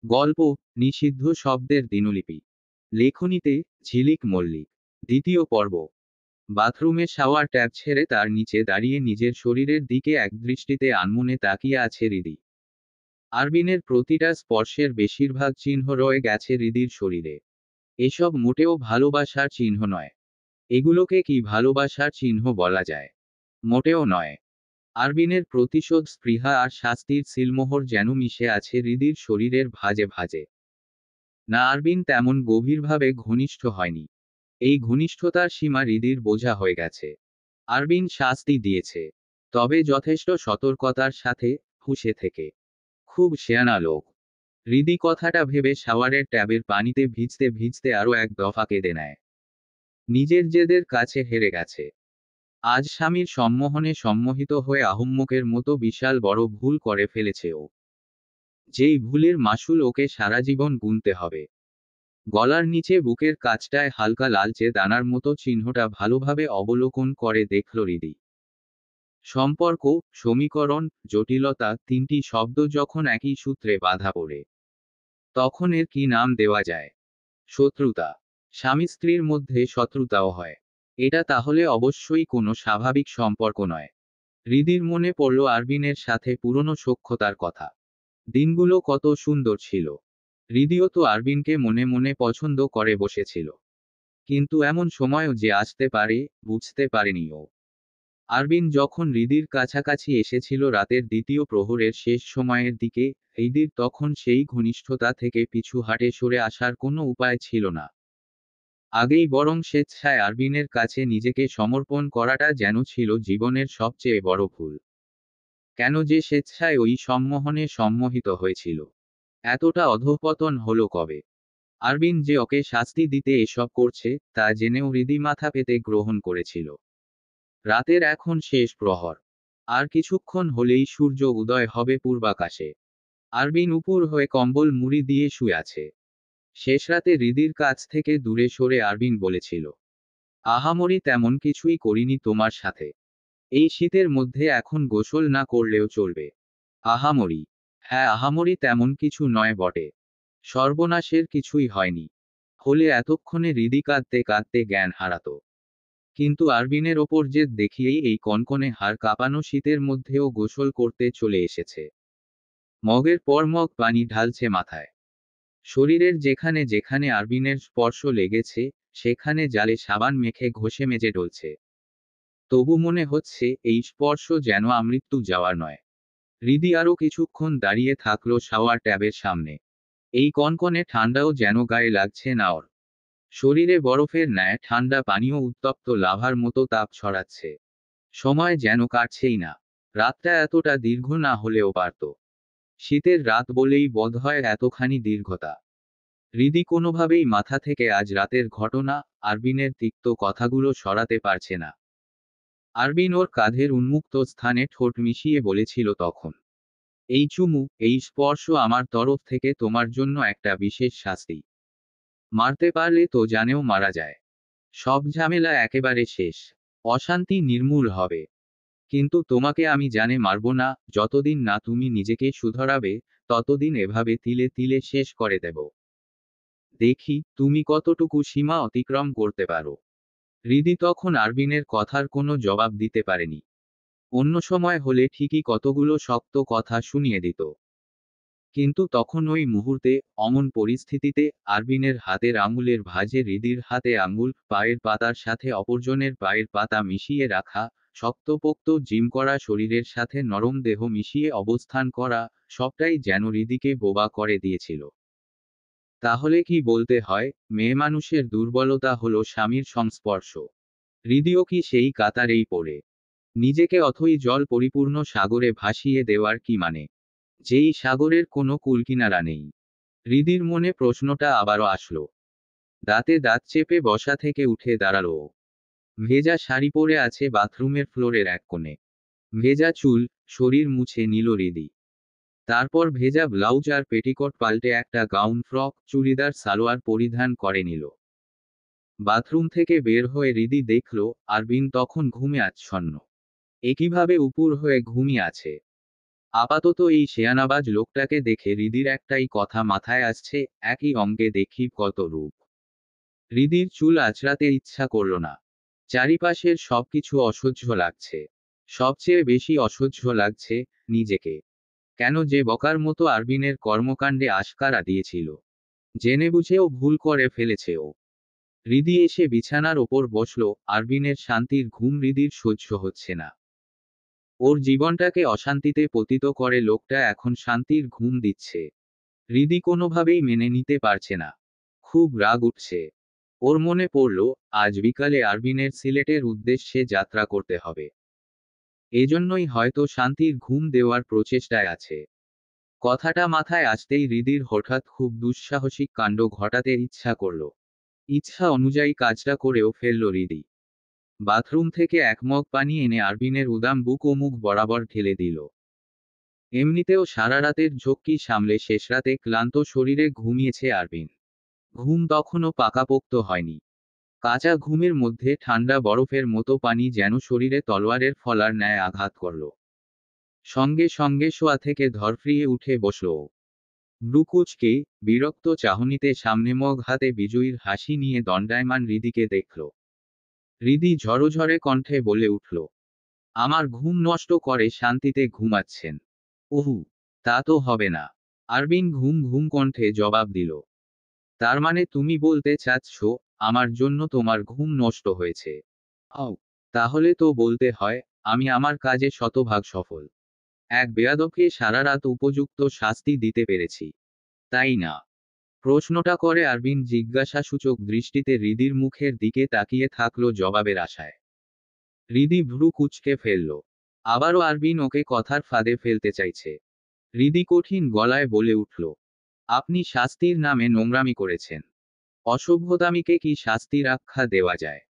গল্প নিষিদ্ধ শব্দের দিনলিপি। লেখনীতে ঝিলিক মল্লিক। দ্বিতীয় পর্ব। বাথরুমে শাওয়ার ট্যাপ ছেড়ে তার নিচে দাঁড়িয়ে নিজের শরীরের দিকে একদৃষ্টিতে আনমনে তাকিয়ে আছে হৃদি। আরবিনের প্রতিটা স্পর্শের বেশিরভাগ চিহ্ন রয়ে গেছে হৃদির শরীরে। এসব মোটেও ভালোবাসার চিহ্ন নয়। এগুলোকে কি ভালোবাসার চিহ্ন বলা যায়? মোটেও নয়। আরবিনের প্রতিশোধ স্পৃহা আর শাস্তির সিলমোহর যেন মিশে আছে হৃদির শরীরের ভাঁজে ভাঁজে। না, আরবিন তেমন গভীরভাবে ঘনিষ্ঠ হয়নি। এই ঘনিষ্ঠতার সীমা হৃদির বোঝা হয়ে গেছে। আরবিন শাস্তি দিয়েছে, তবে যথেষ্ট সতর্কতার সাথে, হুঁশে থেকে। খুব শেয়ানা লোক। হৃদি কথাটা ভেবে শাওয়ারের ট্যাবের পানিতে ভিজতে ভিজতে আরও এক দফা কেঁদে নেয়। নিজের জেদের কাছে হেরে গেছে। আজ স্বামীর সম্মোহনে সম্মোহিত হয়ে আহম্মকের মতো বিশাল বড় ভুল করে ফেলেছে ও। যেই ভুলের মাসুল ওকে সারা জীবন গুনতে হবে। গলার নিচে বুকের কাছটায় হালকা লালচে দানার মতো চিহ্নটা ভালোভাবে অবলোকন করে দেখল হৃদি। সম্পর্ক, সমীকরণ, জটিলতা, তিনটি শব্দ যখন একই সূত্রে বাঁধা পড়ে, তখন এর কি নাম দেওয়া যায়? শত্রুতা। স্বামী স্ত্রীর মধ্যে শত্রুতাও হয়। এটা তাহলে অবশ্যই কোনো স্বাভাবিক সম্পর্ক নয়। হৃদির মনে পড়ল আরবিনের সাথে পুরনো সখ্যতার কথা। দিনগুলো কত সুন্দর ছিল। হৃদিও তো আরবিনকে মনে মনে পছন্দ করে বসেছিল। কিন্তু এমন সময়ও যে আসতে পারে, বুঝতে পারেনি ও। আরবিন যখন হৃদির কাছাকাছি এসেছিল রাতের দ্বিতীয় প্রহরের শেষ সময়ের দিকে, হৃদির তখন সেই ঘনিষ্ঠতা থেকে পিছু হাটে সরে আসার কোনো উপায় ছিল না। আগেই বরং স্বেচ্ছায় আরবিনের কাছে নিজেকে সমর্পণ করাটা যেন ছিল জীবনের সবচেয়ে বড় ভুল। কেন যে স্বেচ্ছায় ওই সম্মোহনে সম্মোহিত হয়েছিল? এতটা অধঃপতন হলো কবে? আরবিন যে ওকে শাস্তি দিতে এসব করছে, তা জেনেও হৃদি মাথা পেতে গ্রহণ করেছিল। রাতের এখন শেষ প্রহর। আর কিছুক্ষণ হলেই সূর্য উদয় হবে পূর্বাকাশে। আরবিন উপুর হয়ে কম্বল মুড়ি দিয়ে শুয়ে আছে। শেষ রাতে হৃদির কাছ থেকে দূরে সরে আরবিন বলেছিল, আহামরি তেমন কিছুই করিনি তোমার সাথে। এই শীতের মধ্যে এখন গোসল না করলেও চলবে। আহামরি? হ্যাঁ, আহামরি তেমন কিছু নয় বটে। সর্বনাশের কিছুই হয়নি। হলে এতক্ষণে হৃদি কাঁদতে কাঁদতে জ্ঞান হারাতো। কিন্তু আরবিনের ওপর জেদ দেখিয়েই এই কনকনে হাড় কাঁপানো শীতের মধ্যেও গোসল করতে চলে এসেছে। মগের পর মগ পানি ঢালছে মাথায়। শরীরের যেখানে যেখানে আরবিনের স্পর্শ লেগেছে, সেখানে জালে সাবান মেখে ঘষে মেজে ডলছে। তবু মনে হচ্ছে এই স্পর্শ যেন আমৃত্যু যাওয়ার নয়। হৃদি আরও কিছুক্ষণ দাঁড়িয়ে থাকলো শাওয়ার ট্যাবের সামনে। এই কনকনে ঠান্ডাও যেন গায়ে লাগছে না ওর। শরীরে বরফের ন্যায় ঠান্ডা পানীয় উত্তপ্ত লাভার মতো তাপ ছড়াচ্ছে। সময় যেন কাটছেই না। রাতটা এতটা দীর্ঘ না হলেও পারত। শীতের রাত বলেই বোধহয় এতখানি দীর্ঘতা। হৃদি কোনোভাবেই মাথা থেকে আজ রাতের ঘটনা, আরবিনের তিক্ত কথাগুলো সরাতে পারছে না। আরবিন ওর কাঁধের উন্মুক্ত স্থানে ঠোঁট মিশিয়ে বলেছিল তখন, এই চুমু, এই স্পর্শ আমার তরফ থেকে তোমার জন্য একটা বিশেষ শাস্তি। মারতে পারলে তো জানেও মারা যায়। সব ঝামেলা একেবারে শেষ। অশান্তি নির্মূল হবে। কিন্তু তোমাকে আমি জানে মারব না, যতদিন না তুমি নিজেকে শুধরাবে, ততদিন এভাবে তিলে তিলে শেষ করে দেব। দেখি তুমি কতটুকু সীমা অতিক্রম করতে পারো। হৃদি তখন আরবিনের কথার কোনো জবাব দিতে পারেনি। অন্য সময় হলে ঠিকই কতগুলো শক্ত কথা শুনিয়ে দিত। কিন্তু তখন ওই মুহূর্তে, অমন পরিস্থিতিতে, আরবিনের হাতের আঙুলের ভাঁজে হৃদির হাতে আঙুল, পায়ের পাতার সাথে অপরজনের পায়ের পাতা মিশিয়ে রাখা, শক্তপোক্ত জিম করা শরীরের সাথে নরম দেহ মিশিয়ে অবস্থান করা, সবটাই যেন হৃদিকে বোবা করে দিয়েছিল। তাহলে কি বলতে হয়, মেয়ে মানুষের দুর্বলতা হলো স্বামীর সংস্পর্শ? হৃদিও কি সেই কাতারেই পড়ে? নিজেকে অথই জল পরিপূর্ণ সাগরে ভাসিয়ে দেওয়ার কি মানে? যেই সাগরের কোনো কূলকিনারা নেই। হৃদির মনে প্রশ্নটা আবারও আসলো। দাঁতে দাঁত চেপে বসা থেকে উঠে দাঁড়ালো ও। ভেজা শাড়ি পরে আছে বাথরুমের ফ্লোরের এক কোণে। ভেজা চুল, শরীর মুছে নিল হৃদি। তারপর ভেজা ব্লাউজ আর পেটিকোট পাল্টে একটা গাউন ফ্রক, চুড়িদার সালোয়ার পরিধান করে নিল। বাথরুম থেকে বের হয়ে হৃদি দেখল, আরবিন তখন ঘুমে আচ্ছন্ন। একইভাবে উপুর হয়ে ঘুমিয়ে আছে। আপাতত এই শেয়ানাবাজ লোকটাকে দেখে হৃদির একটাই কথা মাথায় আসছে, একই অঙ্গে দেখি কত রূপ। হৃদির চুল আঁচড়াতে ইচ্ছা করল না। চারিপাশের সবকিছু অসহ্য লাগছে। সবচেয়ে বেশি অসহ্য লাগছে নিজেকে। কেন যে বকার মতো আরবিনের কর্মকাণ্ডে আশকারা দিয়েছিল। জেনে বুঝেও ভুল করে ফেলেছে ও। হৃদি এসে বিছানার ওপর বসল। আরবিনের শান্তির ঘুম হৃদির সহ্য হচ্ছে না। ওর জীবনটাকে অশান্তিতে পতিত করে লোকটা এখন শান্তির ঘুম দিচ্ছে। হৃদি কোনোভাবেই মেনে নিতে পারছে না। খুব রাগ উঠছে। ওর মনে পড়ল, আজ বিকালে আরবিনের সিলেটের উদ্দেশ্যে যাত্রা করতে হবে। এজন্যই হয়তো শান্তির ঘুম দেওয়ার প্রচেষ্টায় আছে। কথাটা মাথায় আসতেই হৃদির হঠাৎ খুব দুঃসাহসিক কাণ্ড ঘটাতে ইচ্ছা করল। ইচ্ছা অনুযায়ী কাজটা করেও ফেলল হৃদি। বাথরুম থেকে এক মগ পানি এনে আরবিনের উদাম বুক ও মুখ বরাবর ঢেলে দিল। এমনিতেও সারা রাতের ঝক্কি সামলে শেষরাতে ক্লান্ত শরীরে ঘুমিয়েছে আরবিন। ঘুম তখনও পাকাপোক্ত হয়নি। কাঁচা ঘুমের মধ্যে ঠান্ডা বরফের মতো পানি যেন শরীরে তলোয়ারের ফলার ন্যায় আঘাত করল। সঙ্গে সঙ্গে শোয়া থেকে ধরফরিয়ে উঠে বসল ও। ব্রুকুচকে বিরক্ত চাহনিতে সামনে মগ হাতে বিজয়ীর হাসি নিয়ে দণ্ডায়মান হৃদিকে দেখল। হৃদি ঝরঝরে কণ্ঠে বলে উঠল, আমার ঘুম নষ্ট করে শান্তিতে ঘুমাচ্ছেন? ওহু, তা তো হবে না। আরবিন ঘুম ঘুম কণ্ঠে জবাব দিল। তার মানে তুমি বলতে চাচ্ছ, আমার জন্য তোমার ঘুম নষ্ট হয়েছে? আও, তাহলে তো বলতে হয়, আমি আমার কাজে শতভাগ সফল। এক বেয়াদবকে সারা রাত উপযুক্ত শাস্তি দিতে পেরেছি, তাই না? প্রশ্নটা করে আরবিন জিজ্ঞাসাসূচক দৃষ্টিতে হৃদির মুখের দিকে তাকিয়ে থাকল জবাবের আশায়। হৃদি ভ্রু কুঁচকে ফেলল। আবারও আরবিন ওকে কথার ফাঁদে ফেলতে চাইছে। হৃদি কঠিন গলায় বলে উঠল, আপনি শাস্তির নামে নোংরামি করেছেন। অসভ্যতামিকে কি শাস্তির আখ্যা দেওয়া যায়?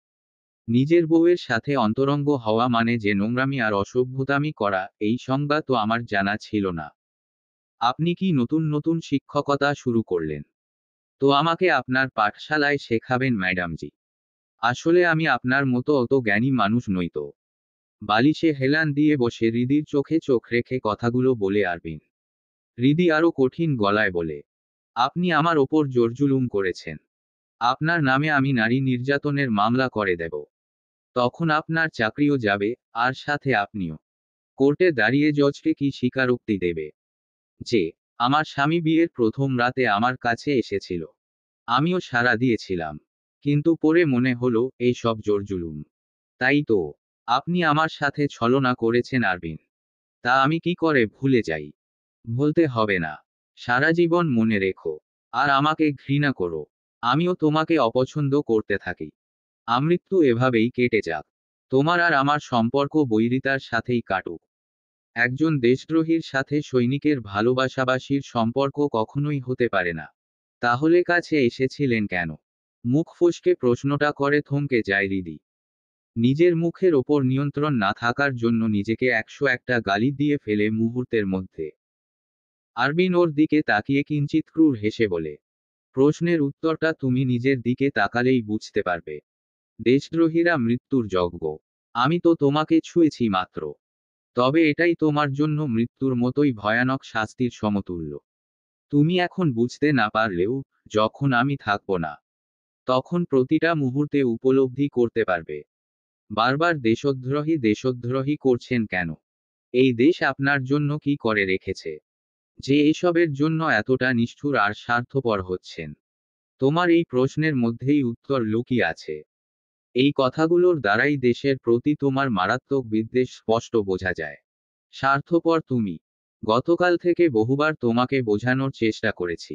নিজের বউয়ের সাথে অন্তরঙ্গ হওয়া মানে যে নোংরামি আর অসভ্যতামি করা, এই সংজ্ঞা তো আমার জানা ছিল না। আপনি কি নতুন নতুন শিক্ষকতা শুরু করলেন? তো আমাকে আপনার পাঠশালায় শেখাবেন ম্যাডামজি। আসলে আমি আপনার মতো অত জ্ঞানী মানুষ নই তো। বালিশে হেলান দিয়ে বসে হৃদির চোখে চোখ রেখে কথাগুলো বলে আরবিন। হৃদি আরো কঠিন গলায় বলে, আপনি আমার ওপর জোরজুলুম করেছেন। আপনার নামে আমি নারী নির্যাতনের মামলা করে দেব। তখন আপনার চাকরিও যাবে, আর সাথে আপনিও। কোর্টে দাঁড়িয়ে জজকে কি স্বীকারোক্তি দেবে যে আমার স্বামী বিয়ের প্রথম রাতে আমার কাছে এসেছিল? আমিও সাড়া দিয়েছিলাম। কিন্তু পরে মনে হলো এই সব জোরজুলুম। তাই তো আপনি আমার সাথে ছলনা করেছেন আরবিন। তা আমি কি করে ভুলে যাই? বলতে হবে না। সারা জীবন মনে রেখো। আর আমাকে ঘৃণা করো। আমিও তোমাকে অপছন্দ করতে থাকি। আমৃত্যু এভাবেই কেটে যাক। তোমার আর আমার সম্পর্ক বৈরিতার সাথেই কাটুক। একজন দেশদ্রোহীর সাথে সৈনিকের ভালোবাসাবাসীর সম্পর্ক কখনোই হতে পারে না। তাহলে কাছে এসেছিলেন কেন? মুখ ফসকে প্রশ্নটা করে থমকে যায় হৃদি। নিজের মুখের ওপর নিয়ন্ত্রণ না থাকার জন্য নিজেকে 101টা গালি দিয়ে ফেলে মুহূর্তের মধ্যে। আরবিন ওর দিকে তাকিয়ে কিঞ্চিৎ ক্রূর হেসে বলে, প্রশ্নের উত্তরটা তুমি নিজের দিকে তাকালেই বুঝতে পারবে। দেশদ্রোহীরা মৃত্যুর যজ্ঞ। আমি তো তোমাকে ছুঁয়েছি মাত্র। তবে এটাই তোমার জন্য মৃত্যুর মতোই ভয়ানক শাস্তির সমতুল্য। তুমি এখন বুঝতে না পারলেও, যখন আমি থাকব না, তখন প্রতিটা মুহূর্তে উপলব্ধি করতে পারবে। বারবার দেশদ্রোহী দেশদ্রোহী করছেন কেন? এই দেশ আপনার জন্য কি করে রেখেছে, যে এসবের জন্য এতটা নিষ্ঠুর আর স্বার্থপর হচ্ছেন? তোমার এই প্রশ্নের মধ্যেই উত্তর লুকিয়ে আছে। এই কথাগুলোর দ্বারাই দেশের প্রতি তোমার মারাত্মক বিদ্বেষ স্পষ্ট বোঝা যায়। স্বার্থপর তুমি। গতকাল থেকে বহুবার তোমাকে বোঝানোর চেষ্টা করেছি।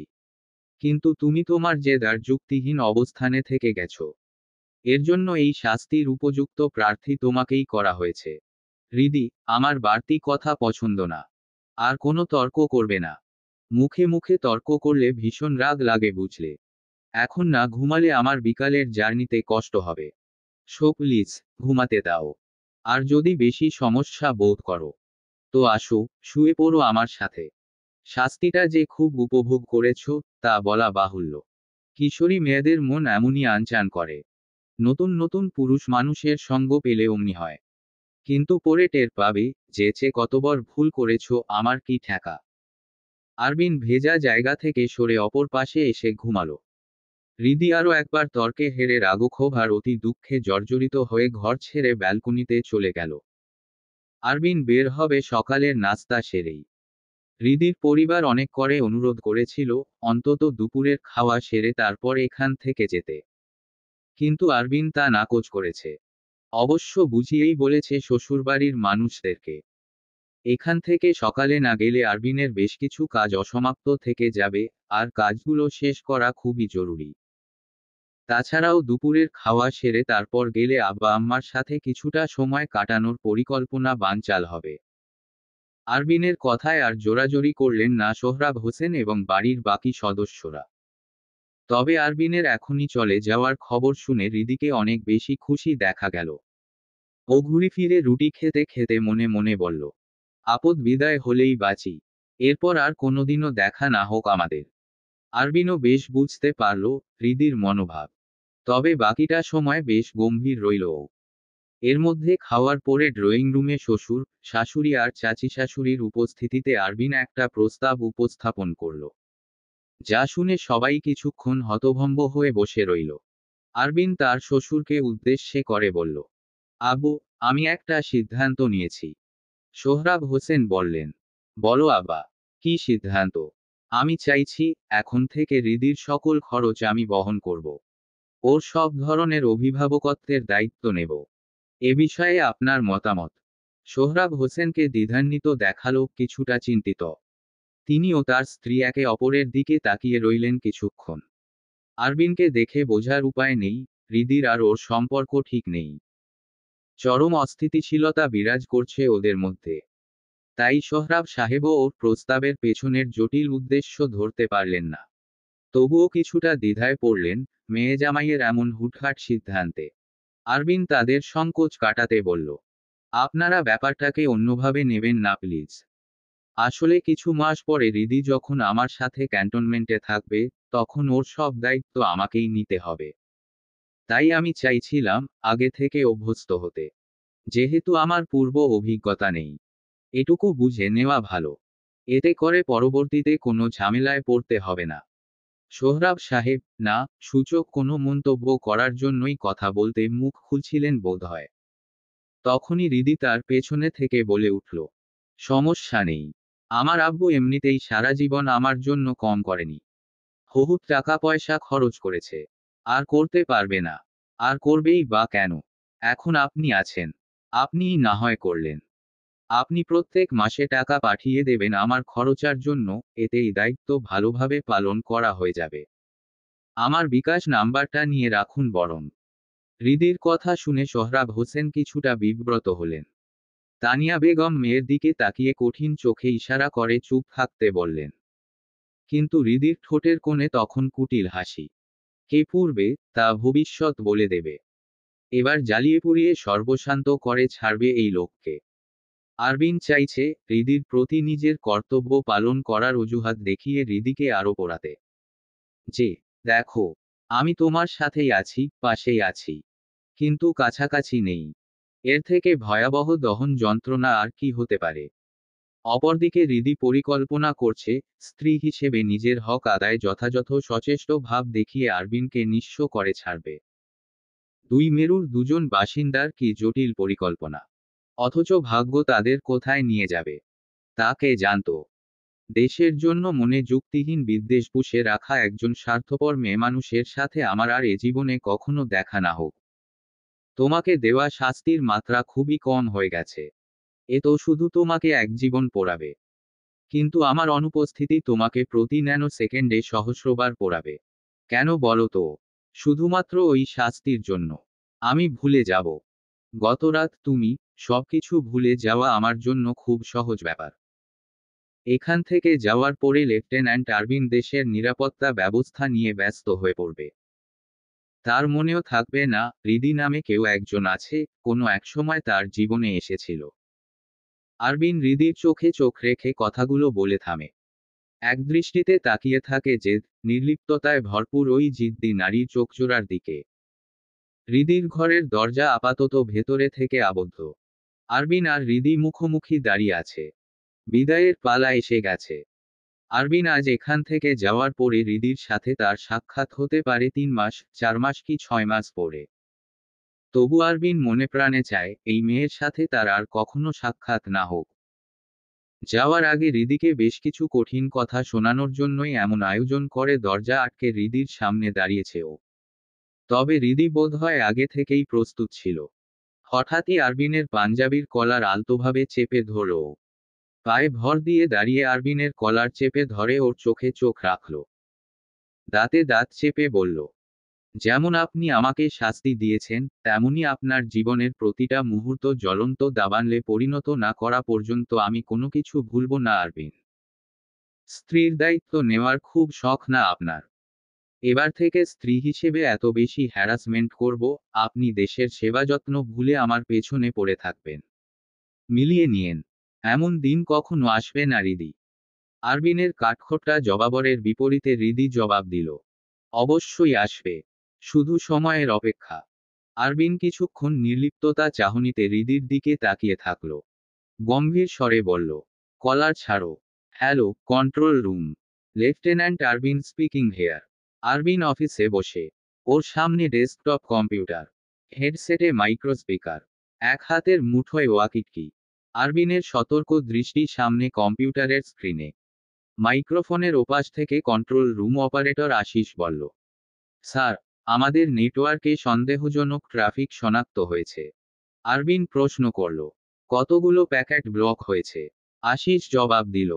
কিন্তু তুমি তোমার জেদ আর যুক্তিহীন অবস্থানে থেকে গেছো। এর জন্য এই শাস্তির উপযুক্ত প্রার্থী তোমাকেই করা হয়েছে। হৃদি, আমার বাড়তি কথা পছন্দ না। আর কোনো তর্ক করবে না। মুখে মুখে তর্ক করলে ভীষণ রাগ লাগে বুঝলে। এখন না ঘুমালে আমার বিকালের জার্নিতে কষ্ট হবে। সো প্লিজ, ঘুমাতে দাও। আর যদি বেশি সমস্যা বোধ করো, তো আসো, শুয়ে পড়ো আমার সাথে। শাস্তিটা যে খুব উপভোগ করেছো, তা বলা বাহুল্য। কিশোরী মেয়েদের মন এমনই আনচান করে। নতুন নতুন পুরুষ মানুষের সঙ্গ পেলে অমনি হয়। কিন্তু পরে টের পাবে, যেচে কতবার ভুল করেছো, আমার কি ঠেকা। আরবিন ভেজা জায়গা থেকে সরে অপর পাশে এসে ঘুমালো। হৃদি আরও একবার তর্কে হেরে রাগক্ষোভ আর অতি দুঃখে জর্জরিত হয়ে ঘর ছেড়ে ব্যালকনিতে চলে গেল। আরবিন বের হবে সকালের নাস্তা সেরেই। হৃদির পরিবার অনেক করে অনুরোধ করেছিল, অন্তত দুপুরের খাওয়া সেরে তারপর এখান থেকে যেতে। কিন্তু আরবিন তা নাকচ করেছে। অবশ্য বুঝিয়েই বলেছে শ্বশুরবাড়ির মানুষদেরকে, এখান থেকে সকালে না গেলে আরবিনের বেশ কিছু কাজ অসমাপ্ত থেকে যাবে, আর কাজগুলো শেষ করা খুবই জরুরি। তাছাড়াও দুপুরের খাওয়া সেরে তারপর গেলে আব্বা আম্মার সাথে কিছুটা সময় কাটানোর পরিকল্পনা বানচাল হবে। আরবিনের কথায় আর জোরাজুরি করলেন না সোহরাব হোসেন এবং বাড়ির বাকি সদস্যরা। তবে আরবিনের এখনই চলে যাওয়ার খবর শুনে হৃদিকে অনেক বেশি খুশি দেখা গেল। ও ঘুরে ফিরে রুটি খেতে খেতে মনে মনে বলল, আপদ বিদায় হলেই বাঁচি, এরপর আর কোনোদিনও দেখা না হোক আমাদের। আরবিনও বেশ বুঝতে পারল হৃদির মনোভাব। তবে বাকিটা সময় বেশ গম্ভীর রইল ও। এর মধ্যে খাওয়ার পরে ড্রয়িং রুমে শ্বশুর, শাশুড়ি আর চাচি শাশুড়ির উপস্থিতিতে আরবিন একটা প্রস্তাব উপস্থাপন করল, যা শুনে সবাই কিছুক্ষণ হতভম্ব হয়ে বসে রইল। আরবিন তার শ্বশুরকে উদ্দেশ্যে করে বলল, আব্বু, আমি একটা সিদ্ধান্ত নিয়েছি। সোহরাব হোসেন বললেন, বলো আব্বা, কি সিদ্ধান্ত? আমি চাইছি, এখন থেকে হৃদির সকল খরচ আমি বহন করব। ওর সব ধরনের অভিভাবকত্বের দায়িত্ব নেব। এ বিষয়ে আপনার মতামত? সোহরাব হোসেনকে দ্বিধান্বিত দেখালো, কিছুটা চিন্তিত। তিনি ও তার স্ত্রী একে অপরের দিকে তাকিয়ে রইলেন কিছুক্ষণ। আরবিনকে দেখে বোঝার উপায় নেই, হৃদির আর ওর সম্পর্ক ঠিক নেই। চরম অস্থিতিশীলতা বিরাজ করছে ওদের মধ্যে। তাই সোহরাব সাহেবও ওর প্রস্তাবের পেছনের জটিল উদ্দেশ্য ধরতে পারলেন না। তবুও কিছুটা দ্বিধায় পড়লেন মেয়ে জামাইয়ের এমন হুটহাট সিদ্ধান্তে। আরবিন তাদের সংকোচ কাটাতে বলল, আপনারা ব্যাপারটাকে অন্যভাবে নেবেন না প্লিজ। আসলে কিছু মাস পরে হৃদি যখন আমার সাথে ক্যান্টনমেন্টে থাকবে, তখন ওর সব দায়িত্ব আমাকেই নিতে হবে। তাই আমি চাইছিলাম আগে থেকে অভ্যস্ত হতে, যেহেতু আমার পূর্ব অভিজ্ঞতা নেই। এটুকু বুঝে নেওয়া ভালো, এতে করে পরবর্তীতে কোনো ঝামেলায় পড়তে হবে না। সোহরাব সাহেব না সূচক কোনো মন্তব্য করার জন্যই কথা বলতে মুখ খুলছিলেন বোধহয়। তখনই হৃদি তার পেছনে থেকে বলে উঠল, সমস্যা নেই, আমার আব্বু এমনিতেই সারা জীবন আমার জন্য কম করেনি। বহুত টাকা পয়সা খরচ করেছে, আর করতে পারবে না। আর করবেই বা কেন? এখন আপনি আছেন, আপনিই না হয় করলেন। আপনি প্রত্যেক মাসে টাকা পাঠিয়ে দেবেন আমার খরচার জন্য, এতেই দায়িত্ব ভালোভাবে পালন করা হয়ে যাবে। আমার বিকাশ নাম্বারটা নিয়ে রাখুন বরং। হৃদির কথা শুনে সোহরাব হোসেন কিছুটা বিব্রত হলেন। তানিয়া বেগম মেয়ের দিকে তাকিয়ে কঠিন চোখে ইশারা করে চুপ থাকতে বললেন। কিন্তু হৃদির ঠোঁটের কোণে তখন কুটিল হাসি। কে পূর্বে, তা ভবিষ্যৎ বলে দেবে। এবার জ্বালিয়ে পুড়িয়ে সর্বশান্ত করে ছাড়বে এই লোককে। আরবিন চাইছে হৃদির প্রতি নিজের কর্তব্য পালন করার অজুহাত দেখিয়ে হৃদিকে আরো পোড়াতে। যে, দেখো, আমি তোমার সাথেই আছি, পাশেই আছি, কিন্তু কাছাকাছি নেই। এর থেকে ভয়াবহ দহন যন্ত্রণা আর কি হতে পারে? অপরদিকে হৃদি পরিকল্পনা করছে, স্ত্রী হিসেবে নিজের হক আদায় যথাযথ সচেষ্ট ভাব দেখিয়ে আরবিনকে নিঃস্ব করে ছাড়বে। দুই মেরুর দুজন বাসিন্দার কি জটিল পরিকল্পনা! অথচ ভাগ্য তাদের কোথায় নিয়ে যাবে, তা কে জানত? দেশের জন্য মনে যুক্তিহীন বিদ্বেষ পুষে রাখা একজন স্বার্থপর মেয়েমানুষের সাথে আমার আর এ জীবনে কখনো দেখা না হোক। তোমাকে দেওয়া শাস্তির মাত্রা খুবই কম হয়ে গেছে। এ তো শুধু তোমাকে এক জীবন পোড়াবে, কিন্তু আমার অনুপস্থিতি তোমাকে প্রতি ন্যানো সেকেন্ডে সহস্রবার পোড়াবে। কেন বলো তো? শুধুমাত্র ওই শাস্তির জন্য। আমি ভুলে যাব। গতরাত তুমি, সবকিছু ভুলে যাওয়া আমার জন্য খুব সহজ ব্যাপার। এখান থেকে যাওয়ার পরে লেফটেন্যান্ট আরবিন দেশের নিরাপত্তা ব্যবস্থা নিয়ে ব্যস্ত হয়ে পড়বে। তার মনেও থাকবে না হৃদি নামে কেউ একজন আছে, কোনো একসময় তার জীবনে এসেছিল। আরবিন হৃদির চোখে চোখ রেখে কথাগুলো বলে থামে। একদৃষ্টিতে তাকিয়ে থাকে জেদ, নির্লিপ্ততায় ভরপুর ওই জিদ্দি নারীর চোখজোড়ার দিকে। হৃদির ঘরের দরজা আপাতত ভেতরে থেকে আবদ্ধ। আরবিন আর হৃদি মুখোমুখি দাঁড়িয়ে আছে। বিদায়ের পালা এসে গেছে। আরবিন আজ এখান থেকে যাওয়ার পরে হৃদির সাথে তার সাক্ষাৎ হতে পারে 3 মাস, 4 মাস কি 6 মাস পরে। তবু আরবিন মনে প্রাণে চায় এই মেয়ের সাথে তার আর কখনো সাক্ষাৎ না হোক। যাওয়ার আগে হৃদিকে বেশ কিছু কঠিন কথা শোনানোর জন্যই এমন আয়োজন করে দরজা আটকে হৃদির সামনে দাঁড়িয়েছে ও। তবে হৃদি বোধহয় আগে থেকেই প্রস্তুত ছিল। হঠাৎই আরবিনের পাঞ্জাবির কলার আলতোভাবে চেপে ধরল ও। পায়ে ভর দিয়ে দাঁড়িয়ে আরবিনের কলার চেপে ধরে ওর চোখে চোখ রাখল। দাঁতে দাঁত চেপে বলল, যেমন আপনি আমাকে শাস্তি দিয়েছেন, তেমনি আপনার জীবনের প্রতিটা মুহূর্ত জ্বলন্ত দাবানলে পরিণত না করা পর্যন্ত আমি কোনো কিছু ভুলব না আরবিন। স্ত্রীর দায়িত্ব নেওয়ার খুব শখ না আপনার? এবার থেকে স্ত্রী হিসেবে এত বেশি হ্যারাসমেন্ট করব, আপনি দেশের সেবা যত্ন ভুলে আমার পেছনে পড়ে থাকবেন। মিলিয়ে নিয়েন। এমন দিন কখনো আসবে না হৃদি। আরবিনের কাঠখোট্টা জবাবরের বিপরীতে হৃদি জবাব দিল, অবশ্যই আসবে। শুধু সময়ের অপেক্ষা। আরবিন কিছুক্ষণ নির্লিপ্ততা চাহনিতে হৃদির দিকে তাকিয়ে থাকল। গম্ভীর স্বরে বলল, কলার ছাড়ো। Hello, control room. Lieutenant Arbin speaking here. Arbin অফিসে বসে। ওর সামনে ডেস্কটপ কম্পিউটার, হেডসেটে মাইক্রোস্পিকার, এক হাতের মুঠোয় ওয়াকিটকি। আরবিনের সতর্ক দৃষ্টি সামনে কম্পিউটারের স্ক্রিনে। মাইক্রোফোনের ওপাশ থেকে কন্ট্রোল রুম অপারেটর আশিস বলল, স্যার, আমাদের নেটওয়ার্কে সন্দেহজনক ট্রাফিক শনাক্ত হয়েছে। আরবিন প্রশ্ন করল, কতগুলো প্যাকেট ব্লক হয়েছে? আশিস জবাব দিল,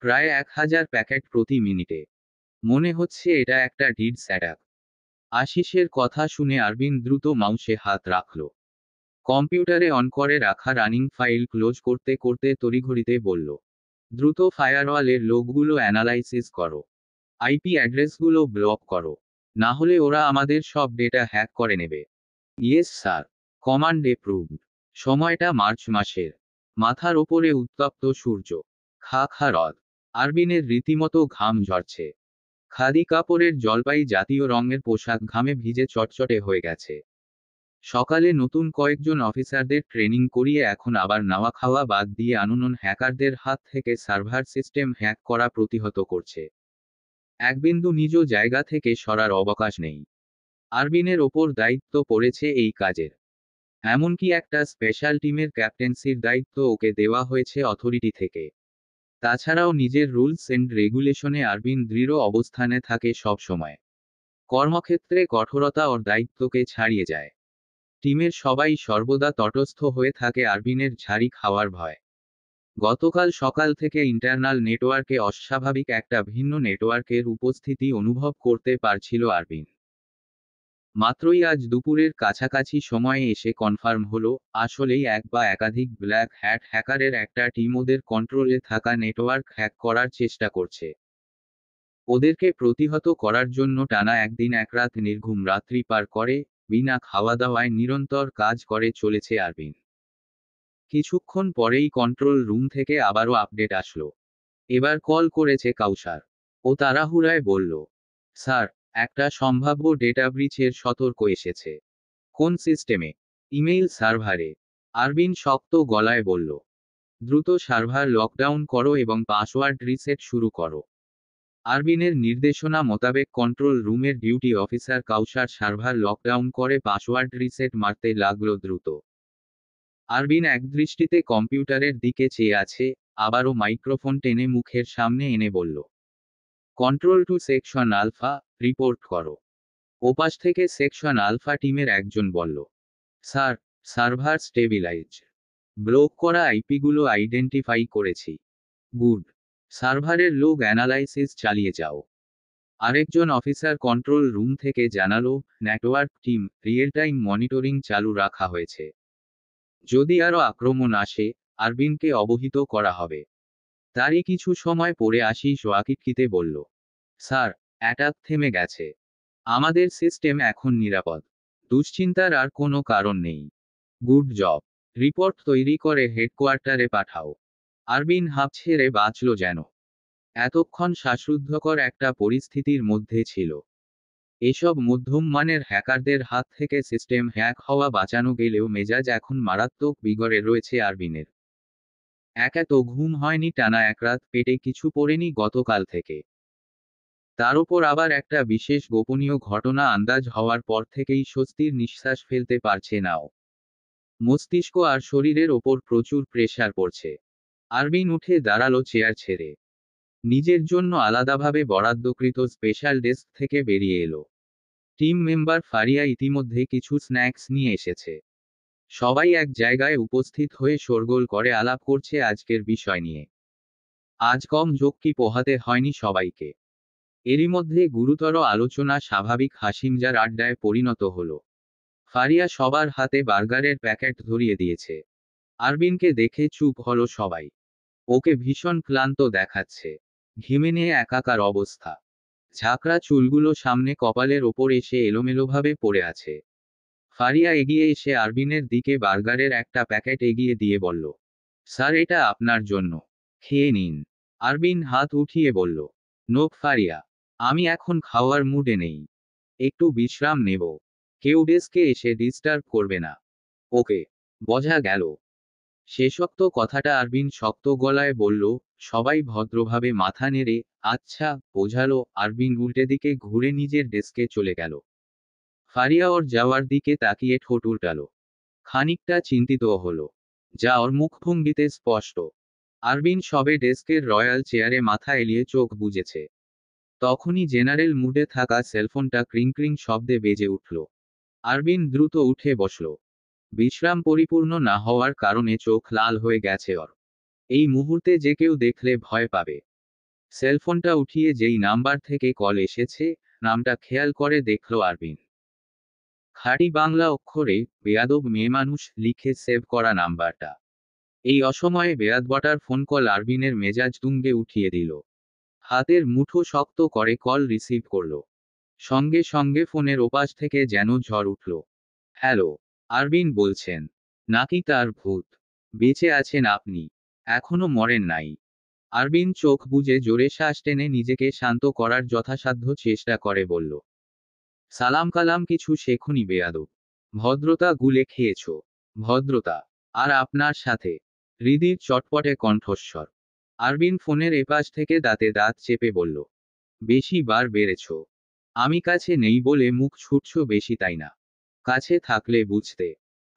প্রায় 1000 প্যাকেট প্রতি মিনিটে। মনে হচ্ছে এটা একটা ডিডস অ্যাটাক। আশিসের কথা শুনে আরবিন দ্রুত মাউসে হাত রাখল। কম্পিউটারে অন করে রাখা রানিং ফাইল ক্লোজ করতে করতে তড়িঘড়িতে বলল, দ্রুত ফায়ারওয়ালের লোকগুলো অ্যানালাইসিস করো। আইপি অ্যাড্রেসগুলো ব্লক করো। না হলে ওরা আমাদের সব ডেটা হ্যাক করে নেবে। Yes sir. কমান্ড এপ্রুভড। সময়টা মার্চ মাসের। মাথার ওপরে উত্তপ্ত সূর্য। খা খা রদ। আরবিনের রীতিমতো ঘাম ঝরছে। খাদি কাপড়ের জলপাই জাতীয় রঙের পোশাক ঘামে ভিজে চটচটে হয়ে গেছে। সকালে নতুন কয়েকজন অফিসারদের ট্রেনিং করিয়ে এখন আবার নাওয়া খাওয়া বাদ দিয়ে আননোন হ্যাকারদের হাত থেকে সার্ভার সিস্টেম হ্যাক করা প্রতিহত করছে। একবিন্দু নিজ জায়গা থেকে সরার অবকাশ নেই। আরবিনের ওপর দায়িত্ব পড়েছে এই কাজের। এমনকি একটা স্পেশাল টিমের ক্যাপ্টেন্সির দায়িত্ব ওকে দেওয়া হয়েছে অথরিটি থেকে। তাছাড়াও নিজের রুলস এন্ড রেগুলেশনে আরবিন দৃঢ় অবস্থানে থাকে সব সময়। কর্মক্ষেত্রে কঠোরতা ওর দায়িত্বকে ছাড়িয়ে যায়। টিমের সবাই সর্বদা তটস্থ হয়ে থাকে আরবিনের ঝাড়ি খাওয়ার ভয়। গতকাল সকাল থেকে ইন্টারনাল নেটওয়ার্কে অস্বাভাবিক একটা ভিন্ন নেটওয়ার্কের উপস্থিতি অনুভব করতে পারছিল আরবিন। মাত্রই আজ দুপুরের কাছাকাছি সময়ে এসে কনফার্ম হলো, আসলেই এক বা একাধিক ব্ল্যাক হ্যাট হ্যাকারের একটা টিম ওদের কন্ট্রোলে থাকা নেটওয়ার্ক হ্যাক করার চেষ্টা করছে। ওদেরকে প্রতিহত করার জন্য টানা একদিন এক রাত নির্ঘুম রাত্রি পার করে, বিনা খাওয়া দাওয়ায় নিরন্তর কাজ করে চলেছে আরবিন। কিছুক্ষণ পরেই কন্ট্রোল রুম থেকে আবারও আপডেট আসলো। এবার কল করেছে কাউসার। ও তাড়াহুড়ায় বলল, স্যার, একটা সম্ভাব্য ডেটা ব্রিচের সতর্ক এসেছে। কোন সিস্টেমে? ইমেইল সার্ভারে। আরবিন শক্ত গলায় বলল, দ্রুত সার্ভার লকডাউন করো এবং পাসওয়ার্ড রিসেট শুরু করো। আরবিনের নির্দেশনা মোতাবেক কন্ট্রোল রুমের ডিউটি অফিসার কাউসার সার্ভার লকডাউন করে পাসওয়ার্ড রিসেট মারতে লাগলো দ্রুত। আরবিন একদৃষ্টিতে কম্পিউটারের দিকে চেয়ে আছে, আবারও মাইক্রোফোন টেনে মুখের সামনে এনে বলল, control to section alpha, report করো। ওপাশ থেকে সেকশন আলফা টিমের একজন বলল, স্যার, সার্ভার স্টেবিলাইজ। ব্লক করা আইপিগুলো আইডেন্টিফাই করেছি। গুড। সার্ভারের লোক অ্যানালাইসিস চালিয়ে যাও। আরেকজন অফিসার কন্ট্রোল রুম থেকে জানালো, network team, real time monitoring চালু রাখা হয়েছে। যদি আরও আক্রমণ আসে, আরবিনকে অবহিত করা হবে। তারই কিছু সময় পরে আশিস ওয়াকিটকিতে বলল, স্যার, অ্যাটাক থেমে গেছে। আমাদের সিস্টেম এখন নিরাপদ। দুশ্চিন্তার আর কোনো কারণ নেই। Good job. রিপোর্ট তৈরি করে হেডকোয়ার্টারে পাঠাও। আরবিন হাঁপ ছেড়ে বাঁচল যেন। এতক্ষণ শ্বাসরুদ্ধকর একটা পরিস্থিতির মধ্যে ছিল। এসব মধ্যম মানের হ্যাকারদের হাত থেকে সিস্টেম হ্যাক হওয়া বাঁচানো গেলেও মেজাজ এখন মারাত্মক বিগড়ে রয়েছে আরবিনের। একা তো ঘুম হয়নি টানা এক রাত, পেটে কিছু পড়েনি গতকাল থেকে। তার ওপর আবার একটা বিশেষ গোপনীয় ঘটনা আন্দাজ হওয়ার পর থেকেই স্বস্তির নিঃশ্বাস ফেলতে পারছে নাও। মস্তিষ্ক আর শরীরের ওপর প্রচুর প্রেসার পড়ছে। আরবিন উঠে দাঁড়ালো চেয়ার ছেড়ে। নিজের জন্য আলাদাভাবে বরাদ্দকৃত স্পেশাল ডেস্ক থেকে বেরিয়ে এলো। টিম মেম্বার ফারিয়া ইতিমধ্যে কিছু স্ন্যাক্স নিয়ে এসেছে। সবাই এক জায়গায় উপস্থিত হয়ে শোরগোল করে আলাপ করছে আজকের বিষয় নিয়ে। আজ কম ঝক্কি পোহাতে হয়নি সবাইকে। এরই মধ্যে গুরুতর আলোচনা স্বাভাবিক হাসিমজার আড্ডায় পরিণত হলো। ফারিয়া সবার হাতে বার্গারের প্যাকেট ধরিয়ে দিয়েছে। আরবিনকে দেখে চুপ হলো সবাই। ওকে ভীষণ ক্লান্ত দেখাচ্ছে। ঘেমে নিয়ে একাকার অবস্থা। ঝাঁকড়া চুলগুলো সামনে কপালের ওপর এসে এলোমেলোভাবে পড়ে আছে। ফারিয়া এগিয়ে এসে আরবিনের দিকে বার্গারের একটা প্যাকেট এগিয়ে দিয়ে বলল, স্যার এটা আপনার জন্য। খেয়ে নিন। আরবিন হাত উঠিয়ে বলল, নো ফারিয়া, আমি এখন খাওয়ার মুডে নেই। একটু বিশ্রাম নেব। কেউ ডেস্কে এসে ডিস্টার্ব করবে না। ওকে। বোঝা গেল। শেষোক্ত কথাটা আরবিন শক্ত গলায় বলল। সবাই ভদ্রভাবে মাথা নেড়ে আচ্ছা বোঝালো। আরবিন উল্টে দিকে ঘুরে নিজের ডেস্কে চলে গেল। ফারিয়া ওর যাওয়ার দিকে তাকিয়ে ঠোঁট উল্টালো। খানিকটা চিন্তিত হলো। যা ওর মুখভঙ্গিতে স্পষ্ট। আরবিন সবে ডেস্কের রয়্যাল চেয়ারে মাথা এলিয়ে চোখ বুজেছে। তখনই জেনারেল মুডে থাকা সেলফোনটা ক্রিং ক্রিং শব্দে বেজে উঠল। আরবিন দ্রুত উঠে বসল। বিশ্রাম পরিপূর্ণ না হওয়ার কারণে চোখ লাল হয়ে গেছে ওর। এই মুহূর্তে যে কেউ দেখলে ভয় পাবে। সেলফোনটা উঠিয়ে যেই নাম্বার থেকে কল এসেছে, নামটা খেয়াল করে দেখল আরবিন। খাঁটি বাংলা অক্ষরে বেয়াদব মেয়েমানুষ লিখে সেভ করা নাম্বারটা। এই অসময়ে বেয়াদবটার ফোন কল আরবিনের মেজাজ তুঙ্গে উঠিয়ে দিল। হাতের মুঠো শক্ত করে কল রিসিভ করল। সঙ্গে সঙ্গে ফোনের ওপাশ থেকে যেন ঝড় উঠল। হ্যালো। আরবিন বলছেন। নাকি তার ভূত? বেঁচে আছেন আপনি? এখনো মরেন নাই? আরবিন চোখ বুজে জোরে শ্বাস টেনে নিজেকে শান্ত করার যথাসাধ্য চেষ্টা করে বলল, সালাম কালাম কিছু শেখনি বেয়াদব। ভদ্রতা গুলে খেয়েছ। ভদ্রতা। আর আপনার সাথে? হৃদির চটপটে কণ্ঠস্বর। আরবিন ফোনের এপাশ থেকে দাঁতে দাঁত চেপে বলল, বেশি বার বেড়েছ। আমি কাছে নেই বলে মুখ ছুটছ বেশি তাই না? কাছে থাকলে বুঝতে।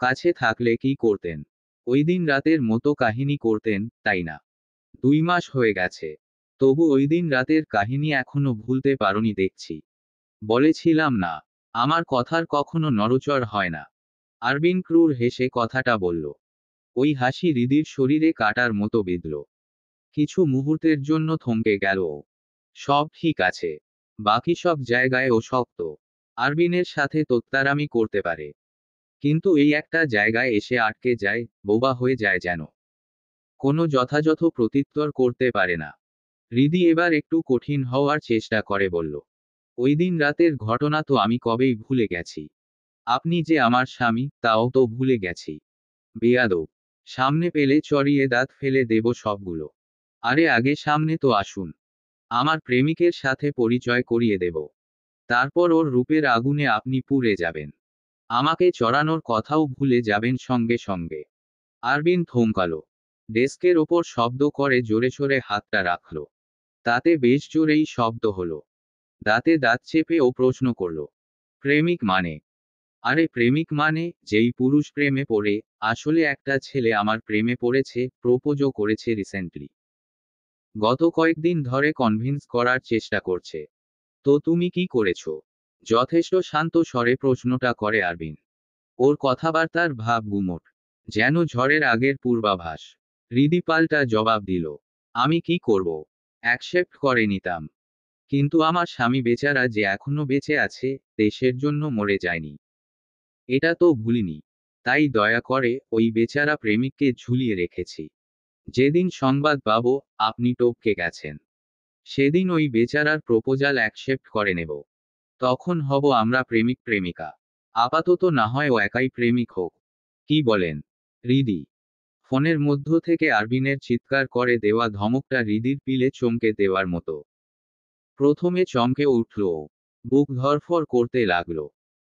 কাছে থাকলে কি করতেন? ওই দিন রাতের মতো কাহিনী করতেন, তাই না? 2 মাস হয়ে গেছে। তবু ওই দিন রাতের কাহিনী এখনো ভুলতে পারোনি দেখছি। বলেছিলাম না, আমার কথার কখনো নড়চড় হয় না। আরবিন ক্রুর হেসে কথাটা বলল। ওই হাসি হৃদির শরীরে কাটার মতো বিঁধল। কিছু মুহূর্তের জন্য থমকে গেল ও। সব ঠিক আছে। বাকি সব জায়গায় ও শক্ত। আরবিনের সাথে তোত্তারামি করতে পারে। কিন্তু এই একটা জায়গায় এসে আটকে যায়, বোবা হয়ে যায় যেন। কোনো যথাযথ প্রত্যুত্তর করতে পারে না। হৃদি এবার একটু কঠিন হওয়ার চেষ্টা করে বলল, ওই দিন রাতের ঘটনা তো আমি কবেই ভুলে গেছি। আপনি যে আমার স্বামী তাও তো ভুলে গেছি। বেয়াদব। সামনে পেলে চড়িয়ে দাঁত ফেলে দেব সবগুলো। আরে আগে সামনে তো আসুন। আমার প্রেমিকের সাথে পরিচয় করিয়ে দেব। তারপর ওর রূপের আগুনে আপনি পুড়ে যাবেন। আমাকে চড়ানোর কথাও ভুলে যাবেন সঙ্গে সঙ্গে। আরবিন থমকালো। ডেস্কের ওপর শব্দ করে জোরে সোরে হাতটা রাখল। তাতে বেশ জোরেই শব্দ হলো। দাঁতে দাঁত চেপে ও প্রশ্ন করল, প্রেমিক মানে? আরে প্রেমিক মানে যেই পুরুষ প্রেমে পড়ে। আসলে একটা ছেলে আমার প্রেমে পড়েছে, প্রপোজও করেছে রিসেন্টলি। গত কয়েকদিন ধরে কনভিন্স করার চেষ্টা করছে। তো তুমি কি করেছো? যথেষ্ট শান্ত স্বরে প্রশ্নটা করে আরবিন। ওর কথাবার্তার ভাব গুমোট। যেন ঝড়ের আগের পূর্বাভাস। হৃদি পাল্টা জবাব দিল, আমি কি করব? অ্যাকসেপ্ট করে নিতাম। কিন্তু আমার স্বামী বেচারা যে এখনো বেঁচে আছে, দেশের জন্য মরে যায়নি। এটা তো ভুলিনি। তাই দয়া করে ওই বেচারা প্রেমিককে ঝুলিয়ে রেখেছি। যেদিন সংবাদ পাবো আপনি টপকে গেছেন, সেদিন ওই বেচারার প্রপোজাল অ্যাকসেপ্ট করে নেব। তখন হব আমরা প্রেমিক প্রেমিকা। আপাতত না হয় ও একাই প্রেমিক হোক। কি বলেন? হৃদি। ফোনের মধ্য থেকে আরবিনের চিৎকার করে দেওয়া ধমকটা হৃদির পিলে চমকে দেওয়ার মতো। প্রথমে চমকে উঠল ও। বুক ধড়ফড় করতে লাগলো।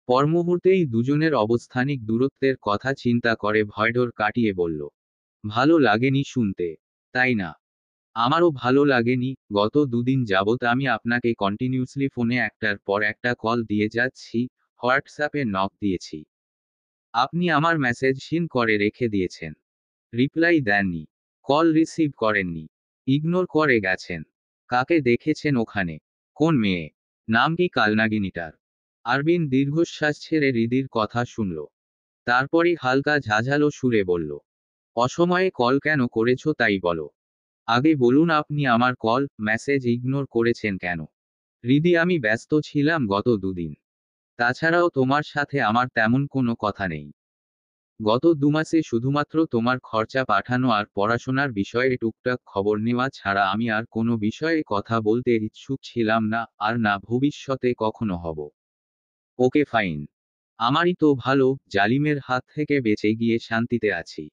পরমুহূর্তেই দুজনের অবস্থানিক দূরত্বের কথা চিন্তা করে ভয়ডর কাটিয়ে বলল, ভালো লাগেনি শুনতে, তাই না? আমারও ভালো লাগেনি। গত দুদিন যাবৎ আমি আপনাকে কন্টিনিউসলি ফোনে একটার পর একটা কল দিয়ে যাচ্ছি, হোয়াটসঅ্যাপে নক দিয়েছি। আপনি আমার মেসেজ সিন করে রেখে দিয়েছেন। রিপ্লাই দেননি। কল রিসিভ করেননি। ইগনোর করে গেছেন। কাকে দেখেছেন ওখানে? কোন মেয়ে? নাম কি কালনাগিনীটার? আরবিন দীর্ঘশ্বাস ছেড়ে হৃদির কথা শুনল। তারপরই হালকা ঝাঝালো সুরে বলল, অসময়ে কল কেন করেছো তাই বলো। আগে বলুন আপনি আমার কল, মেসেজ ইগনোর করেছেন কেন? হৃদি আমি ব্যস্ত ছিলাম গত দুদিন। তাছাড়াও তোমার সাথে আমার তেমন কোনো কথা নেই। গত 2 মাসে শুধুমাত্র তোমার খরচা পাঠানো আর পড়াশোনার বিষয়ে টুকটাক খবর নেওয়া ছাড়া আমি আর কোনো বিষয়ে কথা বলতে ইচ্ছুক ছিলাম না, আর না ভবিষ্যতে কখনো হব। Okay fine. আমারই তো ভালো, জালিমের হাত থেকে বেঁচে গিয়ে শান্তিতে আছি।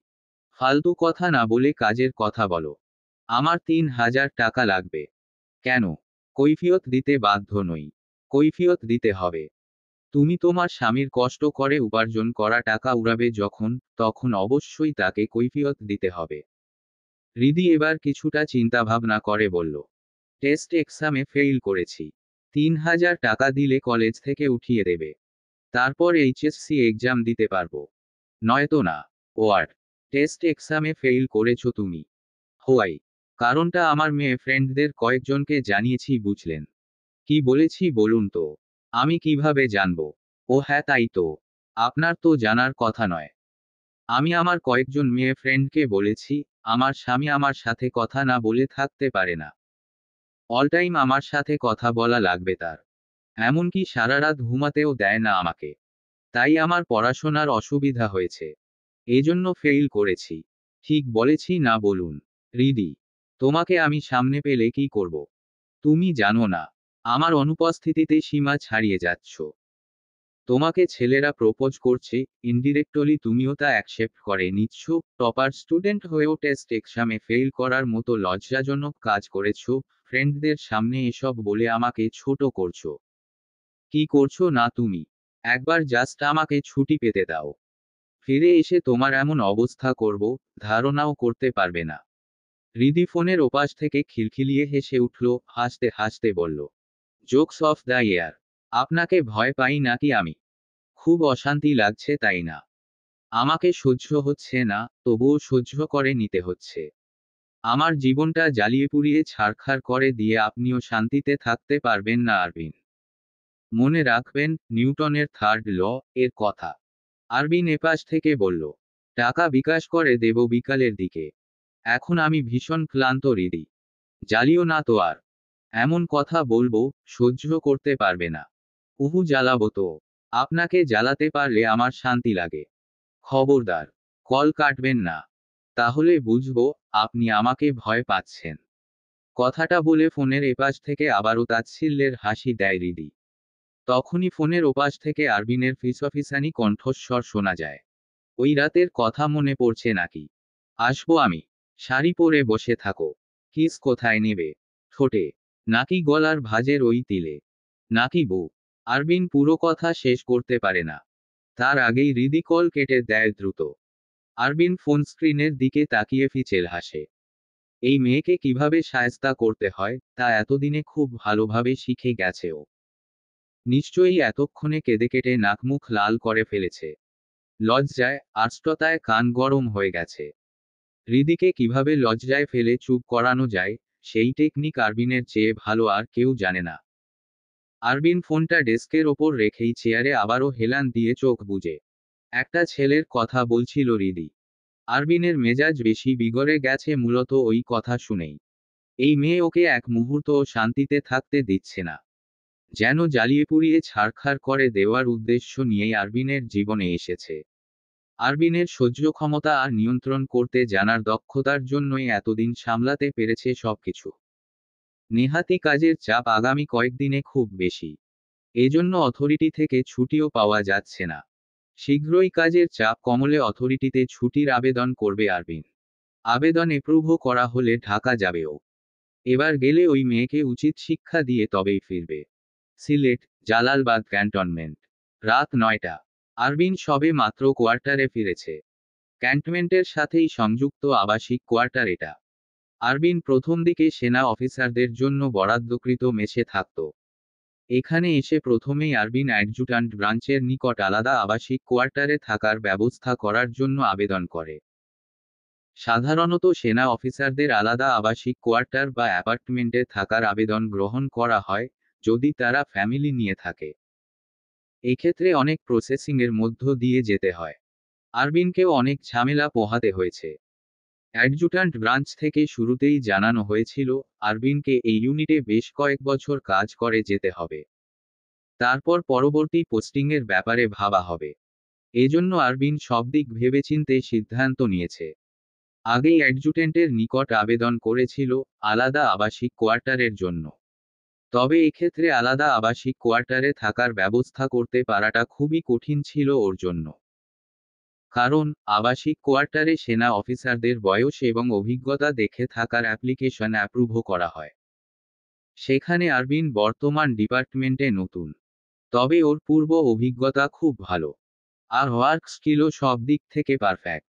ফালতু কথা না বলে কাজের কথা বলো। আমার 3000 টাকা লাগবে। কেন? কৈফিয়ত দিতে বাধ্য নই। কৈফিয়ত দিতে হবে। তুমি তোমার স্বামীর কষ্ট করে উপার্জন করা টাকা উড়াবে যখন, তখন অবশ্যই তাকে কৈফিয়ত দিতে হবে। হৃদি এবার কিছুটা চিন্তাভাবনা করে বলল, টেস্ট এক্সামে ফেইল করেছি। 3000 টাকা দিলে কলেজ থেকে উঠিয়ে দেবে। তারপর এইচএসসি এক্সাম দিতে পারবো। নয়তো না। ওয়ার্ড। টেস্ট এক্সামে ফেইল করেছো তুমি। হোয়াই? কারণটা আমার মেয়ে ফ্রেন্ডদের কয়েকজনকে জানিয়েছি বুঝলেন। কি বলেছি বলুন তো? আমি কিভাবে জানবো? ও হ্যাঁ তাই তো। আপনার তো জানার কথা নয়। আমি আমার কয়েকজন মেয়ে ফ্রেন্ডকে বলেছি, আমার স্বামী আমার সাথে কথা না বলে থাকতে পারে না। অল টাইম আমার সাথে কথা বলা লাগবে তার। এমনকি সারা রাত ঘুমাতেও দেয় না আমাকে। তাই আমার পড়াশোনার অসুবিধা হয়েছে। এজন্য ফেইল করেছি। ঠিক বলেছি না বলুন? হৃদি, তোমাকে আমি সামনে পেলে কি করব? তুমি জানো না, আমার অনুপস্থিতিতে সীমা ছাড়িয়ে যাচ্ছ। তোমাকে ছেলেরা প্রপোজ করছে, ইনডিরেক্টলি তুমিও তা অ্যাকসেপ্ট করে নিচ্ছ। টপার স্টুডেন্ট হয়েও টেস্ট এক্সামে ফেল করার মতো লজ্জাজনক কাজ করেছো। ফ্রেন্ডদের সামনে এসব বলে আমাকে ছোট করছো। কি করছো না তুমি? একবার জাস্ট আমাকে ছুটি পেতে দাও। ফিরে এসে তোমার এমন অবস্থা করব, ধারণাও করতে পারবে না। হৃদি ফোনের ওপাশ থেকে খিলখিলিয়ে হেসে উঠল, হাসতে হাসতে বলল, জোকস অফ দ্য ইয়ার। আপনাকে ভয় পাই নাকি আমি? খুব অশান্তি লাগছে তাই না? আমাকে সহ্য হচ্ছে না, তবুও সহ্য করে নিতে হচ্ছে। আমার জীবনটা জ্বালিয়ে পুড়িয়ে ছারখার করে দিয়ে আপনিও শান্তিতে থাকতে পারবেন না আরবিন। মনে রাখবেন, নিউটনের থার্ড ল এর কথা। আরবিন এপাশ থেকে বলল, টাকা বিকাশ করে দেব বিকালের দিকে। এখন আমি ভীষণ ক্লান্ত হৃদি। জ্বালিও না তো আর। এমন কথা বলবো, সহ্য করতে পারবে না। উহু জ্বালাবো তো। আপনাকে জ্বালাতে পারলে আমার শান্তি লাগে। খবরদার। কল কাটবেন না। তাহলে বুঝবো, আপনি আমাকে ভয় পাচ্ছেন। কথাটা বলে ফোনের এপাশ থেকে আবারও তাচ্ছিল্যের হাসি দেয় হৃদি। তখনই ফোনের ওপাশ থেকে আরবিনের ফিসফিসানি কণ্ঠস্বর শোনা যায়। ওই রাতের কথা মনে পড়ছে নাকি? আসবো আমি। শাড়ি পরে বসে থাকো। কিস কোথায় নেবে? ঠোঁটে? নাকি গলার ভাঁজের ওই তিলে? নাকি বউ? আরবিন পুরো কথা শেষ করতে পারে না। তার আগেই হৃদি কল কেটে দেয় দ্রুত। আরবিন ফোন স্ক্রিনের দিকে তাকিয়ে ফিচেল হাসে। এই মেয়েকে কিভাবে শায়েস্তা করতে হয়, তা এতদিনে খুব ভালোভাবে শিখে গেছে ও। নিশ্চয়ই এতক্ষণে কেঁদে কেটে নাকমুখ লাল করে ফেলেছে। লজ্জায়, আর্ষ্টতায় কান গরম হয়ে গেছে। হৃদিকে কিভাবে লজ্জায় ফেলে চুপ করানো যায়, সেই টেকনিক আরবিনের চেয়ে ভালো আর কেউ জানে না। আরবিন ফোনটা ডেস্কের ওপর রেখেই চেয়ারে আবারও হেলান দিয়ে চোখ বুজে একটা ছেলের কথা বলছিল হৃদি। আরবিনের মেজাজ বেশি বিগড়ে গেছে মূলত ওই কথা শুনেই। এই মেয়ে ওকে এক মুহূর্তও শান্তিতে থাকতে দিচ্ছে না। যেন জ্বালিয়ে পুড়িয়ে ছারখার করে দেওয়ার উদ্দেশ্য নিয়েই আরবিনের জীবনে এসেছে। আরবিনের সহ্য ক্ষমতা আর নিয়ন্ত্রণ করতে জানার দক্ষতার জন্যই এতদিন সামলাতে পেরেছে সবকিছু। নেহাতি কাজের চাপ আগামী কয়েকদিনে খুব বেশি। এজন্য অথরিটি থেকে ছুটিও পাওয়া যাচ্ছে না। শীঘ্রই কাজের চাপ কমলে অথরিটিতে ছুটির আবেদন করবে আরবিন। আবেদন এপ্রুভও করা হলে ঢাকা যাবেও। এবার গেলে ওই মেয়েকে উচিত শিক্ষা দিয়ে তবেই ফিরবে। সিলেট, জালালবাদ ক্যান্টনমেন্ট। রাত 9টা। আরবিন সবে মাত্র কোয়ার্টারে ফিরেছে। ক্যান্টনমেন্টের সাথেই সংযুক্ত আবাসিক কোয়ার্টার এটা। আরবিন প্রথম দিকে সেনা অফিসারদের জন্য বরাদ্দকৃত মেসে থাকত। এখানে এসে প্রথমেই আরবিন অ্যাডজুট্যান্ট ব্রাঞ্চের নিকট আলাদা আবাসিক কোয়ার্টারে থাকার ব্যবস্থা করার জন্য আবেদন করে। সাধারণত সেনা অফিসারদের আলাদা আবাসিক কোয়ার্টার বা অ্যাপার্টমেন্টে থাকার আবেদন গ্রহণ করা হয়, যদি তারা ফ্যামিলি নিয়ে থাকে। এক্ষেত্রে অনেক প্রসেসিংয়ের মধ্য দিয়ে যেতে হয়। আরবিনকেও অনেক ঝামেলা পোহাতে হয়েছে। অ্যাডজুট্যান্ট ব্রাঞ্চ থেকে শুরুতেই জানানো হয়েছিল, আরবিনকে এই ইউনিটে বেশ কয়েক বছর কাজ করে যেতে হবে। তারপর পরবর্তী পোস্টিংয়ের ব্যাপারে ভাবা হবে। এজন্য আরবিন সব দিক ভেবেচিন্তে সিদ্ধান্ত নিয়েছে। আগেই অ্যাডজুটেন্টের নিকট আবেদন করেছিল আলাদা আবাসিক কোয়ার্টারের জন্য। তবে এক্ষেত্রে আলাদা আবাসিক কোয়ার্টারে থাকার ব্যবস্থা করতে পারাটা খুবই কঠিন ছিল ওর জন্য। কারণ আবাসিক কোয়ার্টারে সেনা অফিসারদের বয়স এবং অভিজ্ঞতা দেখে থাকার অ্যাপ্লিকেশন অ্যাপ্রুভও করা হয়। সেখানে আরবিন বর্তমান ডিপার্টমেন্টে নতুন। তবে ওর পূর্ব অভিজ্ঞতা খুব ভালো। আর ওয়ার্ক স্কিলও সব দিক থেকে পারফেক্ট।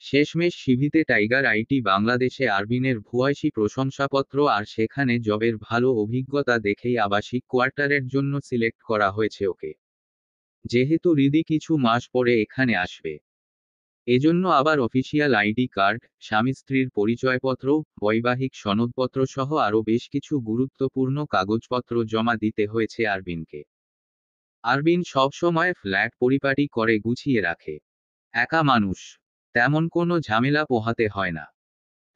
শেষমেশ সিভিতে টাইগার আইটি বাংলাদেশে আরবিনের ভূয়সী প্রশংসাপত্র আর সেখানে জবের ভালো অভিজ্ঞতা দেখেই আবাসিক কোয়ার্টারের জন্য সিলেক্ট করা হয়েছে ওকে। যেহেতু রিদি কিছু মাস পরে এখানে আসবে, এজন্য আবার অফিসিয়াল আইডি কার্ড, স্বামী স্ত্রীর পরিচয়পত্র, বৈবাহিক সনদপত্র সহ আরও বেশ কিছু গুরুত্বপূর্ণ কাগজপত্র জমা দিতে হয়েছে আরবিনকে। আরবিন সবসময় ফ্ল্যাট পরিপাটি করে গুছিয়ে রাখে। একা মানুষ, তেমন কোনো ঝামেলা পোহাতে হয় না।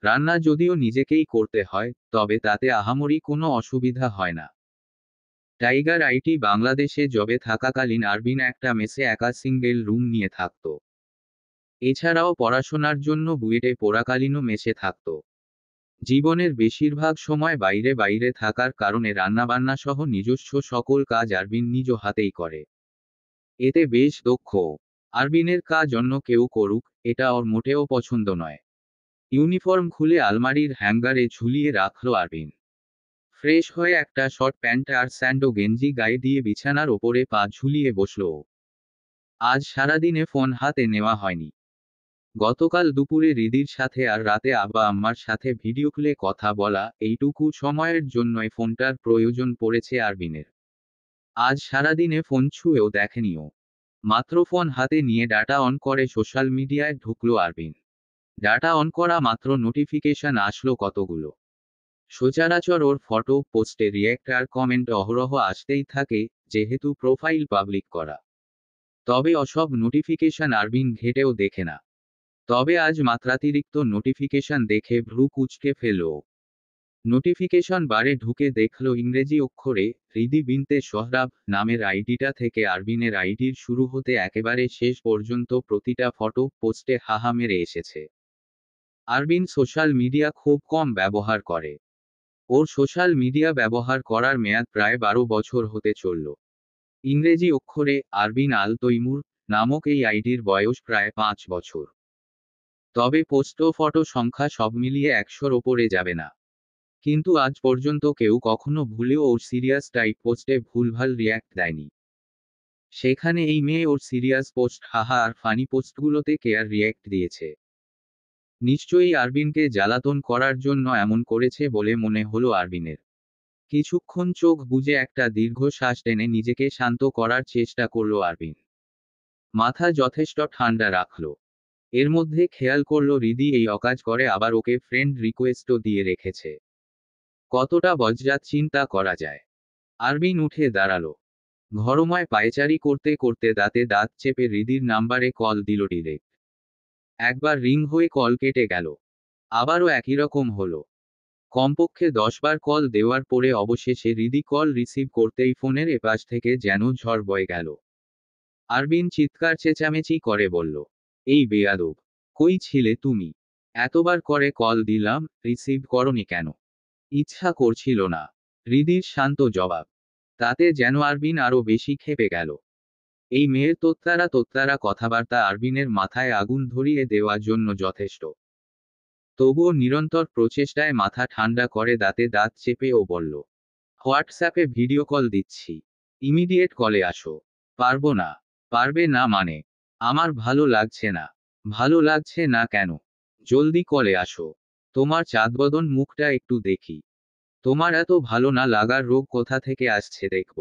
রান্না যদিও নিজেকেই করতে হয়, তবে তাতে আহামরি কোনো অসুবিধা হয় না। টাইগার আইটি বাংলাদেশে জবে থাকাকালীন আরবিন একটা মেসে একা সিঙ্গেল রুম নিয়ে থাকত। এছাড়াও পড়াশোনার জন্য বুয়েটে পড়াকালীনও মেসে থাকত। জীবনের বেশিরভাগ সময় বাইরে বাইরে থাকার কারণে রান্নাবান্না সহ নিজস্ব সকল কাজ আরবিন নিজ হাতেই করে। এতে বেশ দক্ষ। আরবিনের কাজ অন্য কেউ করুক, এটা ওর মোটেও পছন্দ নয়। ইউনিফর্ম খুলে আলমারির হ্যাঙ্গারে ঝুলিয়ে রাখল আরবিন। ফ্রেশ হয়ে একটা শর্ট প্যান্ট আর স্যান্ডো গেঞ্জি গায়ে দিয়ে বিছানার ওপরে পা ঝুলিয়ে বসল ও। আজ সারাদিনে ফোন হাতে নেওয়া হয়নি। গতকাল দুপুরে রিদির সাথে আর রাতে আব্বা আম্মার সাথে ভিডিও কলে কথা বলা, এইটুকু সময়ের জন্যই ফোনটার প্রয়োজন পড়েছে আরবিনের। আজ সারাদিনে ফোন ছুঁয়েও দেখেনি ও। মাত্র ফোন হাতে নিয়ে ডাটা অন করে সোশ্যাল মিডিয়ায় ঢুকলো আরবিন। ডাটা অন করা মাত্র নোটিফিকেশন আসলো কতগুলো। সচরাচর ওর ফটো পোস্টে রিয়্যাক্ট আর কমেন্ট অহরহ আসতেই থাকে, যেহেতু প্রোফাইল পাবলিক করা। তবে অসব নোটিফিকেশন আরবিন ঘেটেও দেখে না। তবে আজ মাত্রাতিরিক্ত নোটিফিকেশন দেখে ভ্রু কুঁচকে ফেলল ও। নোটিফিকেশন বারে ঢুকে দেখল ইংরেজি অক্ষরে রিদি বিনতে সোহরাব নামের আইডিটা থেকে আরবিনের আইডির শুরু হতে একেবারে শেষ পর্যন্ত প্রতিটা ফটো পোস্টে হাহা মেরে এসেছে। আরবিন সোশ্যাল মিডিয়া খুব কম ব্যবহার করে। ওর সোশ্যাল মিডিয়া ব্যবহার করার মেয়াদ প্রায় 12 বছর হতে চলল। ইংরেজি অক্ষরে আরবিন আল তৈমুর নামক এই আইডির বয়স প্রায় 5 বছর। তবে পোস্ট ও ফটো সংখ্যা সব মিলিয়ে 100-র ওপরে যাবে না। কিন্তু আজ পর্যন্ত কেউ কখনো ভুলেও ওর সিরিয়াস টাইপ পোস্টে ভুলভাল রিয়্যাক্ট দেয়নি। সেখানে এই মেয়ে ওর সিরিয়াস পোস্ট হাহা আর ফানি পোস্টগুলোতে কেয়ার রিয়্যাক্ট দিয়েছে। নিশ্চয়ই আরবিনকে জ্বালাতন করার জন্য এমন করেছে বলে মনে হলো আরবিনের। কিছুক্ষণ চোখ বুজে একটা দীর্ঘ শ্বাস টেনে নিজেকে শান্ত করার চেষ্টা করল আরবিন। মাথা যথেষ্ট ঠান্ডা রাখল। এর মধ্যে খেয়াল করল রিদি এই অকাজ করে আবার ওকে ফ্রেন্ড রিকোয়েস্টও দিয়ে রেখেছে। কতটা বজ্জাত চিন্তা করা যায়। আরবিন উঠে দাঁড়ালো। ঘরময় পায়চারি করতে করতে দাঁতে দাঁত চেপে রিদির নাম্বারে কল দিল ডিরেক্ট। একবার রিং হয়ে কল কেটে গেল। আবারও একই রকম হলো। কমপক্ষে 10 বার কল দেওয়ার পরে অবশেষে রিদি কল রিসিভ করতেই ফোনের এপাশ থেকে যেন ঝড় বয়ে গেল। আরবিন চিৎকার চেঁচামেচি করে বলল, এই বেয়াদব, কই ছিলে তুমি? এতবার করে কল দিলাম, রিসিভ করনি কেন? ইচ্ছা করছিল না। রিদির শান্ত জবাব। তাতে যেন আরবিন আরো বেশি ক্ষেপে গেল। এই মেয়ের তোত্তারা কথাবার্তা আরবিনের মাথায় আগুন ধরিয়ে দেওয়ার জন্য যথেষ্ট। তবুও নিরন্তর প্রচেষ্টায় মাথা ঠান্ডা করে দাঁতে দাঁত চেপে ও বলল, হোয়াটসঅ্যাপে ভিডিও কল দিচ্ছি। ইমিডিয়েট কলে আসো। পারবো না। পারবে না মানে? আমার ভালো লাগছে না। ভালো লাগছে না কেন? জলদি কলে আসো। তোমার চাঁদবদন মুখটা একটু দেখি। তোমার এত ভালো না লাগার রোগ কোথা থেকে আসছে দেখব।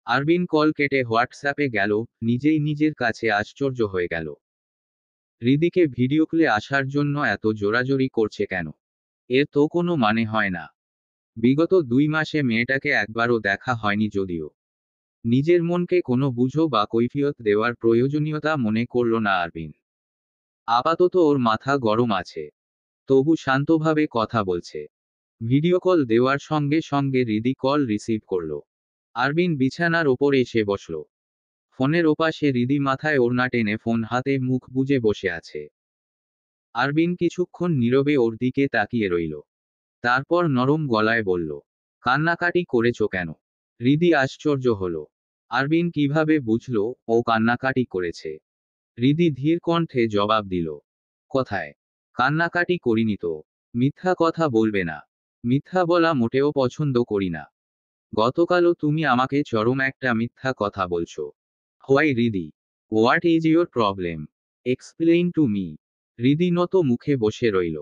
আরবিন কল কেটে হোয়াটসঅ্যাপে গেল, নিজেই নিজের কাছে আশ্চর্য হয়ে গেল। হৃদিকে ভিডিও কলে আসার জন্য এত জোরাজোরি করছে কেন? এর তো কোনো মানে হয় না। বিগত 2 মাসে মেয়েটাকে একবারও দেখা হয়নি যদিও। নিজের মনকে কোনো বুঝো বা কৈফিয়ত দেওয়ার প্রয়োজনীয়তা মনে করল না আরবিন। আপাতত ওর মাথা গরম আছে। তবু শান্তভাবে কথা বলছে। ভিডিও কল দেওয়ার সঙ্গে সঙ্গে হৃদি কল রিসিভ করল। আরবিন বিছানার ওপর এসে বসল। ফোনের ওপাশে হৃদি মাথায় ওড়না টেনে ফোন হাতে মুখ বুজে বসে আছে। আরবিন কিছুক্ষণ নীরবে ওর দিকে তাকিয়ে রইল। তারপর নরম গলায় বলল, কান্নাকাটি করেছো কেন? হৃদি আশ্চর্য হল। আরবিন কিভাবে বুঝল ও কান্নাকাটি করেছে? হৃদি ধীর কণ্ঠে জবাব দিল, কোথায়? কান্নাকাটি করিনি তো। মিথ্যা কথা বলবে না। মিথ্যা বলা মোটেও পছন্দ করি না। গতকালও তুমি আমাকে চরম একটা মিথ্যা কথা বলছো। Why Hridi? What is your problem? Explain to me. Hridi নত মুখে বসে রইল।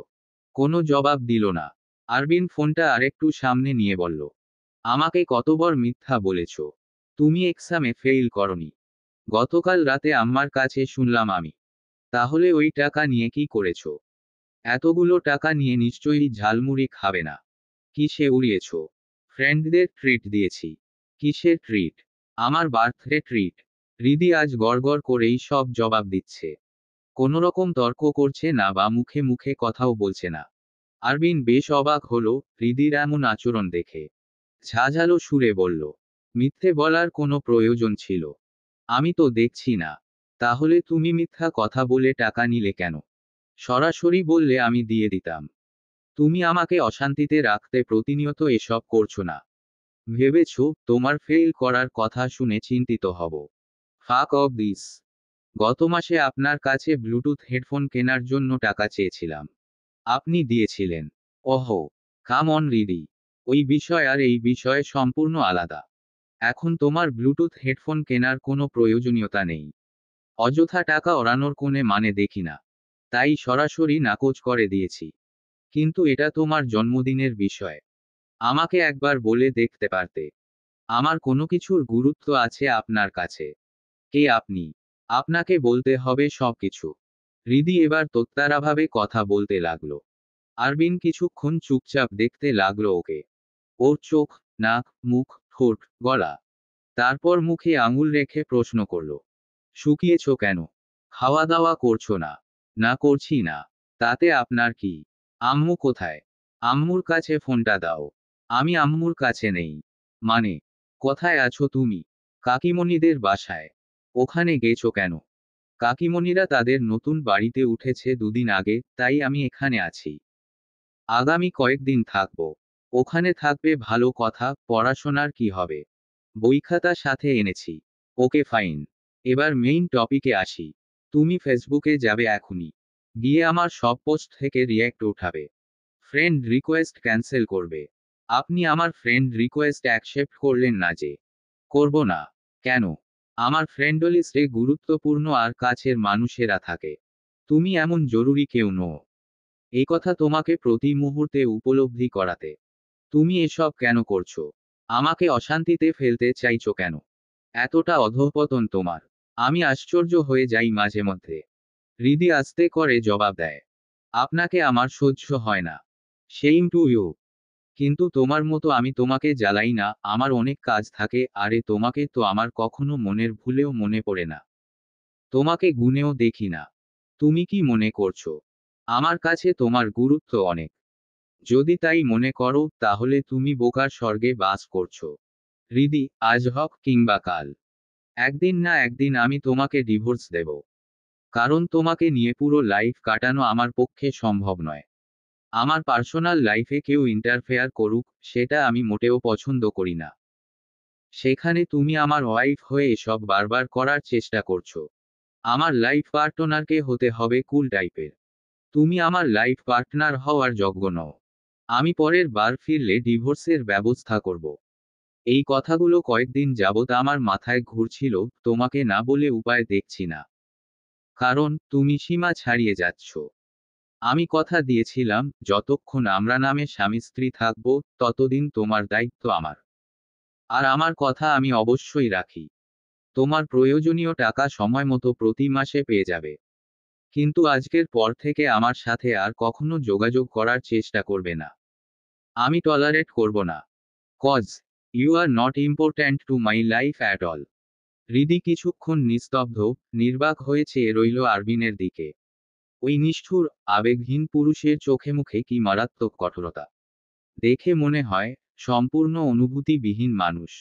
কোনো জবাব দিল না। আরবিন ফোনটা আরেকটু সামনে নিয়ে বলল, আমাকে কতবার মিথ্যা বলেছ? তুমি এক্সামে ফেইল করনি। গতকাল রাতে আম্মার কাছে শুনলাম আমি। তাহলে ওই টাকা নিয়ে কি করেছো? এতগুলো টাকা নিয়ে নিশ্চয়ই ঝালমুড়ি খাবে না। কিসে উড়িয়েছ? ফ্রেন্ডদের ট্রিট দিয়েছি। কিসের ট্রিট? আমার বার্থডে ট্রিট। হৃদি আজ গড়গড় করেই সব জবাব দিচ্ছে। কোনোরকম তর্ক করছে না বা মুখে মুখে কথাও বলছে না। আরবিন বেশ অবাক হলো হৃদির এমন আচরণ দেখে। ঝাঁঝালো সুরে বলল, মিথ্যে বলার কোনো প্রয়োজন ছিল? আমি তো দেখছি না। তাহলে তুমি মিথ্যা কথা বলে টাকা নিলে কেন? সরাসরি বললে আমি দিয়ে দিতাম। তুমি আমাকে অশান্তিতে রাখতে প্রতিনিয়ত এসব করছো না। ভেবেছ তোমার ফেল করার কথা শুনে চিন্তিত হব? ফাক অফ দিস। গত মাসে আপনার কাছে ব্লুটুথ হেডফোন কেনার জন্য টাকা চেয়েছিলাম। আপনি দিয়েছিলেন। ওহো, কাম অন রিদি। ওই বিষয় আর এই বিষয় সম্পূর্ণ আলাদা। এখন তোমার ব্লুটুথ হেডফোন কেনার কোনো প্রয়োজনীয়তা নেই। অযথা টাকা ওড়ানোর কোনে মানে দেখি না। তাই সরাসরি নাকচ করে দিয়েছি। কিন্তু এটা তোমার জন্মদিনের বিষয়। আমাকে একবার বলে দেখতে পারতে। আমার কোনো কিছুর গুরুত্ব আছে আপনার কাছে? কে আপনি? আপনাকে বলতে হবে সবকিছু। হৃদি এবার তোত্তারাভাবে কথা বলতে লাগলো। আরবিন কিছুক্ষণ চুপচাপ দেখতে লাগলো ওকে। ওর চোখ, নাক, মুখ, ঠোঁট, গলা। তারপর মুখে আঙুল রেখে প্রশ্ন করল, শুকিয়েছ কেন? খাওয়া দাওয়া করছো না? না করছি না। তাতে আপনার কি? আম্মু কোথায়? আম্মুর কাছে ফোনটা দাও। আমি আম্মুর কাছে নেই। মানে? কোথায় আছো তুমি? কাকিমণিদের বাসায়। ওখানে গেছো কেন? কাকিমণিরা তাদের নতুন বাড়িতে উঠেছে 2 দিন আগে, তাই আমি এখানে আছি। আগামী কয়েকদিন থাকবো। ওখানে থাকবে ভালো কথা, পড়াশোনার কি হবে? বইখাতা সাথে এনেছি। Okay fine. এবার মেইন টপিকে আসি। তুমি ফেসবুকে যাবে এখনই। গিয়ে আমার সব পোস্ট থেকে রিয়্যাক্ট উঠাবে। ফ্রেন্ড রিকোয়েস্ট ক্যান্সেল করবে। আপনি আমার ফ্রেন্ড রিকোয়েস্ট অ্যাকসেপ্ট করলেন না যে? করব না। কেন? আমার ফ্রেন্ড লিস্টে গুরুত্বপূর্ণ আর কাছের মানুষেরা থাকে। তুমি এমন জরুরি কেউ নও। এই কথা তোমাকে প্রতি মুহূর্তে উপলব্ধি করাতে। তুমি এসব কেন করছো? আমাকে অশান্তিতে ফেলতে চাইছো কেন? এতটা অধঃপতন তোমার? আমি আশ্চর্য হয়ে যাই মাঝে মধ্যে। হৃদি আস্তে করে জবাব দেয়, আপনাকে আমার সহ্য হয় না। Same to you. কিন্তু তোমার মতো আমি তোমাকে জ্বালাই না, আমার অনেক কাজ থাকে, আরে তোমাকে তো আমার কখনো মনের ভুলেও মনে পড়ে না। তোমাকে গুণেও দেখি না। তুমি কি মনে করছো আমার কাছে তোমার গুরুত্ব অনেক? যদি তাই মনে করো তাহলে তুমি বোকার স্বর্গে বাস করছো। হৃদি, আজ হোক কিংবা কাল, একদিন না একদিন আমি তোমাকে ডিভোর্স দেব। কারণ তোমাকে নিয়ে পুরো লাইফ কাটানো আমার পক্ষে সম্ভব নয়। আমার পার্সোনাল লাইফে কেউ ইন্টারফেয়ার করুক, সেটা আমি মোটেও পছন্দ করি না। সেখানে তুমি আমার ওয়াইফ হয়ে এসব বারবার করার চেষ্টা করছো। আমার লাইফ পার্টনারকে হতে হবে কুল টাইপের। তুমি আমার লাইফ পার্টনার হওয়ার যোগ্য নও। আমি পরের বার ফিরলে ডিভোর্সের ব্যবস্থা করব। এই কথাগুলো কয়েকদিন যাবৎ আমার মাথায় ঘুরছিল, তোমাকে না বলে উপায় দেখছি না। কারণ তুমি সীমা ছাড়িয়ে যাচ্ছ। আমি কথা দিয়েছিলাম, যতক্ষণ আমরা নামে স্বামী স্ত্রী থাকব, ততদিন তোমার দায়িত্ব আমার। আর আমার কথা আমি অবশ্যই রাখি। তোমার প্রয়োজনীয় টাকা সময় মতো প্রতি মাসে পেয়ে যাবে। কিন্তু আজকের পর থেকে আমার সাথে আর কখনো যোগাযোগ করার চেষ্টা করবে না। আমি টলারেট করব না। Cause you are not important to my life at all. Hridi কিছুক্ষণ নিস্তব্ধ, নির্বাক হয়ে চেয়ে রইল আরবিনের দিকে। ওই নিষ্ঠুর, আবেগহীন পুরুষের চোখে মুখে কি মারাত্মক কঠোরতা! দেখে মনে হয়, সম্পূর্ণ অনুভূতিবিহীন মানুষ।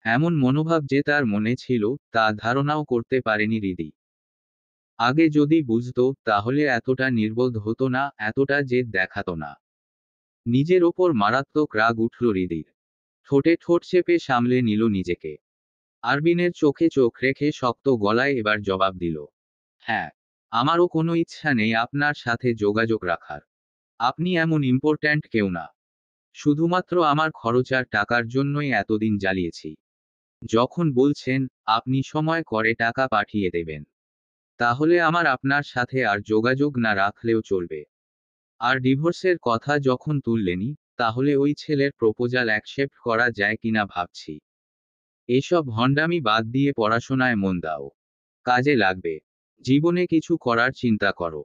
এমন মনোভাব যে তার মনে ছিল, তা ধারণাও করতে পারেনি হৃদি। আগে যদি বুঝতো, তাহলে এতটা নির্বোধ হতো না, এতটা জেদ দেখাতো না। নিজের ওপর মারাত্মক রাগ উঠল হৃদির। ঠোঁটে ঠোঁট চেপে সামলে নিল নিজেকে। আরবিনের চোখে চোখ রেখে শক্ত গলায় এবার জবাব দিল। হ্যাঁ, আমারও কোনো ইচ্ছা নেই আপনার সাথে যোগাযোগ রাখার। আপনি এমন ইম্পর্ট্যান্ট কেউ না। শুধুমাত্র আমার খরচার টাকার জন্যই এতদিন জ্বালিয়েছি। যখন বলছেন, আপনি সময় করে টাকা পাঠিয়ে দেবেন, তাহলে আমার আপনার সাথে আর যোগাযোগ না রাখলেও চলবে। আর ডিভোর্সের কথা যখন তুললেনই, তাহলে ওই ছেলের প্রপোজাল অ্যাকসেপ্ট করা যায় কিনা ভাবছি। এসব ভণ্ডামি বাদ দিয়ে পড়াশোনায় মন দাও। কাজে লাগবে। জীবনে কিছু করার চিন্তা করো।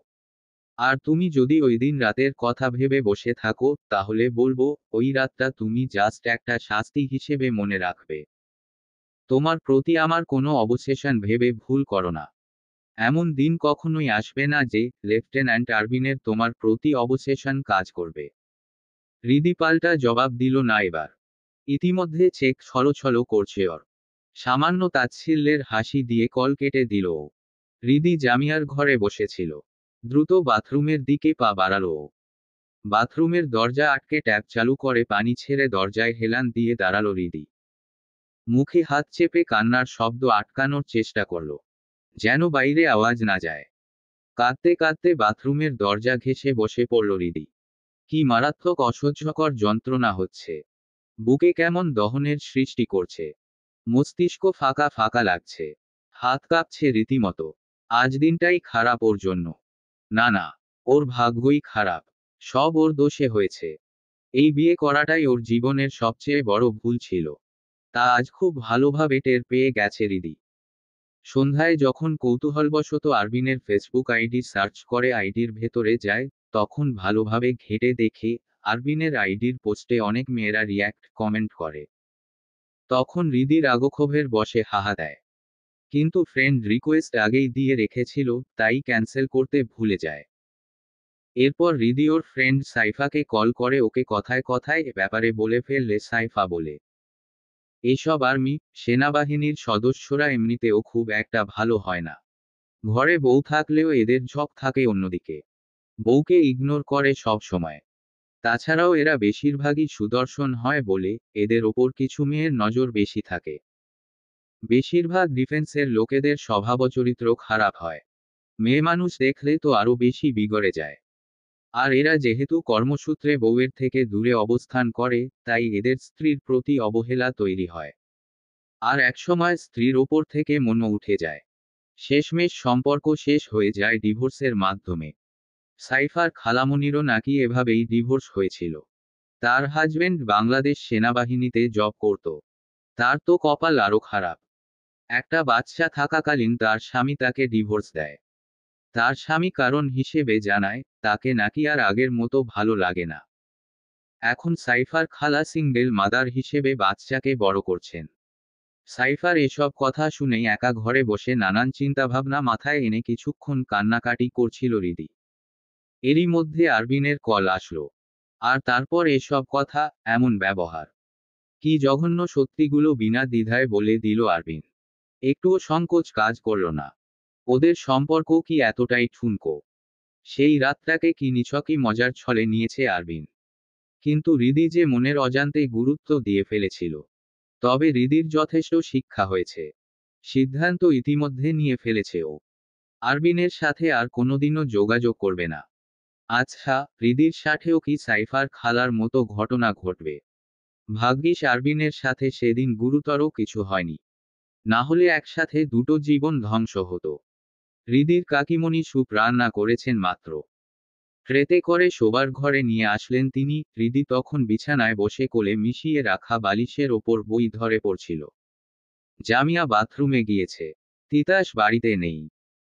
আর তুমি যদি ওই দিন রাতের কথা ভেবে বসে থাকো, তাহলে বলবো, ওই রাতটা তুমি জাস্ট একটা শাস্তি হিসেবে মনে রাখবে। তোমার প্রতি আমার কোনো অবসেশন ভেবে ভুল করো না। এমন দিন কখনোই আসবে না যে লেফটেন্যান্ট আরবিনের তোমার প্রতি অবসেশন কাজ করবে। হৃদি পাল্টা জবাব দিল না এবার। ইতিমধ্যে চেক ছলছল করছে ওর। সামান্য তাচ্ছিল্যের হাসি দিয়ে কল কেটে দিল ও। হৃদি জামিয়ার ঘরে বসেছিল। দ্রুত বাথরুমের দিকে পা বাড়ালো ও। বাথরুমের দরজা আটকে ট্যাপ চালু করে পানি ছেড়ে দরজায় হেলান দিয়ে দাঁড়ালো হৃদি। মুখে হাত চেপে কান্নার শব্দ আটকানোর চেষ্টা করল, যেন বাইরে আওয়াজ না যায়। কাঁদতে কাঁদতে বাথরুমের দরজা ঘেঁষে বসে পড়ল হৃদি। কি মারাত্মক অসহ্যকর যন্ত্রণা হচ্ছে। বুকে কেমন দহনের সৃষ্টি করছে। মস্তিষ্ক ফাঁকা ফাঁকা লাগছে। হাত কাঁপছে রীতিমতো। আজ দিনটাই খারাপ ওর জন্য। না না, ওর ভাগ্যই খারাপ। সব ওর দোষে হয়েছে। এই বিয়ে করাটাই ওর জীবনের সবচেয়ে বড় ভুল ছিল। তা আজ খুব ভালোভাবে টের পেয়ে গেছে হৃদি। সন্ধ্যায় যখন কৌতূহলবশত আরবিনের ফেসবুক আইডি সার্চ করে আইডির ভেতরে যায়, তখন ভালোভাবে ঘেঁটে দেখে, আরবিনের আইডির পোস্টে অনেক মেয়েরা রিয়্যাক্ট কমেন্ট করে। তখন হৃদির আগক্ষোভের বশে হাহা দেয়। কিন্তু ফ্রেন্ড রিকোয়েস্ট আগেই দিয়ে রেখেছিল, তাই ক্যান্সেল করতে ভুলে যায়। এরপর হৃদি ওর ফ্রেন্ড সাইফাকে কল করে ওকে কথায় কথায় এ ব্যাপারে বলে ফেললে সাইফা বলে, এসব আর্মি, সেনাবাহিনীর সদস্যরা এমনিতেও খুব একটা ভালো হয় না। ঘরে বউ থাকলেও এদের ঝোঁক থাকে অন্যদিকে। বউকে ইগনোর করে সব সময়। তাছাড়াও এরা বেশিরভাগই সুদর্শন হয় বলে এদের ওপর কিছু মেয়ের নজর বেশি থাকে। বেশিরভাগ ডিফেন্সের লোকেদের স্বভাবচরিত্র খারাপ হয়। মেয়ে মানুষ দেখলে তো আরো বেশি বিগড়ে যায়। আর এরা যেহেতু কর্মসূত্রে বউয়ের থেকে দূরে অবস্থান করে, তাই এদের স্ত্রীর প্রতি অবহেলা তৈরি হয়। আর একসময় স্ত্রীর ওপর থেকে মনও উঠে যায়। শেষমেশ সম্পর্ক শেষ হয়ে যায় ডিভোর্সের মাধ্যমে। সাইফার খালামণিরও নাকি এভাবেই ডিভোর্স হয়েছিল। তার হাজবেন্ড বাংলাদেশ সেনাবাহিনীতে জব করত। তার তো কপাল আরো খারাপ। একটা বাচ্চা থাকাকালীন তার স্বামী তাকে ডিভোর্স দেয়। তার স্বামী কারণ হিসেবে জানায়, তাকে নাকি আর আগের মতো ভালো লাগে না। এখন সাইফার খালা সিঙ্গেল মাদার হিসেবে বাচ্চাকে বড় করছেন। সাইফার এসব কথা শুনেই একা ঘরে বসে নানান চিন্তাভাবনা মাথায় এনে কিছুক্ষণ কান্নাকাটি করছিল হৃদি। এরই মধ্যে আরবিনের কল আসলো। আর তারপর এসব কথা, এমন ব্যবহার। কি জঘন্য সত্যিগুলো বিনা দ্বিধায় বলে দিল আরবিন। একটুও সংকোচ কাজ করল না। ওদের সম্পর্ক কি এতটাই ঠুনকো? সেই রাতটাকে কি নিছকই মজার ছলে নিয়েছে আরবিন? কিন্তু হৃদি যে মনের অজান্তেই গুরুত্ব দিয়ে ফেলেছিল। তবে হৃদির যথেষ্ট শিক্ষা হয়েছে। সিদ্ধান্ত ইতিমধ্যে নিয়ে ফেলেছে ও। আরবিনের সাথে আর কোনোদিনও যোগাযোগ করবে না। আচ্ছা, হৃদির সাথেও কি সাইফার খালার মতো ঘটনা ঘটবে? ভাগ্যিস আরবিনের সাথে সেদিন গুরুতর কিছু হয়নি, না হলে একসাথে দুটো জীবন ধ্বংস হতো। হৃদির কাকিমণি স্যুপ রান্না করেছেন মাত্র। ট্রেতে করে শোবার ঘরে নিয়ে আসলেন তিনি। হৃদি তখন বিছানায় বসে কোলে মিশিয়ে রাখা বালিশের ওপর বই ধরে পড়ছিল। জামিয়া বাথরুমে গিয়েছে। তিতাস বাড়িতে নেই।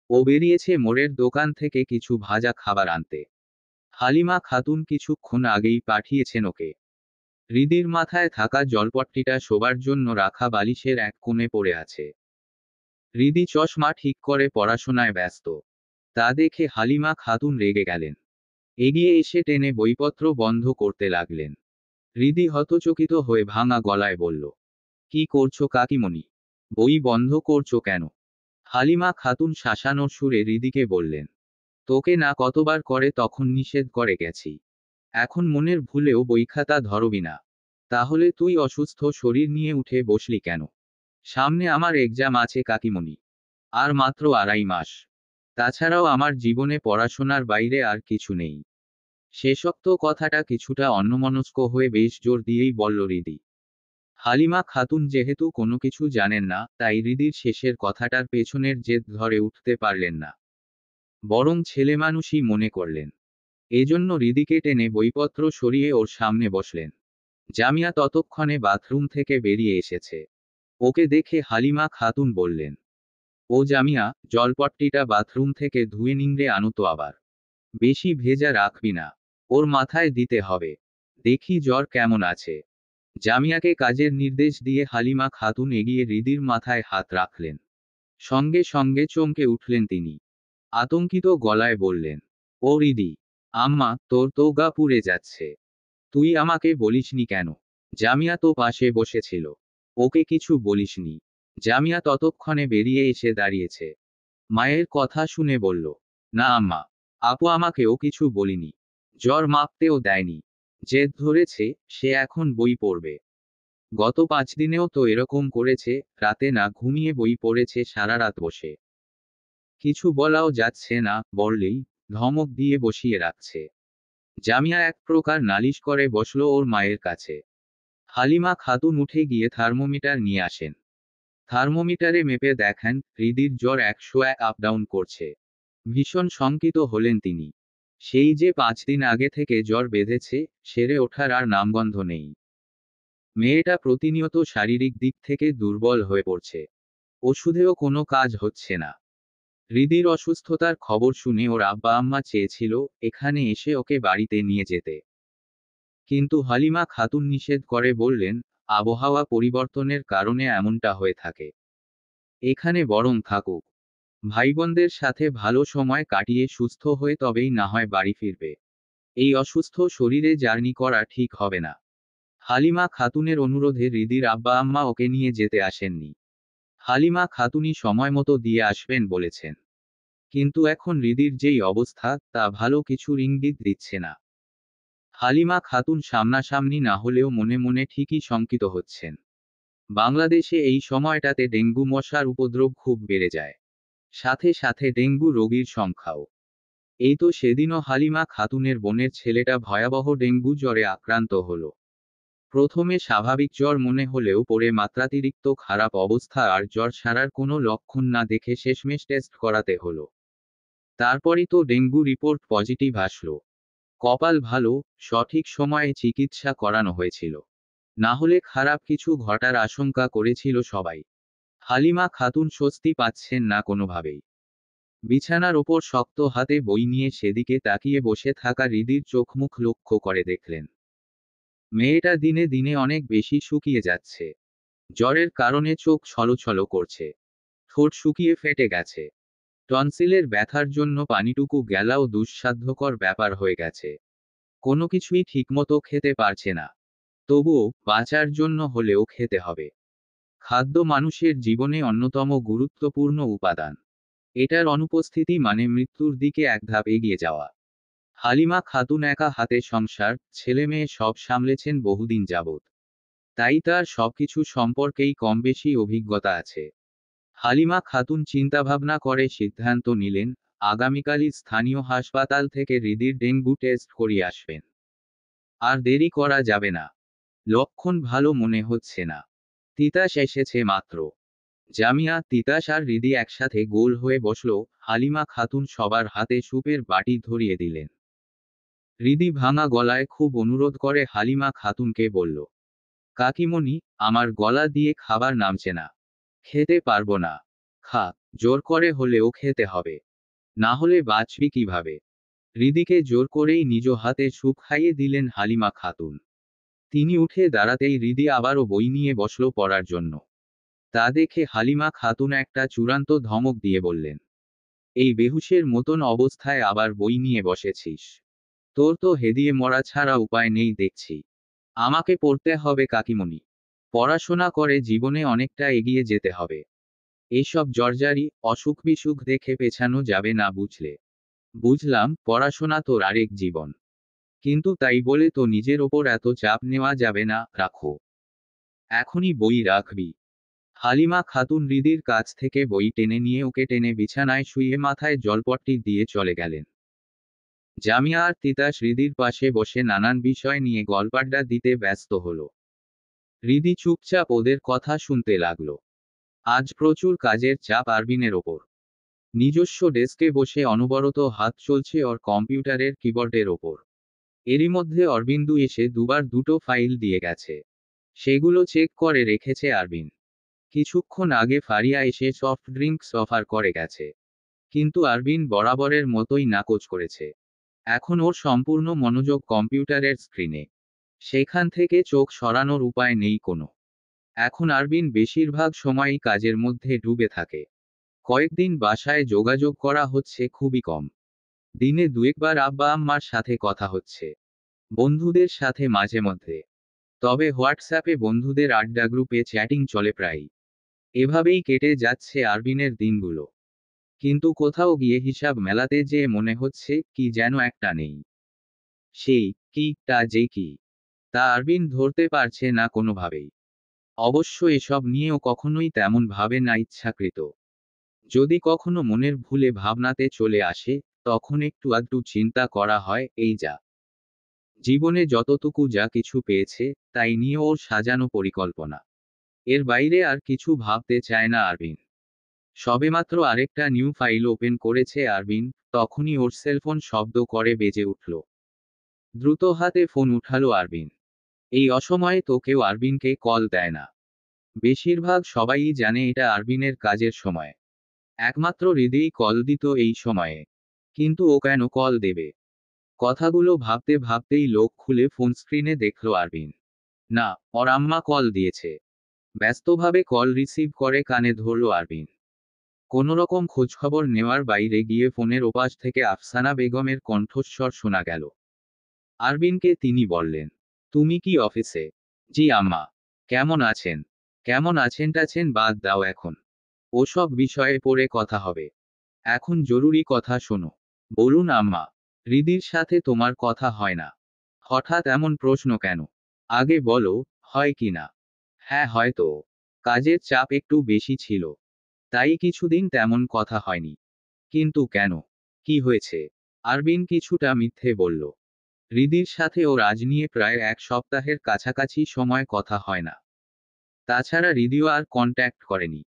ও বেরিয়েছে মোড়ের দোকান থেকে কিছু ভাজা খাবার আনতে। হালিমা খাতুন কিছুক্ষণ আগেই পাঠিয়েছেন ওকে। হৃদির মাথায় থাকা জলপট্টিটা শোবার জন্য রাখা বালিশের এক কোণে পড়ে আছে। হৃদি চশমা ঠিক করে পড়াশোনায় ব্যস্ত। তা দেখে হালিমা খাতুন রেগে গেলেন। এগিয়ে এসে টেনে বইপত্র বন্ধ করতে লাগলেন। হৃদি হতচকিত হয়ে ভাঙা গলায় বলল, কি করছো কাকিমণি? বই বন্ধ করছো কেন? হালিমা খাতুন শাসানোর সুরে হৃদিকে বললেন, তোকে না কতবার করে তখন নিষেধ করে গেছি। এখন মনের ভুলেও বইখাতা ধরবি না। তাহলে তুই অসুস্থ শরীর নিয়ে উঠে বসলি কেন? সামনে আমার এক্সাম আছে কাকিমণি। আর মাত্র 2.5 মাস। তাছাড়াও আমার জীবনে পড়াশোনার বাইরে আর কিছু নেই। শেষোক্ত কথাটা কিছুটা অন্যমনস্ক হয়ে বেশ জোর দিয়েই বলল হৃদি। হালিমা খাতুন যেহেতু কোনো কিছু জানেন না, তাই হৃদির শেষের কথাটার পেছনের জেদ ধরে উঠতে পারলেন না। বরং ছেলেমানুষই মনে করলেন। এজন্য হৃদিকে টেনে বইপত্র সরিয়ে ওর সামনে বসলেন। জামিয়া ততক্ষণে বাথরুম থেকে বেরিয়ে এসেছে। ওকে দেখে হালিমা খাতুন বললেন, ও জামিয়া, জলপট্টিটা বাথরুম থেকে ধুয়ে নিংড়ে আনো তো আবার। বেশি ভেজা রাখবি না। ওর মাথায় দিতে হবে। দেখি জ্বর কেমন আছে। জামিয়াকে কাজের নির্দেশ দিয়ে হালিমা খাতুন এগিয়ে হৃদির মাথায় হাত রাখলেন। সঙ্গে সঙ্গে চমকে উঠলেন তিনি। আতঙ্কিত গলায় বললেন, ও হৃদি, আম্মা, তোর তো গা পুড়ে যাচ্ছে। তুই আমাকে বলিসনি কেন? জামিয়া তো পাশে বসেছিল। ওকে কিছু বলিসনি? জামিয়া ততক্ষণে বেরিয়ে এসে দাঁড়িয়েছে। মায়ের কথা শুনে বলল, না আম্মা, আপু আমাকেও কিছু বলিনি। জ্বর মাপতেও দেয়নি। জেদ ধরেছে, সে এখন বই পড়বে। গত 5 দিনেও তো এরকম করেছে, রাতে না ঘুমিয়ে বই পড়েছে সারা রাত বসে। কিছু বলাও যাচ্ছে না, বললেই ধমক দিয়ে বসিয়ে রাখছে। জামিয়া এক প্রকার নালিশ করে বসল ওর মায়ের কাছে। হালিমা খাতুন উঠে গিয়ে থার্মোমিটার নিয়ে আসেন। থার্মোমিটারে মেপে দেখেন হৃদির জ্বর 101 আপ ডাউন করছে। ভীষণ শঙ্কিত হলেন তিনি। সেই যে 5 দিন আগে থেকে জ্বর বেঁধেছে, সেরে ওঠার আর নামগন্ধ নেই। মেয়েটা প্রতিনিয়ত শারীরিক দিক থেকে দুর্বল হয়ে পড়ছে। ওষুধেও কোনো কাজ হচ্ছে না। হৃদির অসুস্থতার খবর শুনে ওর আব্বা আম্মা চেয়েছিল এখানে এসে ওকে বাড়িতে নিয়ে যেতে। কিন্তু হালিমা খাতুন নিষেধ করে বললেন, আবহাওয়া পরিবর্তনের কারণে এমনটা হয়ে থাকে। এখানে বরং থাকুক। ভাইবোনদের সাথে ভালো সময় কাটিয়ে সুস্থ হয়ে তবেই না হয় বাড়ি ফিরবে। এই অসুস্থ শরীরে জার্নি করা ঠিক হবে না। হালিমা খাতুনের অনুরোধে হৃদির আব্বা আম্মা ওকে নিয়ে যেতে আসেননি। হালিমা খাতুনই সময়মতো দিয়ে আসবেন বলেছেন। কিন্তু এখন হৃদির যেই অবস্থা, তা ভালো কিছুর ইঙ্গিত দিচ্ছে না। হালিমা খাতুন সামনাসামনি না হলেও মনে মনে ঠিকই শঙ্কিত হচ্ছেন। বাংলাদেশে এই সময়টাতে ডেঙ্গু মশার উপদ্রব খুব বেড়ে যায়। সাথে সাথে ডেঙ্গু রোগীর সংখ্যাও। এই তো সেদিনও হালিমা খাতুনের বোনের ছেলেটা ভয়াবহ ডেঙ্গু জ্বরে আক্রান্ত হলো। প্রথমে স্বাভাবিক জ্বর মনে হলেও পরে মাত্রাতিরিক্ত খারাপ অবস্থা আর জ্বর সারার কোনো লক্ষণ না দেখে শেষমেশ টেস্ট করাতে হলো। তারপরই তো ডেঙ্গু রিপোর্ট পজিটিভ আসলো। কপাল ভালো, সঠিক সময়ে চিকিৎসা করানো হয়েছিল। না হলে খারাপ কিছু ঘটার আশঙ্কা করেছিল সবাই। হালিমা খাতুন স্বস্তি পাচ্ছেন না কোনোভাবেই। বিছানার ওপর শক্ত হাতে বই নিয়ে সেদিকে তাকিয়ে বসে থাকা হৃদির চোখমুখ লক্ষ্য করে দেখলেন। মেয়েটা দিনে দিনে অনেক বেশি শুকিয়ে যাচ্ছে। জ্বরের কারণে চোখ ছলছল করছে। ঠোঁট শুকিয়ে ফেটে গেছে। টনসিলের ব্যথার জন্য পানিটুকু গেলাও দুঃসাধ্যকর ব্যাপার হয়ে গেছে। কোনো কিছুই ঠিকমতো খেতে পারছে না। তবুও বাঁচার জন্য হলেও খেতে হবে। খাদ্য মানুষের জীবনে অন্যতম গুরুত্বপূর্ণ উপাদান। এটার অনুপস্থিতি মানে মৃত্যুর দিকে এক ধাপ এগিয়ে যাওয়া। হালিমা খাতুন একা হাতে সংসার, ছেলেমেয়ে সব সামলেছেন বহুদিন যাবৎ। তাই তার সবকিছু সম্পর্কেই কমবেশি অভিজ্ঞতা আছে। হালিমা খাতুন চিন্তাভাবনা করে সিদ্ধান্ত নিলেন, আগামীকালই স্থানীয় হাসপাতাল থেকে হৃদির ডেঙ্গু টেস্ট করিয়ে আসবেন। আর দেরি করা যাবে না। লক্ষণ ভালো মনে হচ্ছে না। তিতাস এসেছে মাত্র। জামিয়া, তিতাস আর হৃদি একসাথে গোল হয়ে বসল। হালিমা খাতুন সবার হাতে সুপের বাটি ধরিয়ে দিলেন। হৃদি ভাঙা গলায় খুব অনুরোধ করে হালিমা খাতুনকে বলল, কাকিমণি, আমার গলা দিয়ে খাবার নামছে না। খেতে পারবো না। খা, জোর করে হলেও খেতে হবে। না হলে বাঁচবি কিভাবে? হৃদিকে জোর করেই নিজ হাতে সুপ খাইয়ে দিলেন হালিমা খাতুন। তিনি উঠে দাঁড়াতেই হৃদি আবারও বই নিয়ে বসল পড়ার জন্য। তা দেখে হালিমা খাতুন একটা চূড়ান্ত ধমক দিয়ে বললেন, এই বেহুশের মতন অবস্থায় আবার বই নিয়ে বসেছিস? তোর তো হেদিয়ে মরা ছাড়া উপায় নেই দেখছি। আমাকে পড়তে হবে কাকিমণি। পড়াশোনা করে জীবনে অনেকটা এগিয়ে যেতে হবে। এইসব জর্জারি, অসুখ বিসুখ দেখে পেছানো যাবে না বুঝলে? বুঝলাম, পড়াশোনা তোর আরেক জীবন। কিন্তু তাই বলে তো নিজের ওপর এত চাপ নেওয়া যাবে না, রাখো। এখনই বই রাখবি। হালিমা খাতুন হৃদির কাছ থেকে বই টেনে নিয়ে ওকে টেনে বিছানায় শুইয়ে মাথায় জলপট্টি দিয়ে চলে গেলেন। জামিয়া আর তিতাস হৃদির পাশে বসে নানান বিষয় নিয়ে গল্পাড্ডা দিতে ব্যস্ত হলো। হৃদি চুপচাপ ওদের কথা শুনতে লাগলো। আজ প্রচুর কাজের চাপ আরবিনের ওপর। নিজস্ব ডেস্কে বসে অনবরত হাত চলছে ওর কম্পিউটারের কিবোর্ডের ওপর। এরই মধ্যে অরবিন্দু এসে দুবার দুটো ফাইল দিয়ে গেছে। সেগুলো চেক করে রেখেছে আরবিন। কিছুক্ষণ আগে ফারিয়া এসে সফট ড্রিঙ্কস অফার করে গেছে। কিন্তু আরবিন বরাবরের মতোই নাকচ করেছে। এখন ওর সম্পূর্ণ মনোযোগ কম্পিউটারের স্ক্রিনে। সেখান থেকে চোখ সরানোর উপায় নেই কোনো। এখন আরবিন বেশিরভাগ সময়ই কাজের মধ্যে ডুবে থাকে। কয়েকদিন বাসায় যোগাযোগ করা হচ্ছে খুবই কম। দিনে দুয়েকবার আব্বা আম্মার সাথে কথা হচ্ছে। বন্ধুদের সাথে মাঝে মধ্যে। তবে হোয়াটসঅ্যাপে বন্ধুদের আড্ডা গ্রুপে চ্যাটিং চলে প্রায়ই। এভাবেই কেটে যাচ্ছে আরবিনের দিনগুলো। কিন্তু কোথাও গিয়ে হিসাব মেলাতে যেয়ে মনে হচ্ছে কি যেন একটা নেই। সেই কি যে কি, তা আরবিন ধরতে পারছে না কোনোভাবেই। অবশ্য এসব নিয়েও কখনোই তেমন ভাবে না ইচ্ছাকৃত। যদি কখনো মনের ভুলে ভাবনাতে চলে আসে, তখন একটু আধটু চিন্তা করা হয়, এই যা জীবনে যতটুকু যা কিছু পেয়েছে, তাই নিয়ে ওর সাজানো পরিকল্পনা। এর বাইরে আর কিছু ভাবতে চায় না আরবিন। সবেমাত্র আরেকটা নিউ ফাইল ওপেন করেছে আরবিন, তখনই ওর সেলফোন শব্দ করে বেজে উঠল। দ্রুত হাতে ফোন উঠালো আরবিন। এই অসময়ে তো কেউ আরবিনকে কল দেয় না। বেশিরভাগ সবাই জানে এটা আরবিনের কাজের সময়। একমাত্র হৃদয়ই কল দিত এই সময়ে। কিন্তু ও কেন কল দেবে? কথাগুলো ভাবতে ভাবতেই লোক খুলে ফোন স্ক্রিনে দেখল আরবিন। না, ওর আম্মা কল দিয়েছে। ব্যস্তভাবে কল রিসিভ করে কানে ধরল আরবিন। কোনোরকম খোঁজখবর নেওয়ার বাইরে গিয়ে ফোনের ওপাশ থেকে আফসানা বেগমের কণ্ঠস্বর শোনা গেল। আরবিনকে তিনি বললেন, তুমি কি অফিসে? জি আম্মা। কেমন আছেন? কেমন আছেন বাদ দাও এখন। ওসব বিষয়ে পরে কথা হবে। এখন জরুরি কথা শোনো। বলুন আম্মা। হৃদির সাথে তোমার কথা হয় না? হঠাৎ এমন প্রশ্ন কেন? আগে বলো, হয় কি না? হ্যাঁ হয়তো। কাজের চাপ একটু বেশি ছিল। তাই কিছুদিন তেমন কথা হয়নি। কিন্তু কেন? কি হয়েছে? আরবিন কিছুটা মিথ্যে বলল। হৃদির সাথে ওর আজ নিয়ে প্রায় 1 সপ্তাহের কাছাকাছি সময় কথা হয় না। তাছাড়া হৃদিও আর কন্ট্যাক্ট করেনি।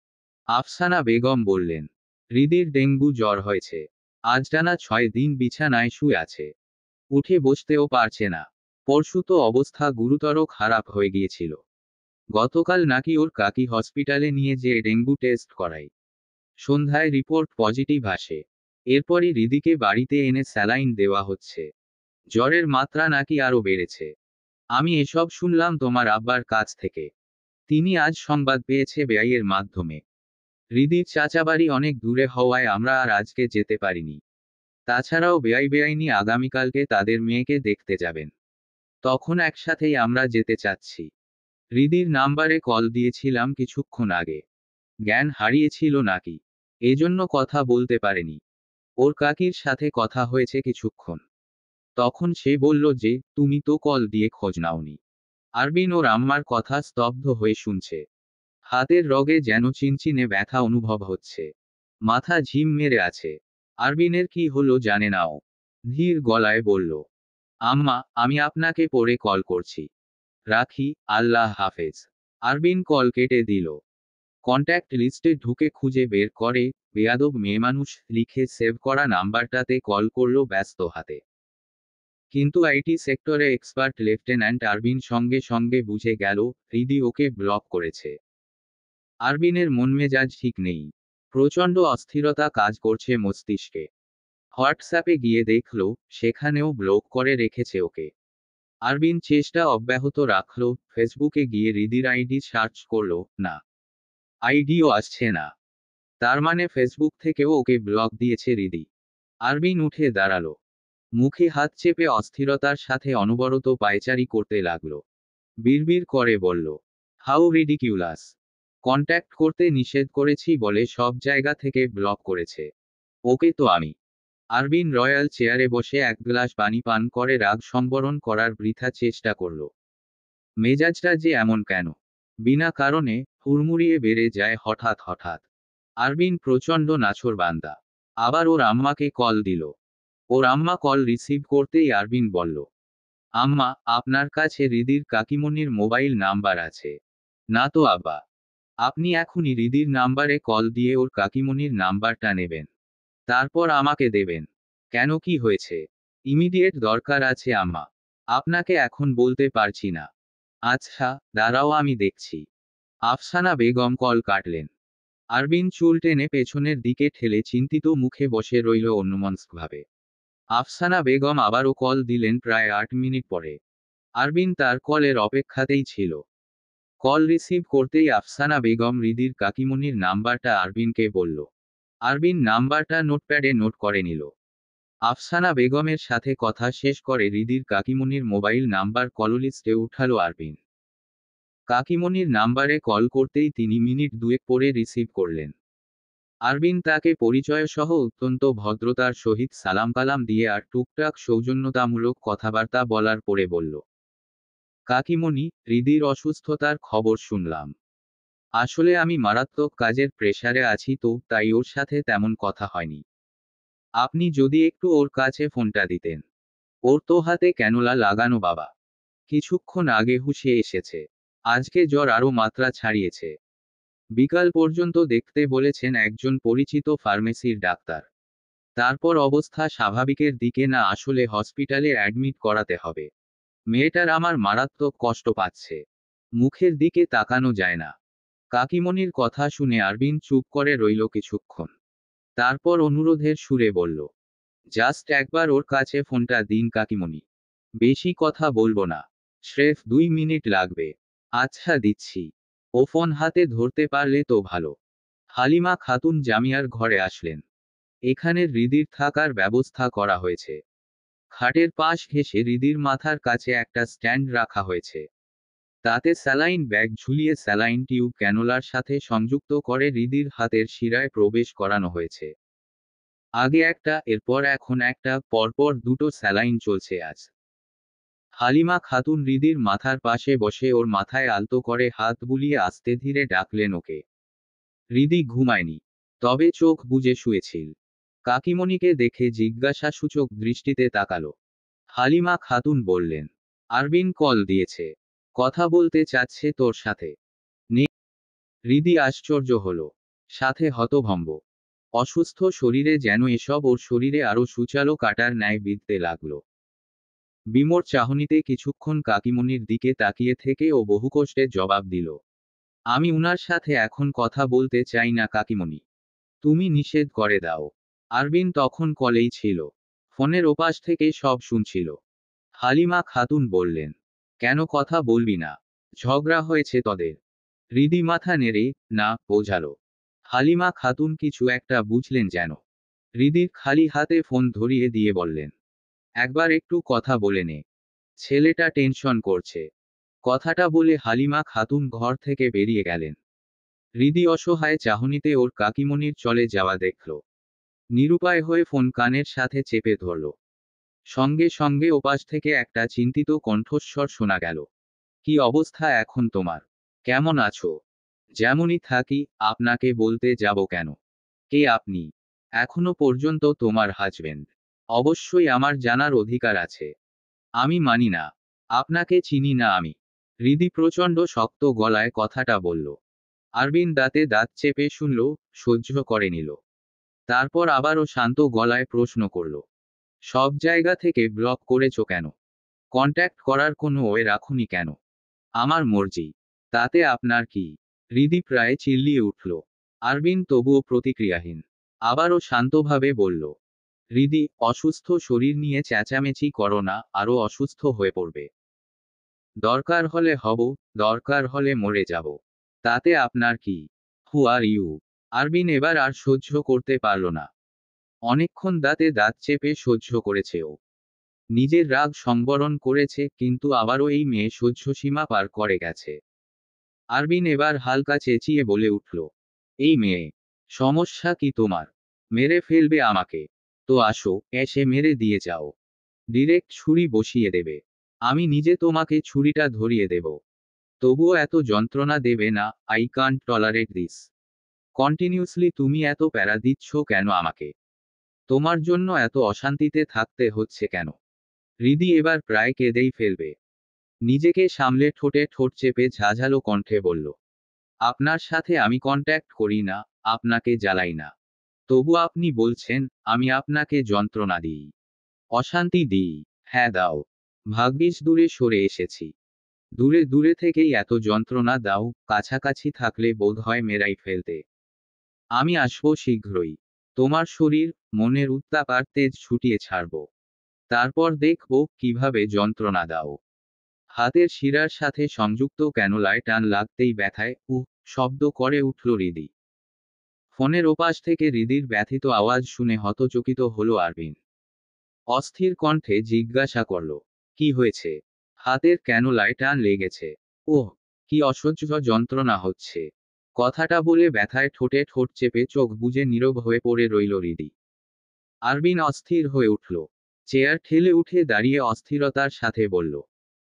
আফসানা বেগম বললেন, হৃদির ডেঙ্গু জ্বর হয়েছে। আজ টানা 6 দিন বিছানায় শুয়ে আছে। উঠে বসতেও পারছে না। পরশু তো অবস্থা গুরুতর খারাপ হয়ে গিয়েছিল। গতকাল নাকি ওর কাকি হসপিটালে নিয়ে যেয়ে ডেঙ্গু টেস্ট করায়। সন্ধ্যায় রিপোর্ট পজিটিভ আসে। এরপরই হৃদিকে বাড়িতে এনে স্যালাইন দেওয়া হচ্ছে। জ্বরের মাত্রা নাকি আরও বেড়েছে। আমি এসব শুনলাম তোমার আব্বার কাছ থেকে। তিনি আজ সংবাদ পেয়েছে বেআইয়ের মাধ্যমে। হৃদির চাচাবাড়ি অনেক দূরে হওয়ায় আমরা আর আজকে যেতে পারিনি। তাছাড়াও বেআইনি আগামীকালকে তাদের মেয়েকে দেখতে যাবেন। তখন একসাথেই আমরা যেতে চাচ্ছি। হৃদির নাম্বারে কল দিয়েছিলাম কিছুক্ষণ আগে। জ্ঞান হারিয়েছিল নাকি, এজন্য কথা বলতে পারেনি। ওর কাকির সাথে কথা হয়েছে কিছুক্ষণ। তখন সে বলল যে, তুমি তো কল দিয়ে খোঁজ নাওনি। আরবিন ওর আম্মার কথা স্তব্ধ হয়ে শুনছে। হাতের রগে যেন চিনচিনে ব্যথা অনুভব হচ্ছে। মাথা ঝিম মেরে আছে। আরবিনের কি হলো জানে না ও। ধীর গলায় বলল, আম্মা, আমি আপনাকে পরে কল করছি। রাখি, আল্লাহ হাফেজ। আরবিন কল কেটে দিল। কন্ট্যাক্ট লিস্টে ঢুকে খুঁজে বের করে, বেয়াদব মেয়েমানুষ লিখে সেভ করা নাম্বারটাতে কল করল ব্যস্ত হাতে। কিন্তু আইটি সেক্টরে এক্সপার্ট লেফটেন্যান্ট আরবিন সঙ্গে সঙ্গে বুঝে গেল, হৃদি ওকে ব্লক করেছে। আরবিনের মন মেজাজ ঠিক নেই। প্রচণ্ড অস্থিরতা কাজ করছে মস্তিষ্কে। হোয়াটসঅ্যাপে গিয়ে দেখল, সেখানেও ব্লক করে রেখেছে ওকে। আরবিন চেষ্টা অব্যাহত রাখল, ফেসবুকে গিয়ে হৃদির আইডি সার্চ করল, না, আইডিও আসছে না। তার মানে ফেসবুক থেকেও ওকে ব্লক দিয়েছে হৃদি। আরবিন উঠে দাঁড়ালো। মুখে হাত চেপে অস্থিরতার সাথে অনবরত পায়চারি করতে লাগল। বিড়বিড় করে বলল, হাউ রিডিকিউলাস! কন্ট্যাক্ট করতে নিষেধ করেছি বলে সব জায়গা থেকে ব্লক করেছে। ওকে তো আমি। আরবিন রয়্যাল চেয়ারে বসে এক গ্লাস পানি পান করে রাগ সংবরণ করার বৃথা চেষ্টা করল। মেজাজটা যে এমন কেন? বিনা কারণে হুড়মুড়িয়ে বেড়ে যায় হঠাৎ হঠাৎ। আরবিন প্রচণ্ড নাছোড়বান্দা। আবার ওর আম্মাকে কল দিল। ওর আম্মা কল রিসিভ করতেই আরবিন বলল, আম্মা, আপনার কাছে হৃদির কাকিমণির মোবাইল নাম্বার আছে? না তো আব্বা। আপনি এখনই হৃদির নাম্বারে কল দিয়ে ওর কাকিমণির নাম্বারটা নেবেন। তারপর আমাকে দেবেন। কেন, কি হয়েছে? ইমিডিয়েট দরকার আছে আম্মা। আপনাকে এখন বলতে পারছি না। আচ্ছা, দাঁড়াও আমি দেখছি। আফসানা বেগম কল কাটলেন। আরবিন চুল টেনে পেছনের দিকে ঠেলে চিন্তিত মুখে বসে রইল অন্যমনস্কভাবে। আফসানা বেগম আবারও কল দিলেন প্রায় 8 মিনিট পরে। আরবিন তার কলের অপেক্ষাতেই ছিল। কল রিসিভ করতেই আফসানা বেগম হৃদির কাকিমণির নাম্বারটা আরবিনকে বলল। আরবিন নাম্বারটা নোটপ্যাডে নোট করে নিল। আফসানা বেগমের সাথে কথা শেষ করে হৃদির কাকিমণির মোবাইল নাম্বার কললিস্টে উঠালো আরবিন। কাকিমণির নাম্বারে কল করতেই তিনি মিনিট দুয়েক পরে রিসিভ করলেন। আরবিন তাকে পরিচয়সহ অত্যন্ত ভদ্রতার সহিত সালাম কালাম দিয়ে আর টুকটাক সৌজন্যতামূলক কথাবার্তা বলার পরে বলল, কাকিমণি, হৃদির অসুস্থতার খবর শুনলাম। আসলে আমি মারাত্মক কাজের প্রেসারে আছি, তো তাই ওর সাথে তেমন কথা হয়নি। আপনি যদি একটু ওর কাছে ফোনটা দিতেন। ওর তো হাতে ক্যানোলা লাগানো বাবা। কিছুক্ষণ আগে হুঁশে এসেছে। আজকে জ্বর আরও মাত্রা ছাড়িয়েছে। বিকাল পর্যন্ত দেখতে বলেছেন একজন পরিচিত ফার্মেসির ডাক্তার। তারপর অবস্থা স্বাভাবিকের দিকে না আসলে হসপিটালে অ্যাডমিট করাতে হবে। মেয়েটার আমার মারাত্মক কষ্ট পাচ্ছে। মুখের দিকে তাকানো যায় না। কাকিমণির কথা শুনে আরবিন চুপ করে রইল কিছুক্ষণ। তারপর অনুরোধের সুরে বলল, জাস্ট একবার ওর কাছে ফোনটা দিন কাকিমণি। বেশি কথা বলবো না। স্রেফ 2 মিনিট লাগবে। আচ্ছা, দিচ্ছি। ও ফোন হাতে ধরতে পারলে তো ভালো। হালিমা খাতুন জামিয়ার ঘরে আসলেন। এখানে হৃদির থাকার ব্যবস্থা করা হয়েছে। খাটের পাশ ঘেঁষে হৃদির মাথার কাছে একটা স্ট্যান্ড রাখা হয়েছে। তাতে স্যালাইন ব্যাগ ঝুলিয়ে স্যালাইন টিউব ক্যানোলার সাথে সংযুক্ত করে হৃদির হাতের শিরায় প্রবেশ করানো হয়েছে। আগে একটা, এরপর এখন একটা, পরপর দুটো স্যালাইন চলছে আজ। হালিমা খাতুন হৃদির মাথার পাশে বসে ওর মাথায় আলতো করে হাত বুলিয়ে আস্তে ধীরে ডাকলেন ওকে। হৃদি ঘুমায়নি। তবে চোখ বুজে শুয়েছিল। কাকিমণিকে দেখে জিজ্ঞাসাসূচক দৃষ্টিতে তাকালো। হালিমা খাতুন বললেন, আরবিন কল দিয়েছে। কথা বলতে চাচ্ছে তোর সাথে। নে। হৃদি আশ্চর্য হলো। সাথে হতভম্ব। অসুস্থ শরীরে যেন এসব ওর শরীরে আরো সূচালো কাটার ন্যায় বিঁধতে লাগলো। বিমোর চাহনিতে কিছুক্ষণ কাকিমণির দিকে তাকিয়ে থেকে ও বহুকষ্টে জবাব দিল, আমি উনার সাথে এখন কথা বলতে চাই না কাকিমণি। তুমি নিষেধ করে দাও। আরবিন তখন কলেই ছিল। ফোনের ওপাশ থেকে সব শুনছিল। হালিমা খাতুন বললেন, কেন কথা বলবি না? ঝগড়া হয়েছে তোদের? হৃদি মাথা নেড়ে না বোঝালো। হালিমা খাতুন কিছু একটা বুঝলেন যেন। হৃদির খালি হাতে ফোন ধরিয়ে দিয়ে বললেন, একবার একটু কথা বলে নে। ছেলেটা টেনশন করছে। কথাটা বলে হালিমা খাতুন ঘর থেকে বেরিয়ে গেলেন। হৃদি অসহায় চাহনিতে ওর কাকিমণির চলে যাওয়া দেখল। নিরুপায় হয়ে ফোন কানের সাথে চেপে ধরল। সঙ্গে সঙ্গে ওপাশ থেকে একটা চিন্তিত কণ্ঠস্বর শোনা গেল, কি অবস্থা এখন তোমার? কেমন আছো? যেমনই থাকি, আপনাকে বলতে যাব কেন? কে আপনি? এখনো পর্যন্ত তোমার হাজবেন্ড। অবশ্যই আমার জানার অধিকার আছে। আমি মানি না। আপনাকে চিনি না আমি। হৃদি প্রচণ্ড শক্ত গলায় কথাটা বলল। আরবিন দাঁতে দাঁত চেপে শুনল, সহ্য করে নিল। তারপর আবারও শান্ত গলায় প্রশ্ন করল, সব জায়গা থেকে ব্লক করেছো কেন? কন্ট্যাক্ট করার কোনো ওয়ে রাখুনি কেন? আমার মর্জি, তাতে আপনার কি? হৃদি প্রায় চিল্লিয়ে উঠল। আরবিন তবুও প্রতিক্রিয়াহীন। আবারও শান্তভাবে বলল, হৃদি, অসুস্থ শরীর নিয়ে চেঁচামেচি করো না, আরও অসুস্থ হয়ে পড়বে। দরকার হলে হব, দরকার হলে মরে যাব। তাতে আপনার কি? হু আর ইউ? আরবিন এবার আর সহ্য করতে পারল না। অনেকক্ষণ দাঁতে দাঁত চেপে সহ্য করেছে ও। নিজের রাগ সংবরণ করেছে, কিন্তু আবারও এই মেয়ে সহ্যসীমা পার করে গেছে। আরবিন এবার হালকা চেঁচিয়ে বলে উঠল, এই মেয়ে, সমস্যা কি তোমার? মেরে ফেলবে আমাকে? তো আসো, এসে মেরে দিয়ে যাও। ডিরেক্ট ছুরি বসিয়ে দেবে। আমি নিজে তোমাকে ছুরিটা ধরিয়ে দেব। তবুও এত যন্ত্রণা দেবে না। I can't tolerate this. Continuously তুমি এত প্যারা দিচ্ছ কেন আমাকে? তোমার জন্য এত অশান্তিতে থাকতে হচ্ছে কেন? হৃদি এবার প্রায় কেঁদেই ফেলবে। নিজেকে সামলে ঠোঁটে ঠোঁট চেপে ঝাঝালো কণ্ঠে বলল, আপনার সাথে আমি কন্ট্যাক্ট করি না, আপনাকে জ্বালাই না। তবু আপনি বলছেন আমি আপনাকে যন্ত্রণা দিই, অশান্তি দিই। হ্যাঁ দাও। ভাগ্যিস দূরে সরে এসেছি। দূরে দূরে থেকেই এত যন্ত্রণা দাও, কাছাকাছি থাকলে বোধহয় মেরাই ফেলতে। আমি আসবো শীঘ্রই। তোমার শরীর, মনের উত্তাপ আর তেজ ছুটিয়ে ছাড়ব। তারপর দেখব কিভাবে যন্ত্রণা দাও। হাতের শিরার সাথে সংযুক্ত ক্যানোলায় টান লাগতেই ব্যথায় উহ শব্দ করে উঠল হৃদি। ফোনের ওপাশ থেকে হৃদির ব্যথিত আওয়াজ শুনে হতচকিত হলো আরবিন। অস্থির কণ্ঠে জিজ্ঞাসা করল, কি হয়েছে? হাতের ক্যানোলায় টান লেগেছে। ওহ, কি অসহ্য যন্ত্রণা হচ্ছে। কথাটা বলে ব্যথায় ঠোঁটে ঠোঁট চেপে চোখ বুজে নীরব হয়ে পড়ে রইল হৃদি। আরবিন অস্থির হয়ে উঠল। চেয়ার ঠেলে উঠে দাঁড়িয়ে অস্থিরতার সাথে বলল,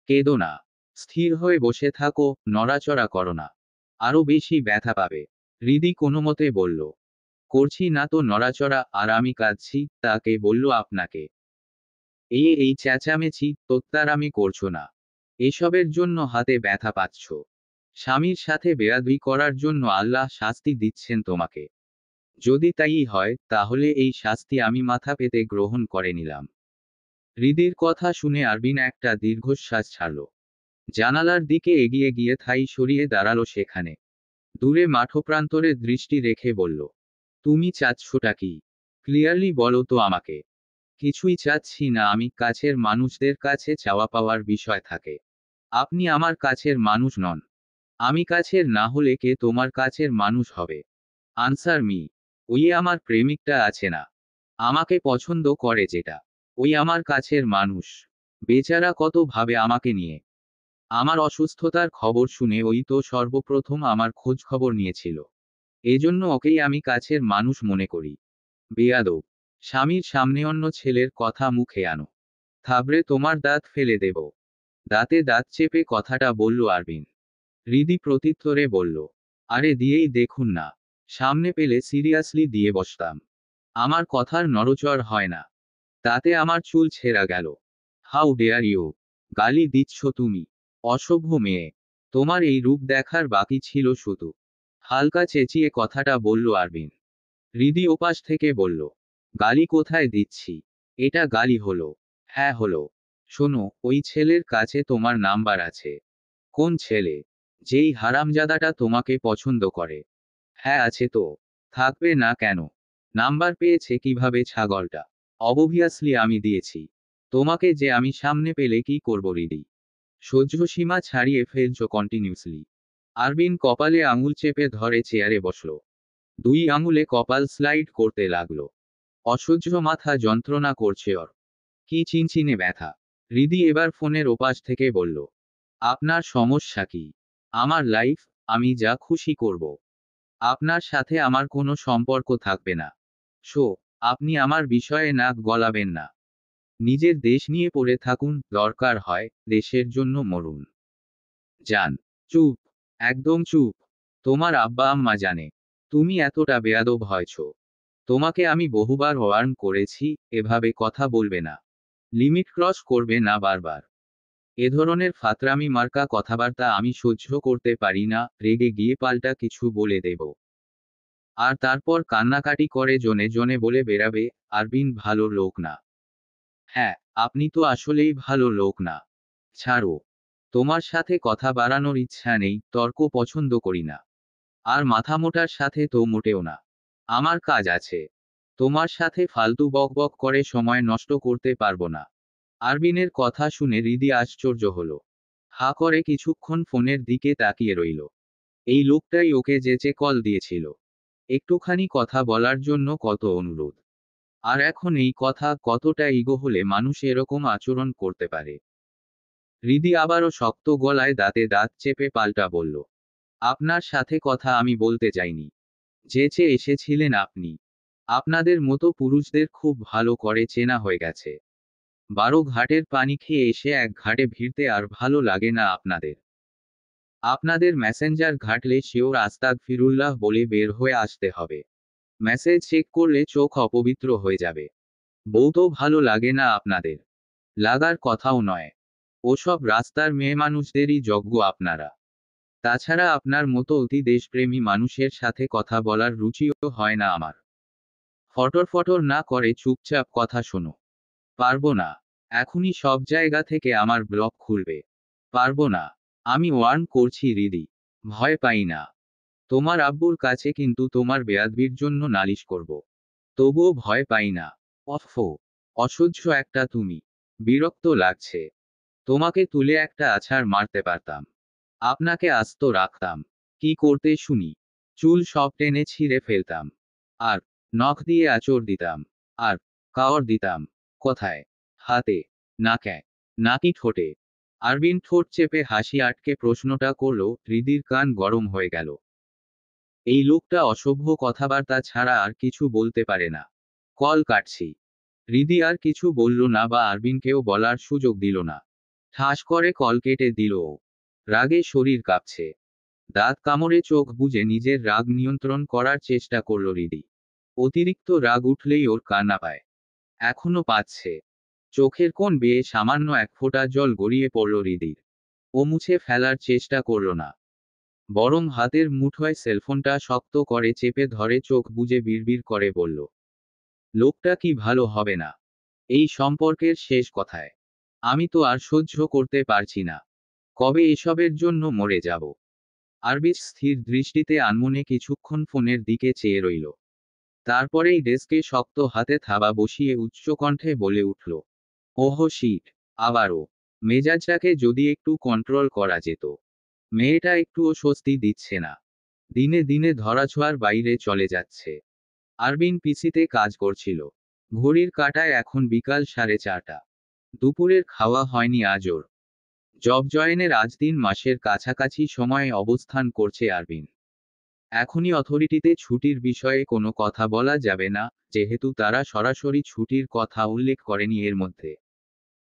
কেঁদো না। স্থির হয়ে বসে থাকো, নড়াচড়া করো না। আরো বেশি ব্যথা পাবে। হৃদি কোনোমতে বলল, করছি না তো নড়াচড়া, আর আমি কাঁদছি, তাকে বলল আপনাকে? এই চেঁচামেচি তোত্তারামি করছো না। এসবের জন্য হাতে ব্যথা পাচ্ছ। স্বামীর সাথে বেয়াদবি করার জন্য আল্লাহ শাস্তি দিচ্ছেন তোমাকে। যদি তাই হয়, তাহলে এই শাস্তি আমি মাথা পেতে গ্রহণ করে নিলাম। হৃদির কথা শুনে আরবিন একটা দীর্ঘশ্বাস ছাড়ল। জানালার দিকে এগিয়ে গিয়ে থাই সরিয়ে দাঁড়ালো সেখানে। দূরে মাঠপ্রান্তরে দৃষ্টি রেখে বলল, তুমি চাচ্ছোটা কি? ক্লিয়ারলি বলো তো আমাকে। কিছুই চাচ্ছি না আমি, কাছের মানুষদের কাছে চাওয়া পাওয়ার বিষয় থাকে। আপনি আমার কাছের মানুষ নন। আমি কাছের না হলে কে তোমার কাছের মানুষ হবে? Answer me. ওই আমার প্রেমিকটা আছে না, আমাকে পছন্দ করে যেটা, ওই আমার কাছের মানুষ। বেচারা কত ভাবে আমাকে নিয়ে। আমার অসুস্থতার খবর শুনে ওই তো সর্বপ্রথম আমার খোঁজ খবর নিয়েছিল। এজন্য ওকেই আমি কাছের মানুষ মনে করি। বেয়াদব। স্বামীর সামনে অন্য ছেলের কথা মুখে আনো, থাবড়ে তোমার দাঁত ফেলে দেব। দাঁতে দাঁত চেপে কথাটা বলল আরবিন। হৃদি প্রত্যুত্তরে বলল, আরে দিয়েই দেখুন না। সামনে পেলে সিরিয়াসলি দিয়ে বসতাম। আমার কথার নড়চড় হয় না, তাতে আমার চুল ছেঁড়া গেল। How dare you? গালি দিচ্ছ তুমি? অসভ্য মেয়ে। তোমার এই রূপ দেখার বাকি ছিল শুধু। হালকা চেঁচিয়ে কথাটা বলল আরবিন। হৃদি ওপাশ থেকে বলল, গালি কোথায় দিচ্ছি? এটা গালি হলো? হ্যাঁ হলো। শোনো, ওই ছেলের কাছে তোমার নাম্বার আছে। কোন ছেলে? যেই হারামজাদাটা তোমাকে পছন্দ করে। হ্যাঁ আছে তো। থাকবে না কেন? নাম্বার পেয়েছে কিভাবে ছাগলটা? অবভিয়াসলি আমি দিয়েছি। তোমাকে যে আমি সামনে পেলে কি করব হৃদি? সহ্যসীমা ছাড়িয়ে ফেলছ কন্টিনিউসলি। আরবিন কপালে আঙুল চেপে ধরে চেয়ারে বসল। দুই আঙুলে কপাল স্লাইড করতে লাগলো। অসহ্য মাথা যন্ত্রণা করছে ওর। কি চিনচিনে ব্যথা। হৃদি এবার ফোনের ওপাশ থেকে বলল, আপনার সমস্যা কি? আমার লাইফ, আমি যা খুশি করব। আপনার সাথে আমার কোনো সম্পর্ক থাকবে না। শো, আপনি আমার বিষয়ে নাক গলাবেন না। নিজের দেশ নিয়ে পড়ে থাকুন, দরকার হয় দেশের জন্য মরুন। যান। চুপ। একদম চুপ। তোমার আব্বা আম্মা জানে তুমি এতটা বেয়াদব হয়েছ। তোমাকে আমি বহুবার ওয়ার্ন করেছি, এভাবে কথা বলবে না। লিমিট ক্রস করবে না বারবার। এ ধরনের ফাতরামি মার্কা কথাবার্তা আমি সহ্য করতে পারি না, রেগে গিয়ে পাল্টা কিছু বলে দেব। আর তারপর কান্নাকাটি করে জনে জনে বলে বেড়াবে, আরবিন ভালো লোক না। হ্যাঁ, আপনি তো আসলেই ভালো লোক না। ছাড়ো। তোমার সাথে কথা বাড়ানোর ইচ্ছা নেই, তর্ক পছন্দ করি না। আর মাথামোটার সাথে তো মোটেও না। আমার কাজ আছে। তোমার সাথে ফালতু বকবক করে সময় নষ্ট করতে পারবো না। আরবিনের কথা শুনে হৃদি আশ্চর্য হলো। হা করে কিছুক্ষণ ফোনের দিকে তাকিয়ে রইল। এই লোকটাই ওকে যেচে কল দিয়েছিল। একটুখানি কথা বলার জন্য কত অনুরোধ। আর এখন এই কথা, কতটা ইগো হলে মানুষ এরকম আচরণ করতে পারে। হৃদি আবারও শক্ত গলায় দাঁতে দাঁত চেপে পাল্টা বলল, আপনার সাথে কথা আমি বলতে চাইনি। যেচে এসেছিলেন আপনি। আপনাদের মতো পুরুষদের খুব ভালো করে চেনা হয়ে গেছে। 12 ঘাটের পানি খেয়ে এসে এক ঘাটে ভিড়তে আর ভালো লাগে না আপনাদের। আপনাদের মেসেঞ্জার ঘাটলে শিওর আস্তাগফিরুল্লাহ বলে বের হয়ে আসতে হবে। মেসেজ চেক করলে চোখ অপবিত্র হয়ে যাবে। বউ তো ভালো লাগে না আপনাদের। লাগার কথাও নয়। ওসব রাস্তার মেয়ে মানুষদেরই যোগ্য আপনারা। তাছাড়া আপনার মতো অতি দেশপ্রেমী মানুষের সাথে কথা বলার রুচিও হয় না আমার। ফটর ফটর না করে চুপচাপ কথা শোনো। পারবো না। এখনই সব জায়গা থেকে আমার ব্লক খুলবে। পারবো না। আমি ওয়ার্ন করছি হৃদি। ভয় পাই না। তোমার আব্বুর কাছে কিন্তু তোমার বেয়াদবির জন্য নালিশ করব। তবুও ভয় পাই না। অফো। অসহ্য একটা তুমি। বিরক্ত লাগছে। তোমাকে তুলে একটা আছাড় মারতে পারতাম। আপনাকে আস্ত রাখতাম। কি করতে শুনি? চুল সব টেনে ছিঁড়ে ফেলতাম। আর নখ দিয়ে আঁচড় দিতাম। আর কাওড় দিতাম। কোথায়? হাতে? নাকে? নাকি ঠোঁটে? আরবিন ঠোঁট চেপে হাসি আটকে প্রশ্নটা করল, হৃদির কান গরম হয়ে গেল। এই লোকটা অসভ্য কথাবার্তা ছাড়া আর কিছু বলতে পারে না। কল কাটছি। হৃদি আর কিছু বলল না বা আরবিনকেও বলার সুযোগ দিল না। ঠাস করে কল কেটে দিল ও। রাগে শরীর কাঁপছে। দাঁত কামড়ে চোখ বুজে নিজের রাগ নিয়ন্ত্রণ করার চেষ্টা করল হৃদি। অতিরিক্ত রাগ উঠলেই ওর কান্না পায়। এখনো পাচ্ছে। চোখের কোণ বেয়ে সামান্য এক ফোঁটা জল গড়িয়ে পড়ল হৃদির। ও মুছে ফেলার চেষ্টা করল না। বরং হাতের মুঠোয় সেলফোনটা শক্ত করে চেপে ধরে চোখ বুজে বিড়বিড় করে বলল, লোকটা কি ভালো হবে না? এই সম্পর্কের শেষ কথায়। আমি তো আর সহ্য করতে পারছি না। কবে এসবের জন্য মরে যাব? আরবিজ স্থির দৃষ্টিতে আনমনে কিছুক্ষণ ফোনের দিকে চেয়ে রইল। তারপরেই ডেস্কে শক্ত হাতে থাবা বসিয়ে উচ্চকণ্ঠে বলে উঠল, ওহ শিট। আবারও। মেজাজটাকে যদি একটু কন্ট্রোল করা যেত। মেয়েটা একটুও স্বস্তি দিচ্ছে না। দিনে দিনে ধরাছোঁয়ার বাইরে চলে যাচ্ছে। আরবিন পিসিতে কাজ করছিল। ঘড়ির কাঁটায় এখন বিকাল 4:30। দুপুরের খাওয়া হয়নি আজও। জব জয়েনের আজ 3 মাসের কাছাকাছি সময়ে অবস্থান করছে আরবিন। এখনই অথরিটিতে ছুটির বিষয়ে কোনো কথা বলা যাবে না, যেহেতু তারা সরাসরি ছুটির কথা উল্লেখ করেনি এর মধ্যে।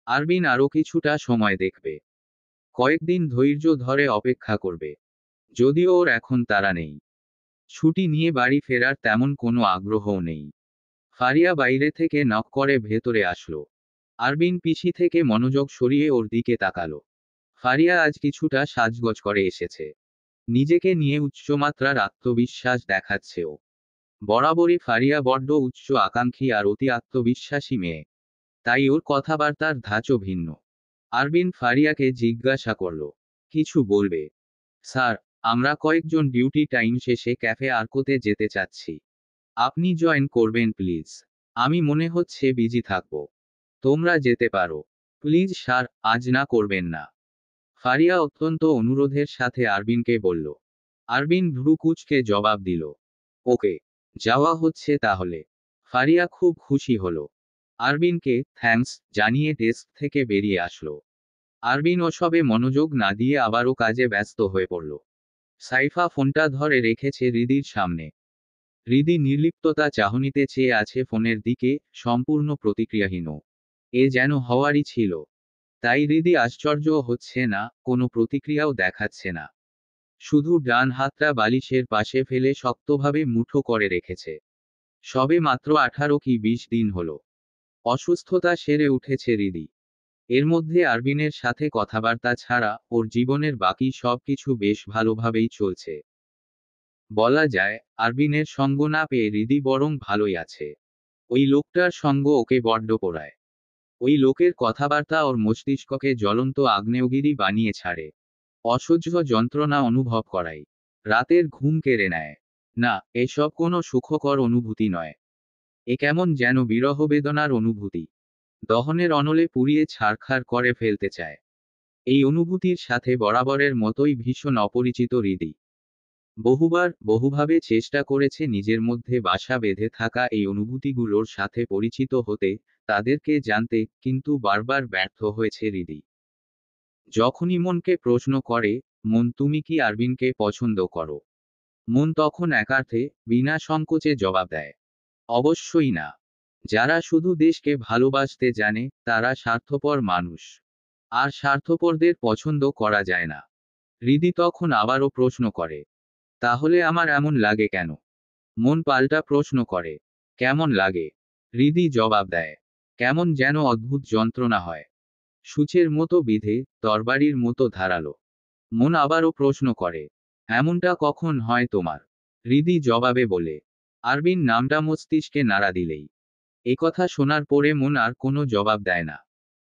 আরবিন আরও কিছুটা সময় দেখবে। কয়েকদিন ধৈর্য ধরে অপেক্ষা করবে। যদিও ওর এখন তাড়া নেই। ছুটি নিয়ে বাড়ি ফেরার তেমন কোনো আগ্রহও নেই। ফারিয়া বাইরে থেকে নক করে ভেতরে আসলো। আরবিন পিসি থেকে মনোযোগ সরিয়ে ওর দিকে তাকালো। ফারিয়া আজ কিছুটা সাজগোজ করে এসেছে। নিজেকে নিয়ে উচ্চমাত্রার আত্মবিশ্বাস দেখাচ্ছে ও। বরাবরই ফারিয়া বড্ড উচ্চ আকাঙ্ক্ষী আর অতি আত্মবিশ্বাসী মেয়ে। তাই ওর কথাবার্তার ধাঁচও ভিন্ন। আরবিন ফারিয়াকে জিজ্ঞাসা করল, কিছু বলবে? স্যার, আমরা কয়েকজন ডিউটি টাইম শেষে ক্যাফে আর্কোতে যেতে চাচ্ছি। আপনি জয়েন করবেন প্লিজ। আমি মনে হচ্ছে বিজি থাকবো। তোমরা যেতে পারো। প্লিজ স্যার, আজ না করবেন না। ফারিয়া অত্যন্ত অনুরোধের সাথে আরবিনকে বলল। আরবিন ভ্রু কুঁচকে জবাব দিল, ওকে। যাওয়া হচ্ছে তাহলে। ফারিয়া খুব খুশি হলো। আরবিনকে থ্যাঙ্কস জানিয়ে ডেস্ক থেকে বেরিয়ে আসলো। আরবিন ওসবে মনোযোগ না দিয়ে আবারও কাজে ব্যস্ত হয়ে পড়ল। সাইফা ফোনটা ধরে রেখেছে হৃদির সামনে। হৃদি নির্লিপ্ততা চাহনিতে চেয়ে আছে ফোনের দিকে, সম্পূর্ণ প্রতিক্রিয়াহীন। এ যেন হওয়ারই ছিল। তাই হৃদি আশ্চর্য হচ্ছে না, কোনো প্রতিক্রিয়াও দেখাচ্ছে না। শুধু ডান হাতটা বালিশের পাশে ফেলে শক্তভাবে মুঠো করে রেখেছে। সবে মাত্র 18 কি 20 দিন হলো। অসুস্থতা সেরে উঠেছে হৃদি। এর মধ্যে আরবিনের সাথে কথাবার্তা ছাড়া ওর জীবনের বাকি সবকিছু বেশ ভালোভাবেই চলছে। বলা যায়, আরবিনের সঙ্গ না পেয়ে হৃদি বরং ভালোই আছে। ওই লোকটার সঙ্গ ওকে বড্ড পোড়ায়। ওই লোকের কথাবার্তা ওর মস্তিষ্ককে জ্বলন্ত আগ্নেয়গিরি বানিয়ে ছাড়ে। অসহ্য যন্ত্রণা অনুভব করাই। রাতের ঘুম কেড়ে নেয়। না, এসব কোনো সুখকর অনুভূতি নয়। এ কেমন যেন বিরহ বেদনার অনুভূতি। দহনের অনলে পুড়িয়ে ছারখার করে ফেলতে চায়। এই অনুভূতির সাথে বরাবরের মতোই ভীষণ অপরিচিত হৃদি। বহুভাবে চেষ্টা করেছে নিজের মধ্যে বাসা বেঁধে থাকা এই অনুভূতিগুলোর সাথে পরিচিত হতে, তাদেরকে জানতে, কিন্তু বারবার ব্যর্থ হয়েছে হৃদি। যখনই মনকে প্রশ্ন করে, মন তুমি কি আরবিনকে পছন্দ করো, মন তখন একার্থে, বিনা সংকোচে জবাব দেয়, অবশ্যই না। যারা শুধু দেশকে ভালোবাসতে জানে, তারা স্বার্থপর মানুষ। আর স্বার্থপরদের পছন্দ করা যায় না। হৃদি তখন আবারও প্রশ্ন করে, তাহলে আমার এমন লাগে কেন? মন পাল্টা প্রশ্ন করে, কেমন লাগে? হৃদি জবাব দেয়, কেমন যেন অদ্ভুত যন্ত্রণা হয়। সূচের মতো বিধে, তরবারির মতো ধারালো। মন আবারও প্রশ্ন করে, এমনটা কখন হয় তোমার? হৃদি জবাবে বলে, আরবিন নামটা মস্তিষ্কে নাড়া দিলেই। একথা শোনার পরে মন আর কোনো জবাব দেয় না।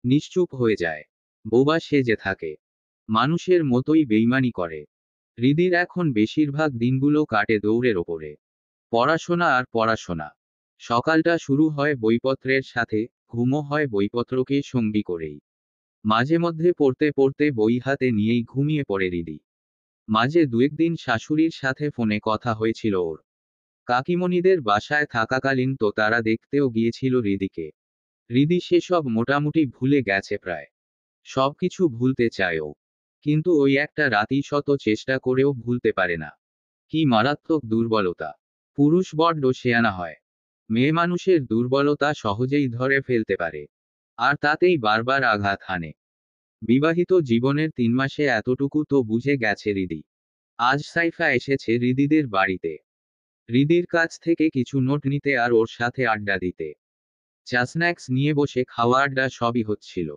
নিশ্চুপ হয়ে যায়। বোবা সেজে থাকে। মানুষের মতোই বেইমানি করে। হৃদির এখন বেশিরভাগ দিনগুলো কাটে দৌড়ের ওপরে। পড়াশোনা আর পড়াশোনা। সকালটা শুরু হয় বইপত্রের সাথে, ঘুমও হয় বইপত্রকে সঙ্গী করেই। মাঝে মধ্যে পড়তে পড়তে বই হাতে নিয়েই ঘুমিয়ে পড়ে হৃদি। মাঝে দুয়েকদিন শাশুড়ির সাথে ফোনে কথা হয়েছিল ওর। কাকিমণিদের বাসায় থাকাকালীন তো তারা দেখতেও গিয়েছিল হৃদিকে। হৃদি সেসব মোটামুটি ভুলে গেছে প্রায়। সবকিছু ভুলতে চায়ও। কিন্তু ওই একটা রাতই শত চেষ্টা করেও ভুলতে পারে না। কি মারাত্মক দুর্বলতা! পুরুষ বড্ড শেয়ানা হয়। মেয়ে মানুষের দুর্বলতা সহজেই ধরে ফেলতে পারে। আর তাতেই বারবার আঘাত হানে। বিবাহিত জীবনের 3 মাসে এতটুকু তো বুঝে গেছে হৃদি। আজ সাইফা এসেছে হৃদিদের বাড়িতে। হৃদির কাছ থেকে কিছু নোট নিতে আর ওর সাথে আড্ডা দিতে। চা স্ন্যাক্স নিয়ে বসে খাওয়া আড্ডা সবই হচ্ছিল।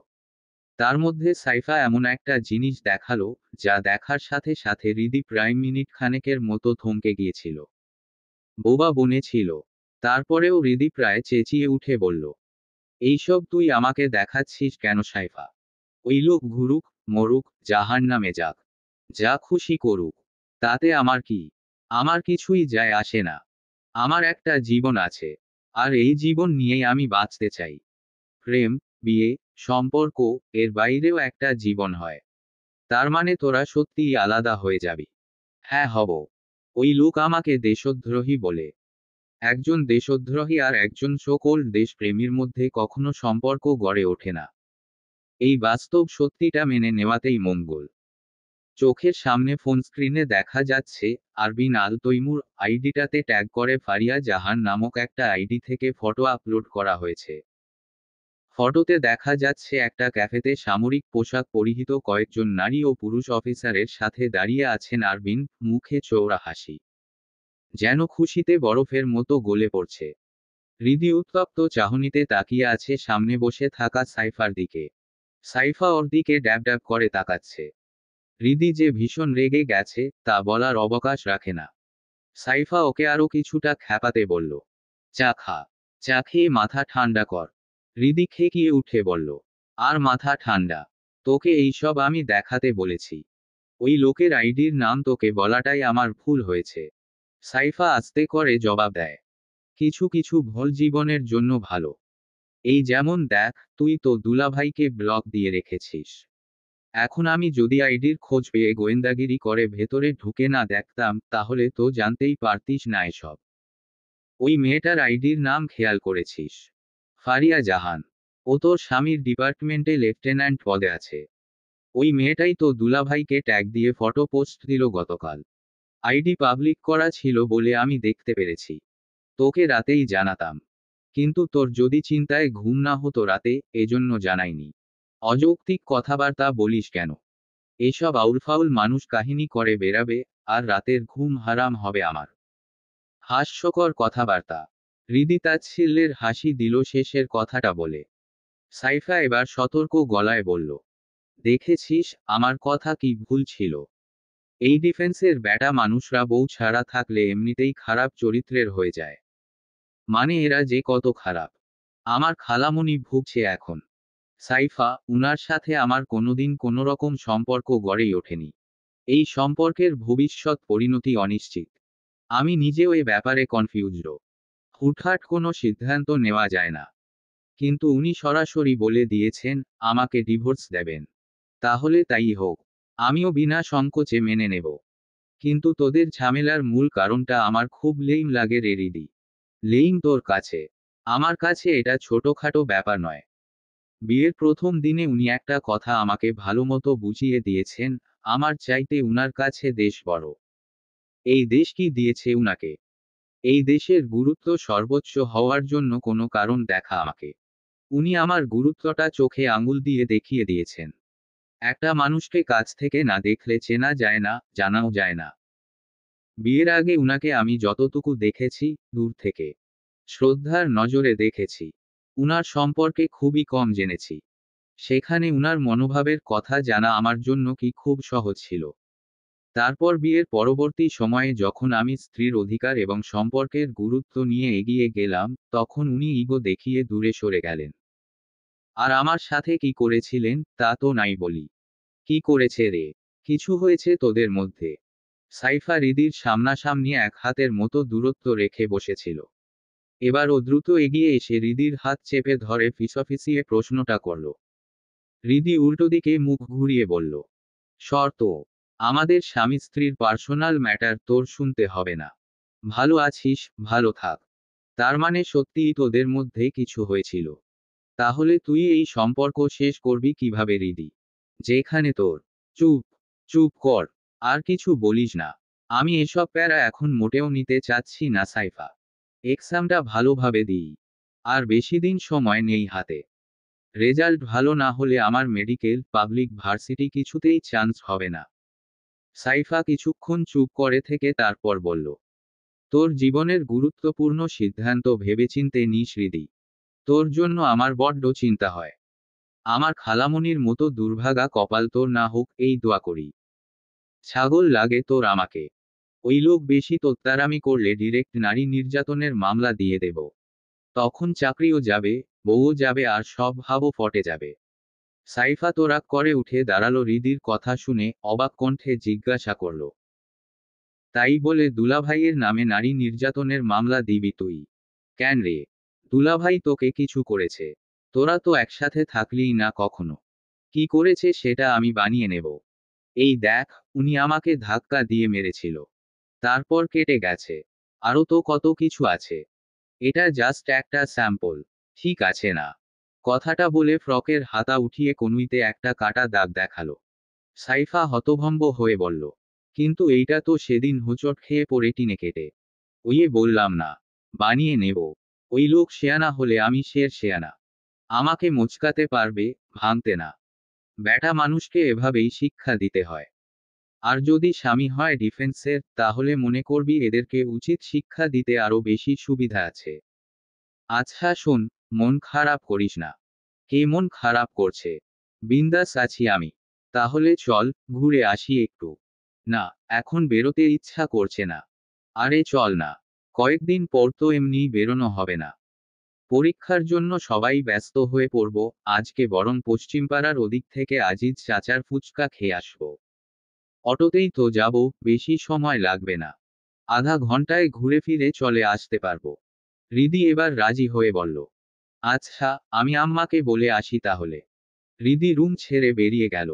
তার মধ্যে সাইফা এমন একটা জিনিস দেখালো, যা দেখার সাথে সাথে হৃদি প্রায় মিনিট খানেকের মতো থমকে গিয়েছিল। বোবা বনে ছিল। তারপরেও হৃদি প্রায় চেঁচিয়ে উঠে বলল, এইসব তুই আমাকে দেখাচ্ছিস কেন সাইফা? ওই লোক ঘুরুক, মরুক, জাহান্নামে যাক। যা খুশি করুক। তাতে আমার কি? আমার কিছুই যায় আসে না। আমার একটা জীবন আছে। আর এই জীবন নিয়েই আমি বাঁচতে চাই। প্রেম, বিয়ে, সম্পর্ক, এর বাইরেও একটা জীবন হয়। তার মানে তোরা সত্যিই আলাদা হয়ে যাবি? হ্যাঁ হব। ওই লোক আমাকে দেশদ্রোহী বলে। একজন দেশদ্রোহী আর একজন সকল দেশপ্রেমীর মধ্যে কখনো সম্পর্ক গড়ে ওঠে না। এই বাস্তব সত্যিটা মেনে নেওয়াতেই মঙ্গল। চোখের সামনে ফোন স্ক্রিনে দেখা যাচ্ছে, আরবিন আল তৈমুর আইডিটাতে ট্যাগ করে ফারিয়া জাহান নামক একটা আইডি থেকে ফটো আপলোড করা হয়েছে। ফটোতে দেখা যাচ্ছে একটা ক্যাফেতে সামরিক পোশাক পরিহিত কয়েকজন নারী ও পুরুষ অফিসারের সাথে দাঁড়িয়ে আছেন আরবিন, মুখে চওড়া হাসি। যেন খুশিতে বরফের মতো গলে পড়ছে। হৃদি উত্তপ্ত চাহনিতে তাকিয়ে আছে সামনে বসে থাকা সাইফার দিকে। সাইফা ওর দিকে ড্যাব ড্যাব করে তাকাচ্ছে। হৃদি যে ভীষণ রেগে গেছে, তা বলার অবকাশ রাখে না। সাইফা ওকে আরো কিছুটা খ্যাপাতে বলল, চা খা। চা খেয়ে মাথা ঠান্ডা কর। হৃদি খেকিয়ে উঠে বলল, আর মাথা ঠান্ডা? তোকে এইসব আমি দেখাতে বলেছি? ওই লোকের আইডির নাম তোকে বলাটাই আমার ভুল হয়েছে। সাইফা আস্তে করে জবাব দেয়, কিছু কিছু ভুল জীবনের জন্য ভালো। এই যেমন দেখ, তুই তো দুলাভাইকে ব্লক দিয়ে রেখেছিস। এখন আমি যদি আইডির খোঁজ পেয়ে গোয়েন্দাগিরি করে ভেতরে ঢুকে না দেখতাম, তাহলে তো জানতেই পারতিস না এসব। ওই মেয়েটার আইডির নাম খেয়াল করেছিস? ফারিয়া জাহান। ও তোর স্বামীর ডিপার্টমেন্টে লেফটেন্যান্ট পদে আছে। ওই মেয়েটাই তো দুলাভাইকে ট্যাগ দিয়ে ফটো পোস্ট দিল গতকাল। আইডি পাবলিক করা ছিল বলে আমি দেখতে পেরেছি। তোকে রাতেই জানাতাম। কিন্তু তোর যদি চিন্তায় ঘুম না হতো রাতে, এজন্য জানাইনি। অযৌক্তিক কথাবার্তা বলিস কেন? এসব আউলফাউল মানুষ কাহিনী করে বেরাবে, আর রাতের ঘুম হারাম হবে আমার। হাস্যকর কথাবার্তা। হৃদি তাচ্ছিল্যের হাসি দিল শেষের কথাটা বলে। সাইফা এবার সতর্ক গলায় বলল, দেখেছিস আমার কথা কি ভুল ছিল? এই ডিফেন্সের ব্যাটা মানুষরা বউ ছাড়া থাকলে এমনিতেই খারাপ চরিত্রের হয়ে যায়। মানে এরা যে কত খারাপ। আমার খালামণি ভুগছে এখন। সাইফা, উনার সাথে আমার কোনোদিন কোনোরকম সম্পর্ক গড়েই ওঠেনি। এই সম্পর্কের ভবিষ্যৎ পরিণতি অনিশ্চিত। আমি নিজেও এ ব্যাপারে কনফিউজড। হুটহাট কোনো সিদ্ধান্ত নেওয়া যায় না। কিন্তু উনি সরাসরি বলে দিয়েছেন আমাকে ডিভোর্স দেবেন। তাহলে তাই হোক। আমিও বিনা সংকোচে মেনে নেব। কিন্তু তোদের ঝামেলার মূল কারণটা আমার খুব লেইম লাগে রে রিদি। লেইম তোর কাছে। আমার কাছে এটা ছোটখাটো ব্যাপার নয়। বিয়ের প্রথম দিনে উনি একটা কথা আমাকে ভালোমতো বুঝিয়ে দিয়েছেন, আমার চাইতে উনার কাছে দেশ বড়। এই দেশ কি দিয়েছে উনাকে? এই দেশের গুরুত্ব সর্বোচ্চ হওয়ার জন্য কোনো কারণ দেখা আমাকে। উনি আমার গুরুত্বটা চোখে আঙুল দিয়ে দেখিয়ে দিয়েছেন। একটা মানুষকে কাছ থেকে না দেখলে চেনা যায় না, জানাও যায় না। বিয়ের আগে উনাকে আমি যতটুকু দেখেছি, দূর থেকে শ্রদ্ধার নজরে দেখেছি। উনার সম্পর্কে খুবই কম জেনেছি। সেখানে উনার মনোভাবের কথা জানা আমার জন্য কি খুব সহজ ছিল। তারপর বিয়ের পরবর্তী সময়ে যখন আমি স্ত্রীর অধিকার এবং সম্পর্কের গুরুত্ব নিয়ে এগিয়ে গেলাম, তখন উনি ইগো দেখিয়ে দূরে সরে গেলেন। আর আমার সাথে কি করেছিলেন, তা তো নাই বলি। কি করেছে রে? কিছু হয়েছে তোদের মধ্যে? সাইফা রিদির সামনাসামনি এক হাতের মতো দূরত্ব রেখে বসেছিল। এবার ও দ্রুত এগিয়ে এসে রিদির হাত চেপে ধরে ফিসফিসিয়ে প্রশ্নটা করল। রিদি উল্টো দিকে মুখ ঘুরিয়ে বলল, শর্ত, আমাদের স্বামী স্ত্রীর পার্সোনাল ম্যাটার তোর শুনতে হবে না। ভালো আছিস, ভালো থাক। তার মানে সত্যিই তোদের মধ্যে কিছু হয়েছিল? তাহলে তুই এই সম্পর্ক শেষ করবি কিভাবে রিদি? যেখানে তোর। চুপ, চুপ কর। আর কিছু বলিস না। আমি এসব প্যারা এখন মোটেও নিতে চাচ্ছি না সাইফা। এক্সামটা ভালোভাবে দিই। আর বেশি দিন সময় নেই হাতে। রেজাল্ট ভালো না হলে আমার মেডিকেল, পাবলিক ভার্সিটি কিছুতেই চান্স হবে না। সাইফা কিছুক্ষণ চুপ করে থেকে তারপর বলল, তোর জীবনের গুরুত্বপূর্ণ সিদ্ধান্ত ভেবেচিন্তে নিস রিদি। তোর জন্য আমার বড্ড চিন্তা হয়। আমার খালামণির মতো দুর্ভাগা কপাল তোর না হোক এই দোয়া করি। ছাগল লাগে তোর আমাকে। ওই লোক বেশি তোত্তারামি করলে ডিরেক্ট নারী নির্যাতনের মামলা দিয়ে দেব। তখন চাকরিও যাবে, বউও যাবে আর সব ভাবও ফটে যাবে। সাইফা তোরাক করে উঠে দাঁড়ালো রিদির কথা শুনে অবাক কণ্ঠে জিজ্ঞাসা করল, তাই বলে দুলাভাইয়ের নামে নারী নির্যাতনের মামলা দিবি তুই? কেন রে? দুলাভাই তোকে কিছু করেছে? তোরা তো একসাথে থাকলিই না কখনো। কি করেছে সেটা আমি বানিয়ে নেব। এই দেখ, উনি আমাকে ধাক্কা দিয়ে মেরেছিল। তারপর কেটে গেছে। আরও তো কত কিছু আছে। এটা জাস্ট একটা স্যাম্পল। ঠিক আছে না? কথাটা বলে ফ্রকের হাতা উঠিয়ে কনুইতে একটা কাটা দাগ দেখালো। সাইফা হতভম্ব হয়ে বলল, কিন্তু এইটা তো সেদিন হোঁচট খেয়ে পড়ে টিনে কেটে। ওইয়ে বললাম না, বানিয়ে নেব। ওই লোক শেয়ানা হলে আমি শের শেয়ানা। আমাকে মোচকাতে পারবে, ভাঙতে না। ব্যাটা মানুষকে এভাবেই শিক্ষা দিতে হয়। আর যদি স্বামী হয় ডিফেন্সের, তাহলে মনে করবি এদেরকে উচিত শিক্ষা দিতে আরো বেশি সুবিধা আছে। আচ্ছা শোন, মন খারাপ করিস না। কে মন খারাপ করছে? বিন্দাস আছি আমি। তাহলে চল, ঘুরে আসি একটু। না, এখন বেরোতে ইচ্ছা করছে না। আরে চল না। কয়েকদিন পর তো এমনিই বেরোনো হবে না। পরীক্ষার জন্য সবাই ব্যস্ত হয়ে পড়ব। আজকে বরং পশ্চিমপাড়ার ওদিক থেকে আজিজ চাচার ফুচকা খেয়ে আসব। অটোতেই তো যাব, বেশি সময় লাগবে না। আধা ঘন্টায় ঘুরে ফিরে চলে আসতে পারবো। রিদি এবার রাজি হয়ে বলল, আচ্ছা, আমি আম্মাকে বলে আসি তাহলে। রিদি রুম ছেড়ে বেরিয়ে গেল।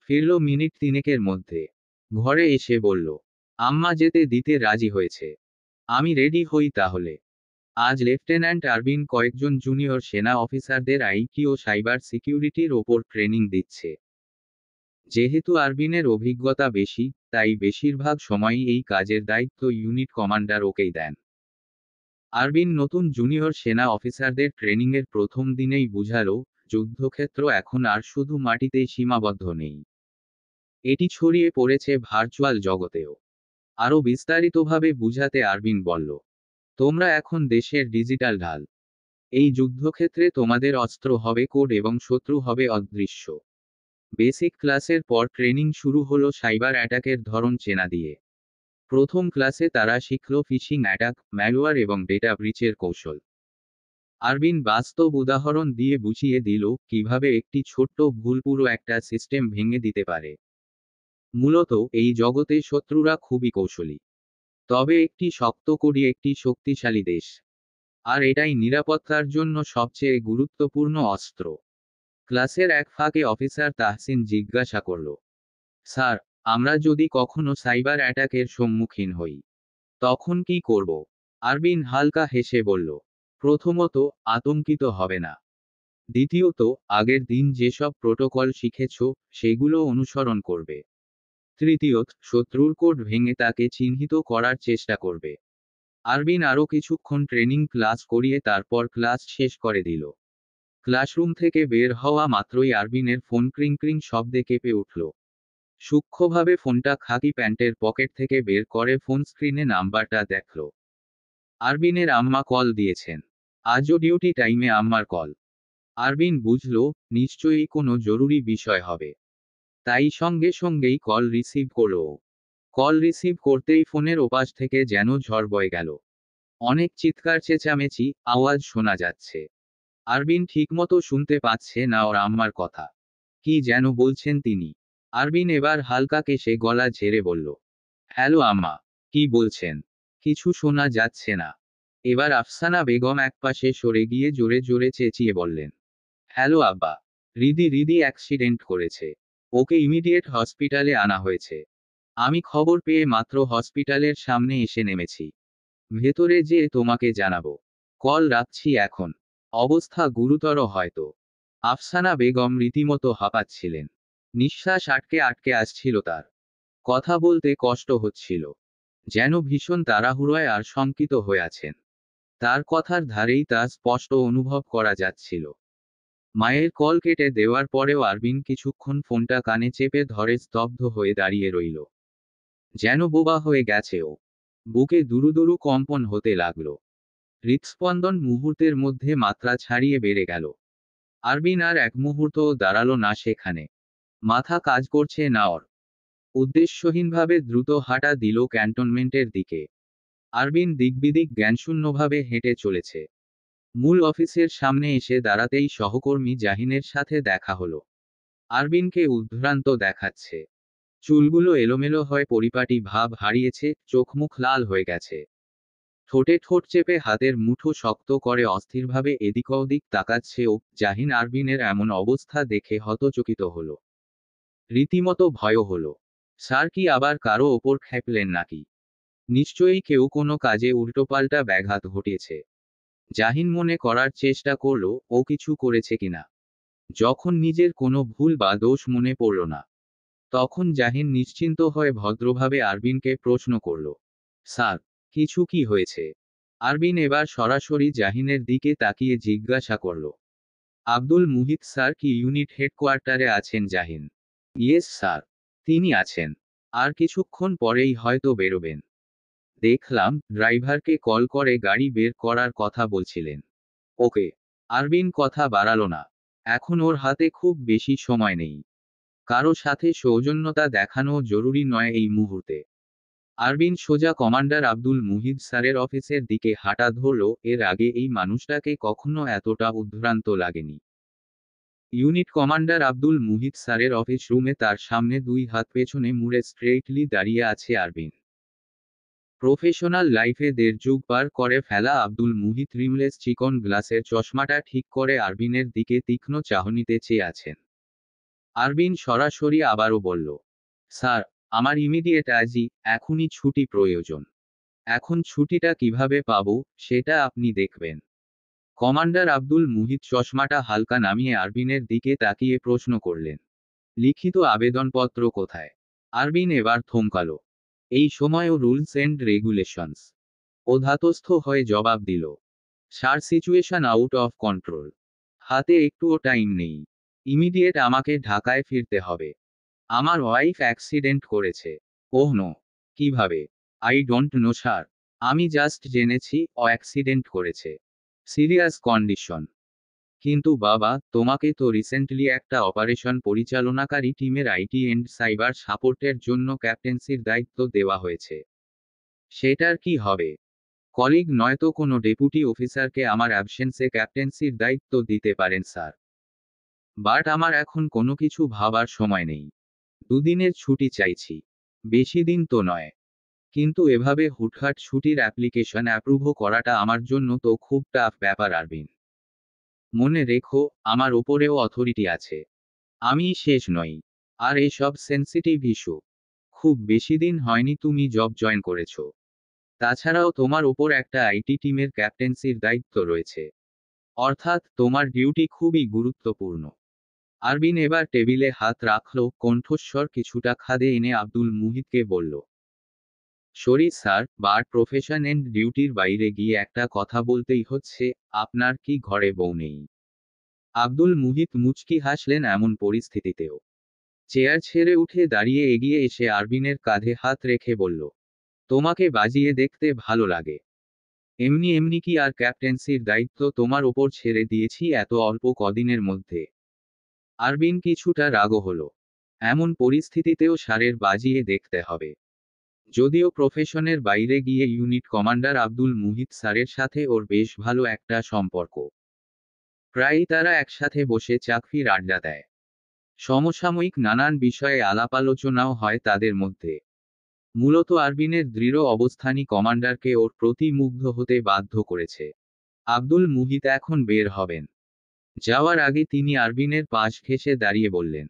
ফিরল মিনিট তিনেকের মধ্যে। ঘরে এসে বলল, আম্মা যেতে দিতে রাজি হয়েছে। আমি রেডি হই তাহলে। আজ লেফটেন্যান্ট আরবিন কয়েকজন জুনিয়র সেনা অফিসারদের আইটি ও সাইবার সিকিউরিটির ওপর ট্রেনিং দিচ্ছে। যেহেতু আরবিনের অভিজ্ঞতা বেশি, তাই বেশিরভাগ সময়ই এই কাজের দায়িত্ব ইউনিট কমান্ডার ওকেই দেন। আরবিন নতুন জুনিয়র সেনা অফিসারদের ট্রেনিংয়ের প্রথম দিনেই বুঝালো, যুদ্ধক্ষেত্র এখন আর শুধু মাটিতেই সীমাবদ্ধ নেই। এটি ছড়িয়ে পড়েছে ভার্চুয়াল জগতেও। আরও বিস্তারিতভাবে বুঝাতে আরবিন বলল, তোমরা এখন দেশের ডিজিটাল ঢাল। এই যুদ্ধক্ষেত্রে তোমাদের অস্ত্র হবে কোড এবং শত্রু হবে অদৃশ্য। বেসিক ক্লাসের পর ট্রেনিং শুরু হলো সাইবার অ্যাটাকের ধরন চেনা দিয়ে। প্রথম ক্লাসে তারা শিখল ফিশিং অ্যাটাক, ম্যালওয়্যার এবং ডেটা ব্রিচের কৌশল। আরবিন বাস্তব উদাহরণ দিয়ে বুঝিয়ে দিল কিভাবে একটি ছোট্ট ভুল পুরো একটা সিস্টেম ভেঙে দিতে পারে। মূলত এই জগতে শত্রুরা খুবই কৌশলী, তবে একটি শক্ত কড়ি একটি শক্তিশালী দেশ, আর এটাই নিরাপত্তার জন্য সবচেয়ে গুরুত্বপূর্ণ অস্ত্র। ক্লাসের এক ফাঁকে অফিসার তাহসিন জিজ্ঞাসা করল, স্যার, আমরা যদি কখনো সাইবার অ্যাটাকের সম্মুখীন হই, তখন কি করব? আরবিন হালকা হেসে বলল, প্রথমত, আতঙ্কিত হবে না। দ্বিতীয়ত, আগের দিন যেসব প্রোটোকল শিখেছ সেগুলো অনুসরণ করবে। তৃতীয়ত, শত্রুর কোড ভেঙে তাকে চিহ্নিত করার চেষ্টা করবে। আরবিন আরও কিছুক্ষণ ট্রেনিং ক্লাস করিয়ে তারপর ক্লাস শেষ করে দিল। ক্লাসরুম থেকে বের হওয়া মাত্রই আরবিনের ফোন ক্রিং ক্রিং শব্দে কেঁপে উঠল। সূক্ষ্মভাবে ফোনটা খাকি প্যান্টের পকেট থেকে বের করে ফোন স্ক্রিনে নাম্বারটা দেখল। আরবিনের আম্মা কল দিয়েছেন। আজও ডিউটি টাইমে আম্মার কল। আরবিন বুঝল, নিশ্চয়ই কোনো জরুরি বিষয় হবে। তাই সঙ্গে সঙ্গেই কল রিসিভ করল। কল রিসিভ করতেই ফোনের ওপাশ থেকে যেন ঝড় বয়ে গেল। অনেক চিৎকার চেঁচামেচি আওয়াজ শোনা যাচ্ছে। আরবিন ঠিকমতো শুনতে পাচ্ছে না ওর আম্মার কথা। কি যেন বলছেন তিনি। আরবিন এবার হালকা কেশে গলা ঝেড়ে বলল, হ্যালো আম্মা। কি বলছেন? কিছু শোনা যাচ্ছে না। এবার আফসানা বেগম একপাশে সরে গিয়ে জোরে জোরে চেঁচিয়ে বললেন, হ্যালো আব্বা। রিদি অ্যাক্সিডেন্ট করেছে। ওকে ইমিডিয়েট হসপিটালে আনা হয়েছে। আমি খবর পেয়ে মাত্র হসপিটালের সামনে এসে নেমেছি। ভেতরে যেয়ে তোমাকে জানাবো। কল রাখছি এখন। অবস্থা গুরুতর হয়তো। আফসানা বেগম রীতিমতো হাঁপাচ্ছিলেন। নিঃশ্বাস আটকে আটকে আসছিল তার। কথা বলতে কষ্ট হচ্ছিল। যেন ভীষণ তাড়াহুড়োয় আর শঙ্কিত হয়ে আছেন। তার কথার ধারেই তা স্পষ্ট অনুভব করা যাচ্ছিল। মায়ের কল কেটে দেওয়ার পরেও আরবিন কিছুক্ষণ ফোনটা কানে চেপে ধরে স্তব্ধ হয়ে দাঁড়িয়ে রইল। যেন বোবা হয়ে গেছে ও। বুকে দুরু কম্পন হতে লাগল। হৃৎস্পন্দন মুহূর্তের মধ্যে মাত্রা ছাড়িয়ে বেড়ে গেল। আরবিন আর এক মুহূর্তও দাঁড়ালো না সেখানে। মাথা কাজ করছে না ওর। উদ্দেশ্যহীনভাবে দ্রুত হাঁটা দিল ক্যান্টনমেন্টের দিকে। আরবিন দিকবিদিক জ্ঞানশূন্যভাবে হেঁটে চলেছে। মূল অফিসের সামনে এসে দাঁড়াতেই সহকর্মী জাহিনের সাথে দেখা হলো। আরবিনকে উদ্ভ্রান্ত দেখাচ্ছে। চুলগুলো এলোমেলো হয়ে পরিপাটি ভাব হারিয়েছে, চোখ মুখ লাল হয়ে গেছে। ঠোঁটে ঠোঁট চেপে হাতের মুঠো শক্ত করে অস্থিরভাবে এদিক ওদিক তাকাচ্ছে ও। জাহিন আরবিনের এমন অবস্থা দেখে হতচকিত হলো। রীতিমতো ভয়ও হলো। স্যার কি আবার কারো ওপর খেপলেন নাকি? নিশ্চয়ই কেউ কোনো কাজে উল্টোপাল্টা ব্যাঘাত ঘটিয়েছে। জাহিন মনে করার চেষ্টা করল ও কিছু করেছে কিনা। যখন নিজের কোনো ভুল বা দোষ মনে পড়ল না, তখন জাহিন নিশ্চিন্ত হয়ে ভদ্রভাবে আরবিনকে প্রশ্ন করল, স্যার, কিছু কি হয়েছে? আরবিন এবার সরাসরি জাহিনের দিকে তাকিয়ে জিজ্ঞাসা করল, আব্দুল মুহিত স্যার কি ইউনিট হেডকোয়ার্টারে আছেন? জাহিন, ইয়েস স্যার, তিনি আছেন। আর কিছুক্ষণ পরেই হয়তো বেরোবেন। দেখলাম ড্রাইভারকে কল করে গাড়ি বের করার কথা বলছিলেন। ওকে। আরবিন কথা বাড়ালো না। এখন ওর হাতে খুব বেশি সময় নেই। কারো সাথে সৌজন্যতা দেখানো জরুরি নয় এই মুহূর্তে। আরবিন সোজা কমান্ডার আব্দুল মুহিত স্যারের অফিসের দিকে হাঁটা ধরল। এর আগে এই মানুষটাকে কখনো এতটা উদ্ভ্রান্ত লাগেনি। ইউনিট কমান্ডার আব্দুল মুহিত স্যারের অফিস রুমে তার সামনে দুই হাত পেছনে মুড়ে স্ট্রেইটলি দাঁড়িয়ে আছে আরবিন। প্রফেশনাল লাইফে দেড় যুগ পার করে ফেলা আব্দুল মুহিত রিমলেস চিকন গ্লাসের চশমাটা ঠিক করে আরবিনের দিকে তীক্ষ্ণ চাহনিতে চেয়ে আছেন। আরবিন সরাসরি আবারও বলল, স্যার, আমার ইমিডিয়েট আজই, এখনই ছুটি প্রয়োজন। এখন ছুটিটা কিভাবে পাবো, সেটা আপনি দেখবেন। কমান্ডার আব্দুল মুহিত চশমাটা হালকা নামিয়ে আরবিনের দিকে তাকিয়ে প্রশ্ন করলেন, লিখিত আবেদনপত্র কোথায়? আরবিন এবার থমকালো। এই সময়ও রুলস এন্ড রেগুলেশনস। ও ধাতস্থ হয়ে জবাব দিল, sir, situation out of control. হাতে একটুও টাইম নেই। ইমিডিয়েট আমাকে ঢাকায় ফিরতে হবে। আমার ওয়াইফ অ্যাক্সিডেন্ট করেছে। Oh no. কিভাবে? I don't know sir. আমি জাস্ট জেনেছি ও অ্যাক্সিডেন্ট করেছে। Serious condition. কিন্তু বাবা, তোমাকে তো রিসেন্টলি একটা অপারেশন পরিচালনাকারী টিমের আইটি এন্ড সাইবার সাপোর্টের জন্য ক্যাপ্টেন্সির দায়িত্ব দেওয়া হয়েছে। সেটার কি হবে? কলিগ নয়তো কোনো ডেপুটি অফিসারকে আমার অ্যাবসেন্সে ক্যাপ্টেন্সির দায়িত্ব দিতে পারেন স্যার। বাট আমার এখন কোনো কিছু ভাবার সময় নেই। দুদিনের ছুটি চাইছি। বেশি দিন তো নয়। কিন্তু এভাবে হুটহাট ছুটির অ্যাপ্লিকেশন অ্যাপ্রুভও করাটা আমার জন্য তো খুব টাফ ব্যাপার আরবিন। মনে রেখো, আমার ওপরেও অথরিটি আছে। আমি শেষ নই। আর এসব সেন্সিটিভ ইস্যু। খুব বেশি দিন হয়নি তুমি জব জয়েন করেছো। তাছাড়াও তোমার ওপর একটা আইটি টিমের ক্যাপ্টেন্সির দায়িত্ব রয়েছে। অর্থাৎ তোমার ডিউটি খুবই গুরুত্বপূর্ণ। আরবিন এবার টেবিলে হাত রাখল, কণ্ঠস্বর কিছুটা খাদে এনে আব্দুল মুহিতকে বলল, sorry sir, bar profession and ডিউটির বাইরে গিয়ে একটা কথা বলতেই হচ্ছে। আপনার কি ঘরে বউ নেই? আব্দুল মুহিত মুচকি হাসলেন এমন পরিস্থিতিতেও। চেয়ার ছেড়ে উঠে দাঁড়িয়ে এগিয়ে এসে আরবিনের কাঁধে হাত রেখে বলল, তোমাকে বাজিয়ে দেখতে ভালো লাগে। এমনি এমনি কি আর ক্যাপ্টেন্সির দায়িত্ব তোমার ওপর ছেড়ে দিয়েছি এত অল্প কদিনের মধ্যে? আরবিন কিছুটা রাগও হলো। এমন পরিস্থিতিতেও সারের বাজিয়ে দেখতে হবে। যদিও প্রফেশনের বাইরে গিয়ে ইউনিট কমান্ডার আব্দুল মুহিত স্যারের সাথে ওর বেশ ভালো একটা সম্পর্ক। প্রায়ই তারা একসাথে বসে চাকরির আড্ডা দেয়। সমসাময়িক নানান বিষয়ে আলাপ আলোচনাও হয় তাদের মধ্যে। মূলত আরবিনের দৃঢ় অবস্থানই কমান্ডারকে ওর প্রতি মুগ্ধ হতে বাধ্য করেছে। আব্দুল মুহিত এখন বের হবেন। যাওয়ার আগে তিনি আরবিনের পাশ ঘেঁষে দাঁড়িয়ে বললেন,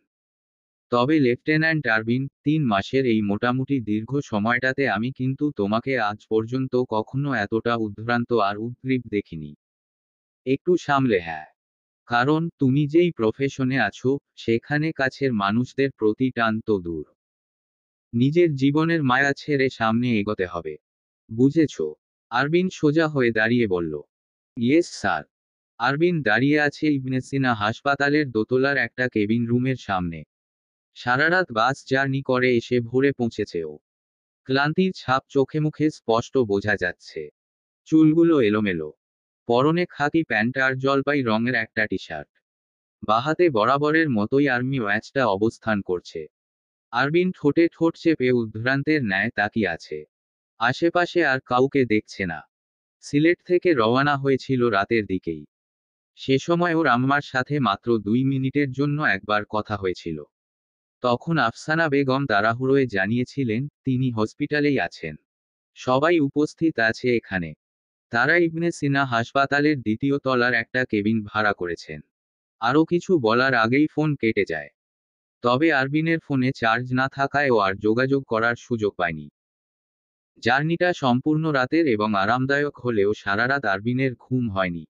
তবে লেফটেন্যান্ট আরবিন, 3 মাসের এই মোটামুটি দীর্ঘ সময়টাতে আমি কিন্তু তোমাকে আজ পর্যন্ত কখনো এতটা উদ্ভ্রান্ত আর উদ্গ্রীব দেখিনি। একটু সামলে, হ্যাঁ। কারণ তুমি যেই প্রফেশনে আছো, সেখানে কাছের মানুষদের প্রতি টান তো দূর। নিজের জীবনের মায়া ছেড়ে সামনে এগোতে হবে। বুঝেছ? আরবিন সোজা হয়ে দাঁড়িয়ে বলল, ইয়েস স্যার। আরবিন দাঁড়িয়ে আছে ইবনে সিনা হাসপাতালের দোতলার একটা কেবিন রুমের সামনে। সারারাত বাস জার্নি করে এসে ভোরে পৌঁছেছে ও। ক্লান্তির ছাপ চোখে মুখে স্পষ্ট বোঝা যাচ্ছে। চুলগুলো এলোমেলো। পরনে খাকি প্যান্ট আর জলপাই রঙের একটা টি শার্ট। বাহাতে বরাবরের মতোই আর্মি ওয়াচটা অবস্থান করছে। আরবিন ঠোঁটে ঠোঁট চেপে উদ্ভ্রান্তের ন্যায় তাকিয়ে আছে। আশেপাশে আর কাউকে দেখছে না। সিলেট থেকে রওয়ানা হয়েছিল রাতের দিকেই। সে সময় ওর আম্মার সাথে মাত্র 2 মিনিটের জন্য একবার কথা হয়েছিল। তখন আফসানা বেগম তাড়াহুড়োয় জানিয়েছিলেন, তিনি হসপিটালেই আছেন। সবাই উপস্থিত আছে এখানে। তারা ইবনে সিনা হাসপাতালের 2য় তলার একটা কেবিন ভাড়া করেছেন। আরও কিছু বলার আগেই ফোন কেটে যায়। তবে আরবিনের ফোনে চার্জ না থাকায় ও আর যোগাযোগ করার সুযোগ পায়নি। জার্নিটা সম্পূর্ণ রাতের এবং আরামদায়ক হলেও সারারাত আরবিনের ঘুম হয়নি।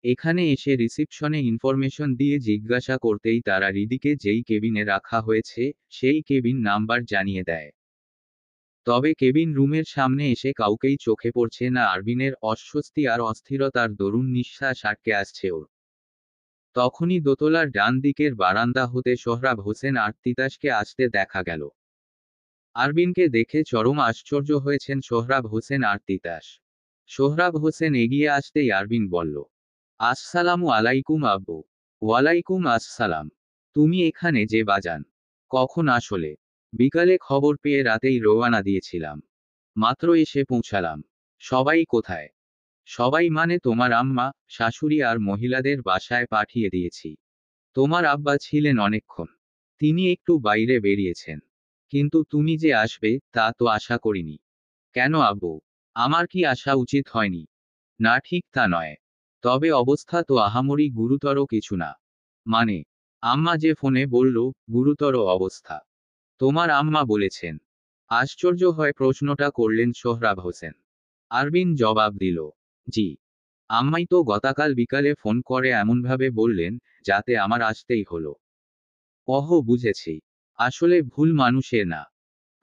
এখানে এসে রিসিপশনে ইনফরমেশন দিয়ে জিজ্ঞাসা করতেই তারা রিদিকে যেই কেবিনে রাখা হয়েছে, সেই কেবিন নাম্বার জানিয়ে দেয়। তবে কেবিন রুমের সামনে এসে কাউকেই চোখে পড়ছে না আরবিনের অস্বস্তি আর অস্থিরতার দরুন নিঃশ্বাস আটকে আসছে ওর। তখনই দোতলার ডান দিকের বারান্দা হতে সোহরাব হোসেন আর তিতাসকে আসতে দেখা গেল। আরবিনকে দেখে চরম আশ্চর্য হয়েছেন সোহরাব হোসেন আর তিতাস। সোহরাব হোসেন এগিয়ে আসতেই আরবিন বলল, আসসালামু আলাইকুম আব্বু। ওয়ালাইকুম আসসালাম। তুমি এখানে যে বাজান? কখন আসলে? বিকালে খবর পেয়ে রাতেই রওয়ানা দিয়েছিলাম। মাত্র এসে পৌঁছালাম। সবাই কোথায়? সবাই মানে তোমার আম্মা, শাশুড়ি আর মহিলাদের বাসায় পাঠিয়ে দিয়েছি। তোমার আব্বা ছিলেন অনেকক্ষণ। তিনি একটু বাইরে বেরিয়েছেন। কিন্তু তুমি যে আসবে, তা তো আশা করিনি। কেন আব্বু? আমার কি আসা উচিত হয়নি? না, ঠিক তা নয়। তবে অবস্থা তো আহামরি গুরুতর কিছু না। মানে? আম্মা যে ফোনে বলল, গুরুতর অবস্থা। তোমার আম্মা বলেছেন? আশ্চর্য হয়ে প্রশ্নটা করলেন সোহরাব হোসেন। আরবিন জবাব দিল, জি। আম্মাই তো গতকাল বিকালে ফোন করে এমনভাবে বললেন, যাতে আমার আসতেই হলো। ওহ, বুঝেছি। আসলে ভুল মানুষের না,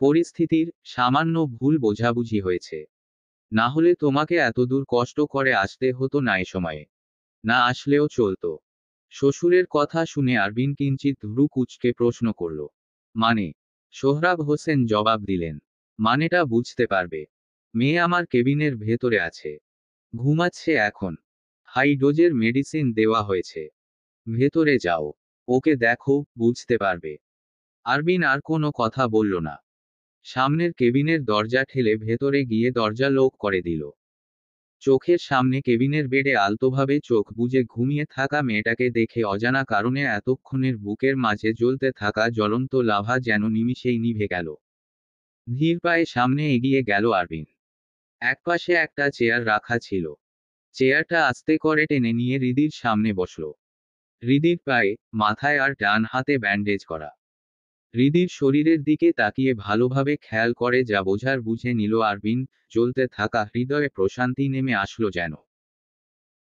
পরিস্থিতির সামান্য ভুল বোঝাবুঝি হয়েছে। না হলে তোমাকে এতদূর কষ্ট করে আসতে হতো না এ সময়ে। না আসলেও চলতো। শ্বশুরের কথা শুনে আরবিন কিঞ্চিত ভ্রু কুঁচকে প্রশ্ন করল, মানে? সোহরাব হোসেন জবাব দিলেন, মানেটা বুঝতে পারবে। মেয়ে আমার কেবিনের ভেতরে আছে। ঘুমাচ্ছে এখন। হাই ডোজের মেডিসিন দেওয়া হয়েছে। ভেতরে যাও। ওকে দেখো, বুঝতে পারবে। আরবিন আর কোনো কথা বলল না। সামনের কেবিনের দরজা ঠেলে ভেতরে গিয়ে দরজা লক করে দিল। চোখের সামনে কেবিনের বেডে আলতোভাবে চোখ বুজে ঘুমিয়ে থাকা মেয়েটাকে দেখে অজানা কারণে এতক্ষণের বুকের মাঝে জ্বলতে থাকা জ্বলন্ত লাভা যেন নিমিষেই নিভে গেল। ধীর পায়ে সামনে এগিয়ে গেল আরবিন। একপাশে একটা চেয়ার রাখা ছিল। চেয়ারটা আস্তে করে টেনে নিয়ে হৃদির সামনে বসল। হৃদির পায়ে, মাথায় আর ডান হাতে ব্যান্ডেজ করা। হৃদির শরীরের দিকে তাকিয়ে ভালোভাবে খেয়াল করে যা বোঝার বুঝে নিল আরবিন। জ্বলতে থাকা হৃদয়ে প্রশান্তি নেমে আসলো যেন।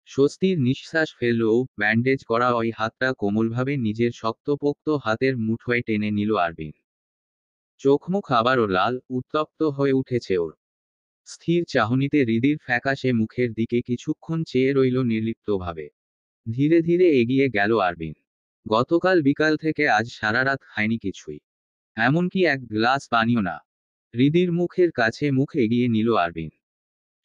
স্বস্তির নিঃশ্বাস ফেললেও ব্যান্ডেজ করা ওই হাতটা কোমলভাবে নিজের শক্তপোক্ত হাতের মুঠোয় টেনে নিল আরবিন। চোখমুখ আবারও লাল, উত্তপ্ত হয়ে উঠেছে ওর। স্থির চাহনিতে হৃদির ফ্যাকাশে মুখের দিকে কিছুক্ষণ চেয়ে রইল নির্লিপ্তভাবে। ধীরে ধীরে এগিয়ে গেল আরবিন। গতকাল বিকাল থেকে আজ সারা রাত খায়নি কিছুই, এমনকি এক গ্লাস পানিও না। হৃদির মুখের কাছে মুখ এগিয়ে নিল আরবিন।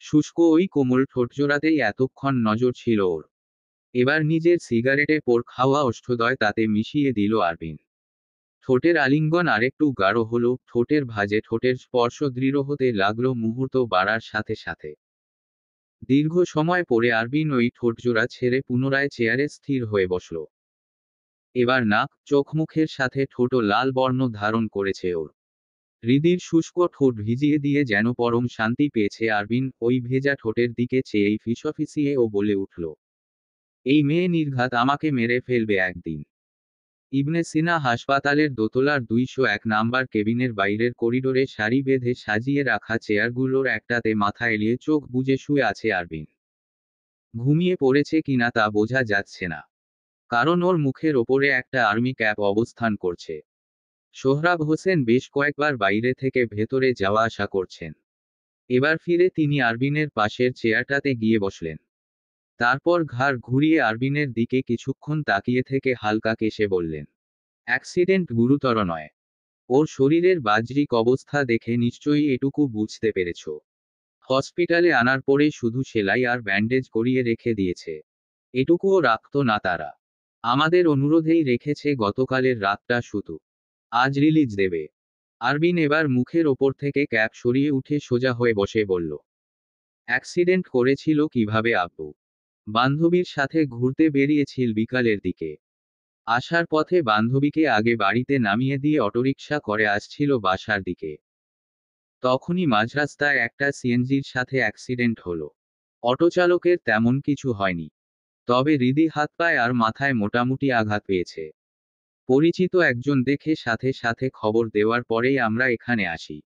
শুষ্ক ওই কোমল ঠোঁটজোড়াতেই এতক্ষণ নজর ছিল ওর। এবার নিজের সিগারেটে পোর খাওয়া ওষ্ঠদয় তাতে মিশিয়ে দিল আরবিন। ঠোঁটের আলিঙ্গন আরেকটু গাঢ় হলো, ঠোঁটের ভাঁজে ঠোঁটের স্পর্শ দৃঢ় হতে লাগলো মুহূর্ত বাড়ার সাথে সাথে। দীর্ঘ সময় পরে আরবিন ওই ঠোঁটজোড়া ছেড়ে পুনরায় চেয়ারে স্থির হয়ে বসল। এবার নাক, চোখ মুখের সাথে ঠোঁটও লাল বর্ণ ধারণ করেছে ওর। হৃদির শুষ্ক ঠোঁট ভিজিয়ে দিয়ে যেন পরম শান্তি পেয়েছে আরবিন। ওই ভেজা ঠোঁটের দিকে চেয়েই ফিসফিসিয়ে ও বলে উঠল, এই মেয়ে নির্ঘাত আমাকে মেরে ফেলবে একদিন। ইবনে সিনা হাসপাতালের দোতলার 201 নাম্বার কেবিনের বাইরের করিডোরে সারি বেঁধে সাজিয়ে রাখা চেয়ারগুলোর একটাতে মাথা এলিয়ে চোখ বুজে শুয়ে আছে আরবিন। ঘুমিয়ে পড়েছে কিনা তা বোঝা যাচ্ছে না, কারণ ওর মুখের ওপরে একটা আর্মি ক্যাপ অবস্থান করছে। সোহরাব হোসেন বেশ কয়েকবার বাইরে থেকে ভেতরে যাওয়া আসা করছেন। এবার ফিরে তিনি আরবিনের পাশের চেয়ারটাতে গিয়ে বসলেন। তারপর ঘাড় ঘুরিয়ে আরবিনের দিকে কিছুক্ষণ তাকিয়ে থেকে হালকা কেশে বললেন, অ্যাক্সিডেন্ট গুরুতর নয়। ওর শরীরের বাহ্যিক অবস্থা দেখে নিশ্চয়ই এটুকু বুঝতে পেরেছ। হসপিটালে আনার পরে শুধু সেলাই আর ব্যান্ডেজ করিয়ে রেখে দিয়েছে। এটুকুও রাখত না তারা। আমাদের অনুরোধেই রেখেছে গতকালের রাতটা শুধু। আজ রিলিজ দেবে। আরবিন এবার মুখের ওপর থেকে ক্যাপ সরিয়ে উঠে সোজা হয়ে বসে বলল, অ্যাক্সিডেন্ট করেছিল কিভাবে আব্বু? বান্ধবীর সাথে ঘুরতে বেরিয়েছিল বিকালের দিকে। আসার পথে বান্ধবীকে আগে বাড়িতে নামিয়ে দিয়ে অটোরিকশা করে আসছিল বাসার দিকে। তখনই মাঝরাস্তায় একটা সিএনজির সাথে অ্যাক্সিডেন্ট হলো। অটোচালকের তেমন কিছু হয়নি, তবে হৃদি হাত পায়ে আর মাথায় মোটামুটি আঘাত পেয়েছে। পরিচিত একজন দেখে সাথে সাথে খবর দেওয়ার পরেই আমরা এখানে আসি।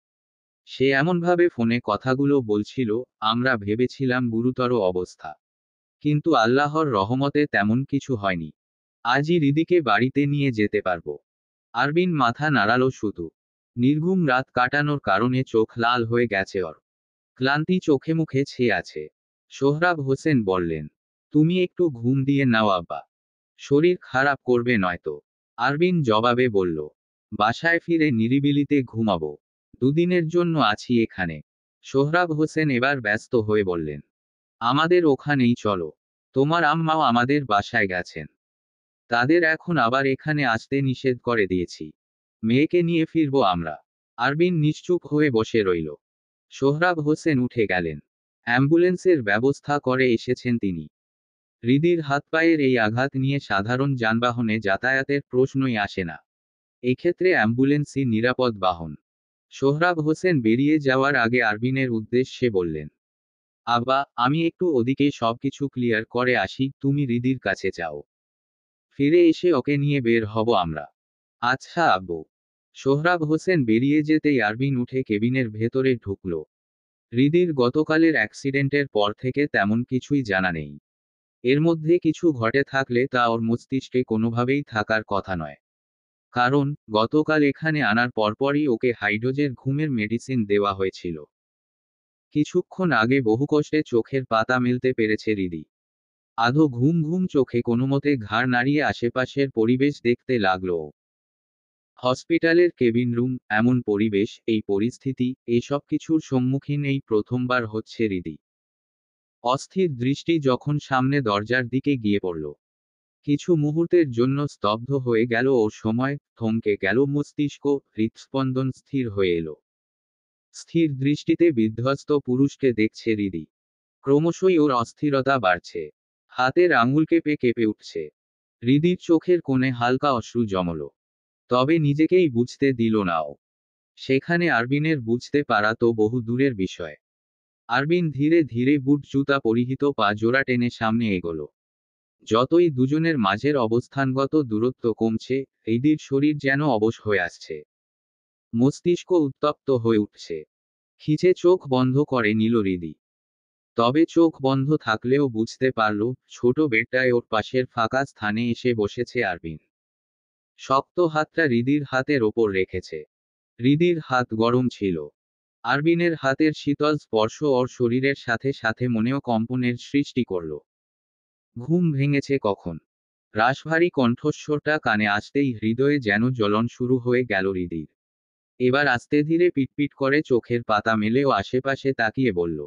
সে এমনভাবে ফোনে কথাগুলো বলছিল, আমরা ভেবেছিলাম গুরুতর অবস্থা। কিন্তু আল্লাহর রহমতে তেমন কিছু হয়নি। আজই হৃদিকে বাড়িতে নিয়ে যেতে পারবো। আরবিন মাথা নাড়ালো শুধু। নির্ঘুম রাত কাটানোর কারণে চোখ লাল হয়ে গেছে ওর। ক্লান্তি চোখে মুখে ছেয়ে আছে। সোহরাব হোসেন বললেন, তুমি একটু ঘুম দিয়ে নাও আব্বা, শরীর খারাপ করবে নয়তো। আরবিন জবাবে বলল, বাসায় ফিরে নিরিবিলিতে ঘুমাবো। দুদিনের জন্য আছি এখানে। সোহরাব হোসেন এবার ব্যস্ত হয়ে বললেন, আমাদের ওখানেই চলো। তোমার আম্মাও আমাদের বাসায় গেছেন। তাদের এখন আবার এখানে আসতে নিষেধ করে দিয়েছি। মেয়েকে নিয়ে ফিরবো আমরা। আরবিন নিশ্চুপ হয়ে বসে রইল। সোহরাব হোসেন উঠে গেলেন। অ্যাম্বুলেন্সের ব্যবস্থা করে এসেছেন তিনি। হৃদির হাত পায়ের এই আঘাত নিয়ে সাধারণ যানবাহনে যাতায়াতের প্রশ্নই আসে না। এক্ষেত্রে অ্যাম্বুলেন্সই নিরাপদ বাহন। সোহরাব হোসেন বেরিয়ে যাওয়ার আগে আরবিনের উদ্দেশ্যে বললেন, আব্বা, আমি একটু ওদিকে সবকিছু ক্লিয়ার করে আসি, তুমি হৃদির কাছে যাও। ফিরে এসে ওকে নিয়ে বের হব আমরা। আচ্ছা আব্বু। সোহরাব হোসেন বেরিয়ে যেতেই আরবিন উঠে কেবিনের ভেতরে ঢুকল। হৃদির গতকালের অ্যাক্সিডেন্টের পর থেকে তেমন কিছুই জানা নেই। এর মধ্যে কিছু ঘটে থাকলে তা ওর মস্তিষ্কে কোনোভাবেই থাকার কথা নয়। কারণ গতকাল এখানে আনার পরপরই ওকে হাইড্রোজের ঘুমের মেডিসিন দেওয়া হয়েছিল। কিছুক্ষণ আগে বহু কষ্টে চোখের পাতা মেলতে পেরেছে হৃদি। আধো ঘুম ঘুম চোখে কোনোমতে ঘাড় নাড়িয়ে আশেপাশের পরিবেশ দেখতে লাগলো ও। হসপিটালের কেবিন রুম, এমন পরিবেশ, এই পরিস্থিতি, এসব কিছুর সম্মুখীন এই প্রথমবার হচ্ছে হৃদি। অস্থির দৃষ্টি যখন সামনে দরজার দিকে গিয়ে পড়ল। কিছু মুহূর্তের জন্য স্তব্ধ হয়ে গেল ওর সময়, থমকে গেল মস্তিষ্ক, হৃৎস্পন্দন স্থির হয়ে এলো। স্থির দৃষ্টিতে বিধ্বস্ত পুরুষকে দেখছে হৃদি। ক্রমশই ওর অস্থিরতা বাড়ছে। হাতের আঙুল কেঁপে কেঁপে উঠছে। হৃদির চোখের কোণে হালকা অশ্রু জমল। তবে নিজেকেই বুঝতে দিল না ও। সেখানে আরবিনের বুঝতে পারা তো বহু দূরের বিষয়। আরবিন ধীরে ধীরে বুট জুতা পরিহিত পা জোড়া টেনে সামনে এগোলো। যতই দুজনের মাঝের অবস্থানগত দূরত্ব কমছে, হৃদির শরীর যেন অবশ হয়ে আসছে। মস্তিষ্ক উত্তপ্ত হয়ে উঠছে। খিচে চোখ বন্ধ করে নিল হৃদি। তবে চোখ বন্ধ থাকলেও বুঝতে পারল, ছোট বেডটায় ওর পাশের ফাঁকা স্থানে এসে বসেছে আরবিন। শক্ত হাতটা হৃদির হাতের ওপর রেখেছে। হৃদির হাত গরম ছিল। আরবিনের হাতের শীতল স্পর্শ ওর শরীরের সাথে সাথে মনেও কম্পনের সৃষ্টি করল। ঘুম ভেঙেছে কখন? রাশভারী কণ্ঠস্বরটা কানে আসতেই হৃদয়ে যেন জ্বলন শুরু হয়ে গেল হৃদির। এবার আস্তে ধীরে পিটপিট করে চোখের পাতা মেলে ও আশেপাশে তাকিয়ে বলল,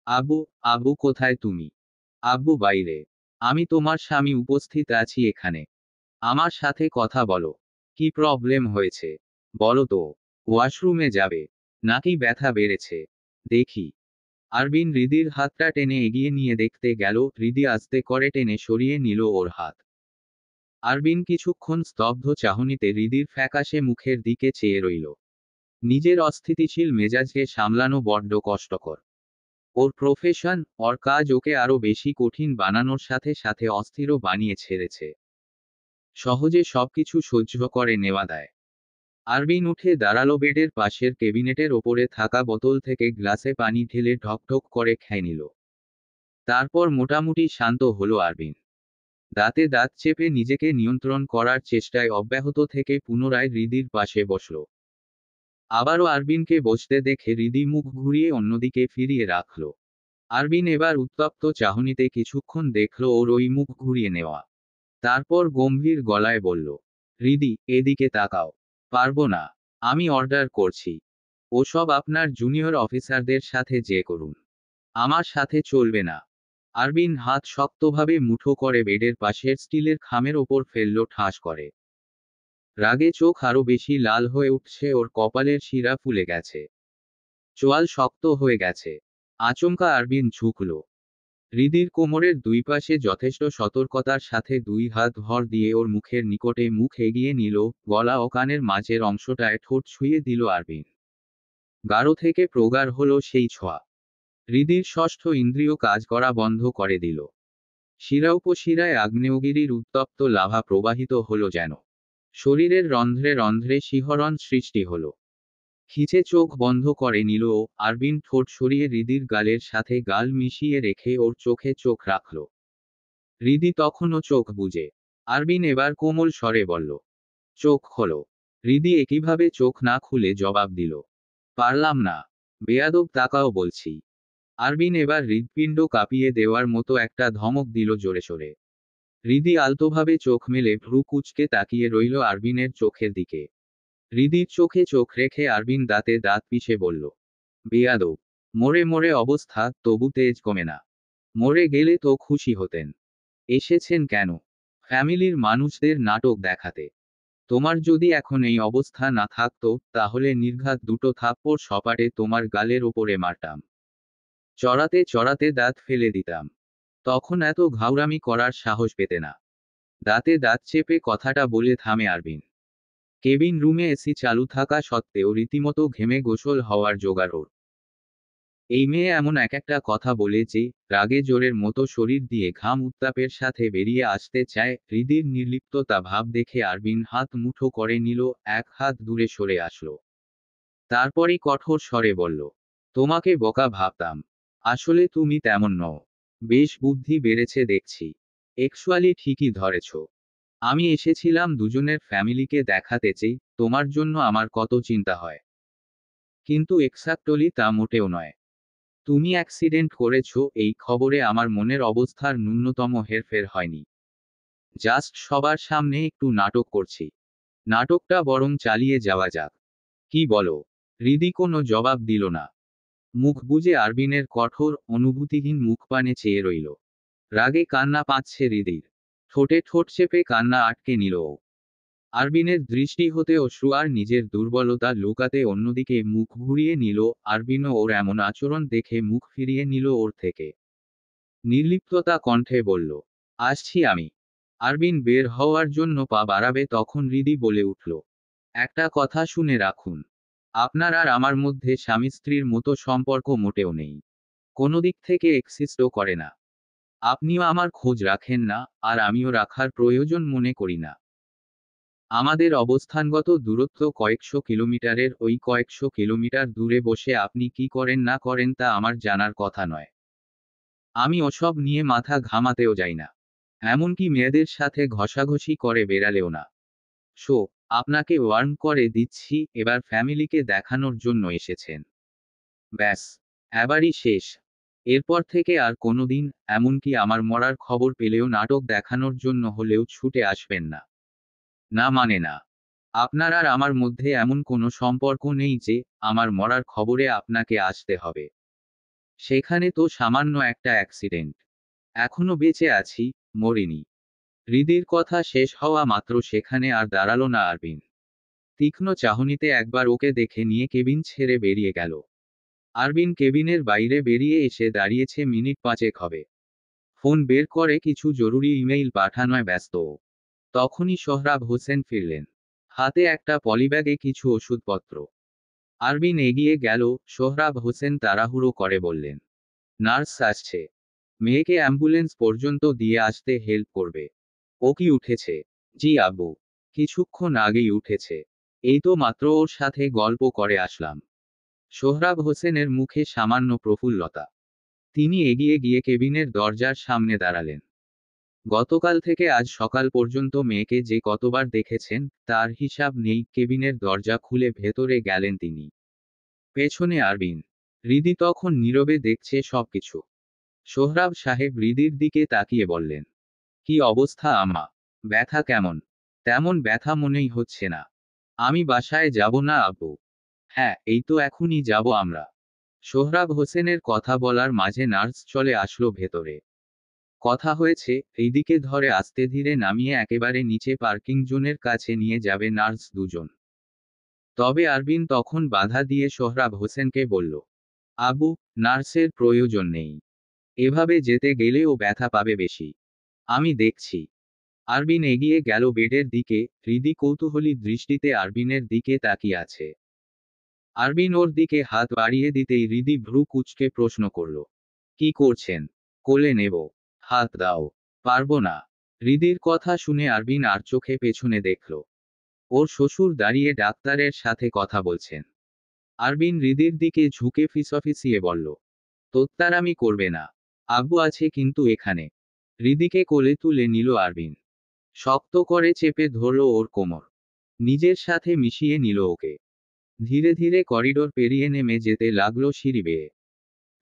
আব্বু, আব্বু কোথায় তুমি? আব্বু বাইরে। আমি তোমার স্বামী উপস্থিত আছি এখানে। আমার সাথে কথা বলো। কি প্রবলেম হয়েছে? বলো তো। ওয়াশরুমে যাবে? নাকি ব্যথা বেড়েছে? দেখি। আরবিন হৃদির হাতটা টেনে এগিয়ে নিয়ে দেখতে গেল, হৃদি আস্তে করে টেনে সরিয়ে নিল ওর হাত। আরবিন কিছুক্ষণ স্তব্ধ চাহনিতে হৃদির ফ্যাকাশে মুখের দিকে চেয়ে রইল। নিজের অস্থিতিশীল মেজাজকে সামলানো বড্ড কষ্টকর। ওর প্রফেশন, ওর কাজ ওকে আরো বেশি কঠিন বানানোর সাথে সাথে অস্থিরও বানিয়ে ছেড়েছে। সহজে সবকিছু সহ্য করে নেওয়া দেয়। আরবিন উঠে দাঁড়ালো, বেডের পাশের কেবিনেটের ওপরে থাকা বোতল থেকে গ্লাসে পানি ঢেলে ঢকঢক করে খেয়ে নিল। তারপর মোটামুটি শান্ত হলো আরবিন। দাঁতে দাঁত চেপে নিজেকে নিয়ন্ত্রণ করার চেষ্টায় অব্যাহত থেকে পুনরায় হৃদির পাশে বসল। আবারও আরবিনকে বসতে দেখে হৃদি মুখ ঘুরিয়ে অন্যদিকে ফিরিয়ে রাখল। আরবিন এবার উত্তপ্ত চাহনিতে কিছুক্ষণ দেখল ওর ওই মুখ ঘুরিয়ে নেওয়া। তারপর গম্ভীর গলায় বলল, হৃদি, এদিকে তাকাও। পারবো না। আমি অর্ডার করছি। ওসব আপনার জুনিয়র অফিসারদের সাথে যে করুন। আমার সাথে চলবে না। আরবিন হাত শক্তভাবে মুঠো করে বেডের পাশের স্টিলের খামের ওপর ফেলল ঠাস করে। রাগে চোখ আরো বেশি লাল হয়ে উঠছে, ওর কপালের শিরা ফুলে গেছে। চোয়াল শক্ত হয়ে গেছে। আচমকা আরবিন ঝুঁকল। হৃদির কোমরের দুই পাশে যথেষ্ট সতর্কতার সাথে দুই হাত ভর দিয়ে ওর মুখের নিকটে মুখ এগিয়ে নিল, গলা ও কানের মাঝের অংশটায় ঠোঁট ছুঁয়ে দিল আরবিন। গাঢ় থেকে প্রগাঢ় হলো সেই ছোঁয়া। হৃদির ষষ্ঠ ইন্দ্রিয় কাজ করা বন্ধ করে দিল। শিরা উপশিরায় আগ্নেয়গিরির উত্তপ্ত লাভা প্রবাহিত হলো যেন। শরীরের রন্ধ্রে রন্ধ্রে শিহরণ সৃষ্টি হলো। খিচে চোখ বন্ধ করে নিল ও, আরবিন ঠোঁট সরিয়ে হৃদির গালের সাথে গাল মিশিয়ে রেখে ওর চোখে চোখ রাখল। হৃদি তখনও চোখ বুজে। আরবিন এবার কোমল স্বরে বলল, চোখ খোলো। হৃদি একইভাবে চোখ না খুলে জবাব দিল, পারলাম না। বেয়াদব তাকাও বলছি। আরবিন এবার হৃৎপিণ্ড কাঁপিয়ে দেওয়ার মতো একটা ধমক দিল জোরে সোরে। হৃদি আলতোভাবে চোখ মেলে ভ্রু কুঁচকে তাকিয়ে রইল আরবিনের চোখের দিকে। হৃদির চোখে চোখ রেখে আরবিন দাঁতে দাঁত পিষে বলল, বেয়াদব। মরে মরে অবস্থা, তবু তেজ কমে না। মরে গেলে তো খুশি হতেন। এসেছেন কেন? ফ্যামিলির মানুষদের নাটক দেখাতে। তোমার যদি এখন এই অবস্থা না থাকতো, তাহলে নির্ঘাত দুটো থাপ্পড় সপাটে তোমার গালের ওপরে মারতাম। চড়াতে চড়াতে দাঁত ফেলে দিতাম। তখন এত ঘাউরামি করার সাহস পেতে না। দাঁতে দাঁত চেপে কথাটা বলে থামে আরবিন। কেবিন রুমে এসি চালু থাকা সত্ত্বেও রীতিমতো ঘেমে গোসল হওয়ার জোগাড় ওর। এই মেয়ে এমন এক একটা কথা বলে যে, রাগে জোরের মতো শরীর দিয়ে ঘাম উত্তাপের সাথে বেরিয়ে আসতে চায়। হৃদির নির্লিপ্ততা ভাব দেখে আরবিন হাত মুঠো করে নিল, এক হাত দূরে সরে আসলো। তারপরই কঠোর স্বরে বলল, তোমাকে বোকা ভাবতাম। আসলে তুমি তেমন নও। বেশ বুদ্ধি বেড়েছে দেখছি। একচুয়ালি ঠিকই ধরেছ। আমি এসেছিলাম দুজনের ফ্যামিলিকে দেখাতে চেয়ে, তোমার জন্য আমার কত চিন্তা হয়। কিন্তু এক্সাক্টলি তা মোটেও নয়। তুমি অ্যাক্সিডেন্ট করেছো এই খবরে আমার মনের অবস্থার ন্যূনতম হেরফের হয়নি। জাস্ট সবার সামনে একটু নাটক করছি। নাটকটা বরং চালিয়ে যাওয়া যাক। কি বলো? হৃদি কোনো জবাব দিল না। মুখ বুজে আরবিনের কঠোর অনুভূতিহীন মুখপানে চেয়ে রইল। রাগে কান্না পাচ্ছে হৃদির। ঠোঁটে ঠোঁট চেপে কান্না আটকে নিল ও। আরবিনের দৃষ্টি হতে অশ্রু আর নিজের দুর্বলতা লুকাতে অন্যদিকে মুখ ঘুরিয়ে নিল। আরবিনও ওর এমন আচরণ দেখে মুখ ফিরিয়ে নিল ওর থেকে। নির্লিপ্ততা কণ্ঠে বলল, আসছি আমি। আরবিন বের হওয়ার জন্য পা বাড়াবে তখন হৃদি বলে উঠল, একটা কথা শুনে রাখুন, আপনার আর আমার মধ্যে স্বামী স্ত্রীর মতো সম্পর্ক মোটেও নেই। কোনো দিক থেকে এক্সিস্টও করে না। আপনিও আমার খোঁজ রাখেন না, আর আমিও রাখার প্রয়োজন মনে করি না। আমাদের অবস্থানগত দূরত্ব কয়েকশো কিলোমিটারের। ওই কয়েকশো কিলোমিটার দূরে বসে আপনি কি করেন না করেন তা আমার জানার কথা নয়। আমি ওসব নিয়ে মাথা ঘামাতেও যাই না। এমনকি মেয়েদের সাথে ঘষাঘষি করে বেড়ালেও না। সো, আপনাকে ওয়ার্ন করে দিচ্ছি, এবার ফ্যামিলিকে দেখানোর জন্য এসেছেন। ব্যাস, এবারই শেষ। এরপর থেকে আর কোনোদিন, এমনকি আমার মরার খবর পেলেও নাটক দেখানোর জন্য হলেও ছুটে আসবেন না। না মানে না। আপনার আর আমার মধ্যে এমন কোনো সম্পর্ক নেই যে আমার মরার খবরে আপনাকে আসতে হবে। সেখানে তো সামান্য একটা অ্যাক্সিডেন্ট। এখনো বেঁচে আছি, মরিনি। হৃদির কথা শেষ হওয়া মাত্র সেখানে আর দাঁড়ালো না আরবিন। তীক্ষ্ণ চাহনিতে একবার ওকে দেখে নিয়ে কেবিন ছেড়ে বেরিয়ে গেল। আরবিন কেবিনের বাইরে বেরিয়ে এসে দাঁড়িয়েছে মিনিট 5 হবে। ফোন বের করে কিছু জরুরি ইমেইল পাঠানোয় ব্যস্ত ও। তখনই সোহরাব হোসেন ফিরলেন। হাতে একটা পলিব্যাগে কিছু ওষুধপত্র। আরবিন এগিয়ে গেল। সোহরাব হোসেন তাড়াহুড়ো করে বললেন, নার্স আসছে। মেয়েকে অ্যাম্বুলেন্স পর্যন্ত দিয়ে আসতে হেল্প করবে। ও কি উঠেছে? জি আব্বু। কিছুক্ষণ আগেই উঠেছে। এই তো মাত্র ওর সাথে গল্প করে আসলাম। সোহরাব হোসেনের মুখে সামান্য প্রফুল্লতা। তিনি এগিয়ে গিয়ে কেবিনের দরজার সামনে দাঁড়ালেন। গতকাল থেকে আজ সকাল পর্যন্ত মেয়েকে যে কতবার দেখেছেন তার হিসাব নেই। কেবিনের দরজা খুলে ভেতরে গেলেন তিনি। পেছনে আরবিন। হৃদি তখন নীরবে দেখছে সবকিছু। সোহরাব সাহেব হৃদির দিকে তাকিয়ে বললেন, কি অবস্থা আম্মা? ব্যথা কেমন? তেমন ব্যথা মনেই হচ্ছে না। আমি বাসায় যাব না আব্বু। হ্যাঁ, এই তো এখনই যাব আমরা। সোহরাব হোসেনের কথা বলার মাঝে নার্স চলে আসলো ভেতরে। কথা হয়েছে, এইদিকে ধরে আস্তে ধীরে নামিয়ে একেবারে নিচে পার্কিং জোনের কাছে নিয়ে যাবে নার্স দুজন। তবে আরবিন তখন বাধা দিয়ে সোহরাব হোসেনকে বলল, আবু, নার্সের প্রয়োজন নেই। এভাবে যেতে গেলে ও ব্যথা পাবে বেশি। আমি দেখছি। আরবিন এগিয়ে গেল বেডের দিকে। হৃদি কৌতূহলী দৃষ্টিতে আরবিনের দিকে তাকিয়ে আছে। আরবিন ওর দিকে হাত বাড়িয়ে দিতেই হৃদি ভ্রু কুঁচকে প্রশ্ন করল, কি করছেন? কোলে নেব? হাত দাও। পারবো না। হৃদির কথা শুনে আরবিন আর চোখে পেছনে দেখল। ওর শ্বশুর দাঁড়িয়ে ডাক্তারের সাথে কথা বলছেন। আরবিন হৃদির দিকে ঝুঁকে ফিসফিসিয়ে বলল, তোত্তারামি করবে না। আব্বু আছে কিন্তু এখানে। হৃদিকে কোলে তুলে নিল আরবিন। শক্ত করে চেপে ধরল ওর কোমর। নিজের সাথে মিশিয়ে নিল ওকে। ধীরে ধীরে করিডোর পেরিয়ে নেমে যেতে লাগলো সিঁড়ি বেয়ে।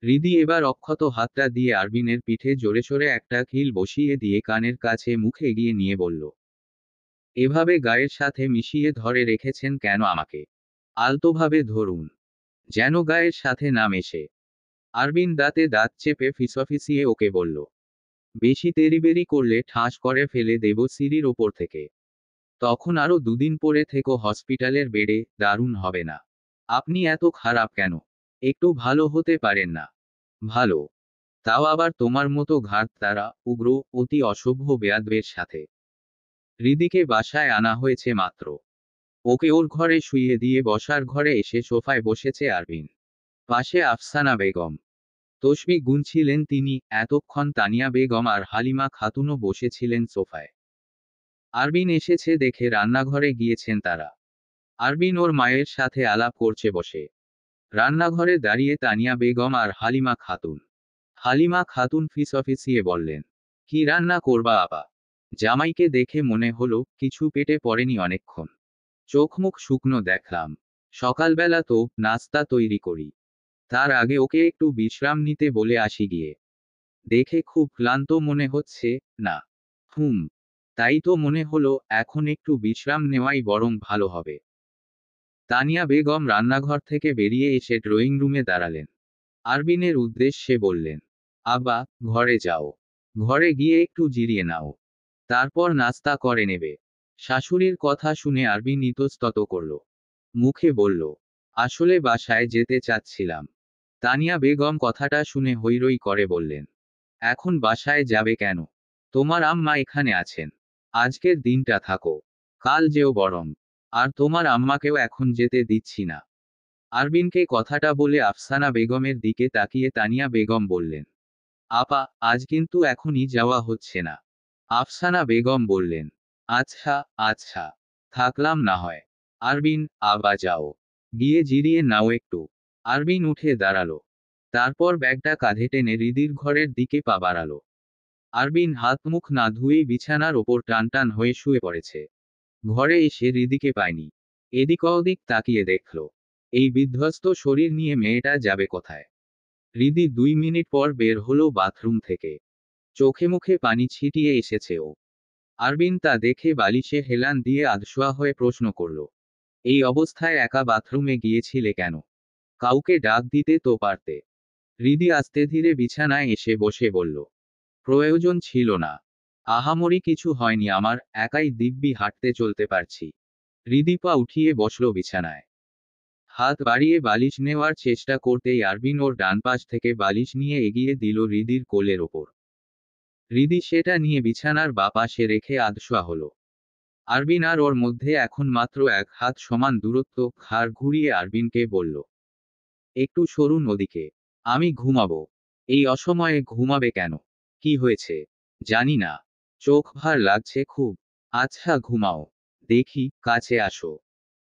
হৃদি এবার অক্ষত হাতটা দিয়ে আরবিনের পিঠে জোরে সোরে একটা খিল বসিয়ে দিয়ে কানের কাছে মুখ এগিয়ে নিয়ে বলল, এভাবে গায়ের সাথে মিশিয়ে ধরে রেখেছেন কেন আমাকে? আলতোভাবে ধরুন, যেন গায়ের সাথে না মেশে। আরবিন দাঁতে দাঁত চেপে ফিসফিসিয়ে ওকে বলল, বেশি তেড়িবেড়ি করলে ঠাস করে ফেলে দেব সিঁড়ির ওপর থেকে। তখন আরো দুদিন পরে থেকো হসপিটালের বেডে, দারুণ হবে না? আপনি এত খারাপ কেন? একটু ভালো হতে পারেন না? ভালো? তাও আবার তোমার মতো ঘাড় তারা, উগ্র, অতি অসভ্য বেয়াদবের সাথে। হৃদিকে বাসায় আনা হয়েছে মাত্র। ওকে ওর ঘরে শুইয়ে দিয়ে বসার ঘরে এসে সোফায় বসেছে আরবিন। পাশে আফসানা বেগম। তসবিহ গুনছিলেন তিনি। এতক্ষণ তানিয়া বেগম আর হালিমা খাতুনও বসেছিলেন সোফায়। আরবিন এসেছে দেখে রান্নাঘরে গিয়েছেন তারা। আরবিন ওর মায়ের সাথে আলাপ করছে বসে। রান্নাঘরে দাঁড়িয়ে তানিয়া বেগম আর হালিমা খাতুন। হালিমা খাতুন ফিসফিসিয়ে বললেন, কি রান্না করবা আপা? জামাইকে দেখে মনে হলো কিছু পেটে পড়েনি অনেকক্ষণ। চোখ মুখ শুকনো দেখলাম। সকালবেলা তো নাস্তা তৈরি করি। তার আগে ওকে একটু বিশ্রাম নিতে বলে আসি গিয়ে। দেখে খুব ক্লান্ত মনে হচ্ছে। না। হুম। তাই তো মনে হলো এখন একটু বিশ্রাম নেওয়াই বরং ভালো হবে। তানিয়া বেগম রান্নাঘর থেকে বেরিয়ে এসে ড্রয়িং রুমে দাঁড়ালেন। আরবিনের উদ্দেশ্যে বললেন, আব্বা, ঘরে যাও। ঘরে গিয়ে একটু জিরিয়ে নাও। তারপর নাস্তা করে নেবে। শাশুড়ির কথা শুনে আরবিন ইতস্তত করল। মুখে বলল, আসলে বাসায় যেতে চাচ্ছিলাম। তানিয়া বেগম কথাটা শুনে হৈরৈ করে বললেন, এখন বাসায় যাবে কেন? তোমার আম্মা এখানে আছেন। আজকের দিনটা থাকো। কাল যেও বরং। আর তোমার আম্মাকেও এখন যেতে দিচ্ছি না। আরবিনকে কথাটা বলে আফসানা বেগমের দিকে তাকিয়ে তানিয়া বেগম বললেন, আপা, আজ কিন্তু এখনই যাওয়া হচ্ছে না। আফসানা বেগম বললেন, আচ্ছা, আচ্ছা, থাকলাম না হয়। আরবিন, আবা যাও। গিয়ে জিরিয়ে নাও একটু। আরবিন উঠে দাঁড়ালো। তারপর ব্যাগটা কাঁধে টেনে রিদির ঘরের দিকে পা বাড়ালো। আরবিন হাত মুখ না ধুয়েই বিছানার ওপর টান টান হয়ে শুয়ে পড়েছে। ঘরে এসে রিদিকে পায়নি। এদিক ওদিক তাকিয়ে দেখল, এই বিধ্বস্ত শরীর নিয়ে মেয়েটা যাবে কোথায়। রিদি 2 মিনিট পর বের হলো বাথরুম থেকে। চোখে মুখে পানি ছিটিয়ে এসেছে ও। আরবিন তা দেখে বালিশে হেলান দিয়ে আধশোয়া হয়ে প্রশ্ন করল, এই অবস্থায় একা বাথরুমে গিয়েছিলে কেন? কাউকে ডাক দিতে তো পারতে। রিদি আস্তে ধীরে বিছানায় এসে বসে বলল, প্রয়োজন ছিল না। আহামরি কিছু হয়নি আমার, একাই দিব্যি হাঁটতে চলতে পারছি। রিদি পা উঠিয়ে বসল বিছানায়। হাত বাড়িয়ে বালিশ নেওয়ার চেষ্টা করতেই আরবিন ওর ডান পাশ থেকে বালিশ নিয়ে এগিয়ে দিল রিদির কোলের ওপর। রিদি সেটা নিয়ে বিছানার বা পাশে রেখে আধশোয়া হলো। আরবিন আর ওর মধ্যে এখন মাত্র 1 হাত সমান দূরত্ব। ঘাড় ঘুরিয়ে আরবিনকে বলল, একটু সরুন ওদিকে। আমি ঘুমাবো। এই অসময়ে ঘুমাবে কেন? কি হয়েছে? জানি না। চোখ ভার লাগছে খুব। আচ্ছা ঘুমাও। দেখি, কাছে আসো।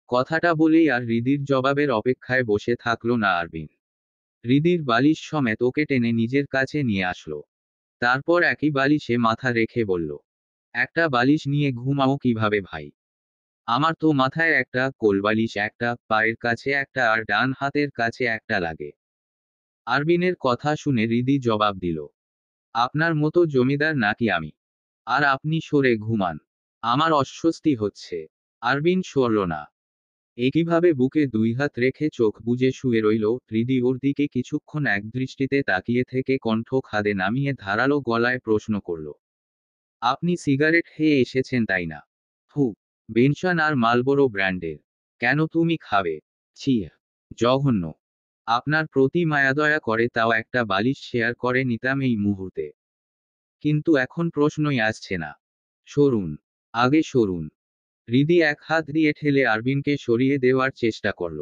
কথাটা বলেই আর রিদির জবাবের অপেক্ষায় বসে থাকলো না আরবিন। রিদির বালিশ সমেত ওকে টেনে নিজের কাছে নিয়ে আসলো। তারপর একই বালিশে মাথা রেখে বলল, একটা বালিশ নিয়ে ঘুমাও কিভাবে ভাই? আমার তো মাথায় একটা, কোলবালিশ একটা, পায়ের কাছে একটা আর ডান হাতের কাছে একটা লাগে। আরবিনের কথা শুনে রিদি জবাব দিল, আপনার মতো জমিদার নাকি আমি? আর আপনি সরে ঘুমান। আমার অস্বস্তি হচ্ছে। আরবিন সরল না। একইভাবে বুকে 2 হাত রেখে চোখ বুজে শুয়ে রইল। রিদি ওর দিকে কিছুক্ষণ একদৃষ্টিতে তাকিয়ে থেকে কণ্ঠ খাদে নামিয়ে ধারালো গলায় প্রশ্ন করল, আপনি সিগারেট খেয়ে এসেছেন তাই না? হু। বেনশন আর মালবোরো ব্র্যান্ডের। কেন তুমি খাবে? ছি, জঘন্য। আপনার প্রতি মায়াদয়া করে তাও একটা বালিশ শেয়ার করে নিতাম এই মুহূর্তে। কিন্তু এখন প্রশ্নই আসছে না। সরুন। আগে সরুন। রিদি 1 হাত দিয়ে ঠেলে আরবিনকে সরিয়ে দেওয়ার চেষ্টা করল।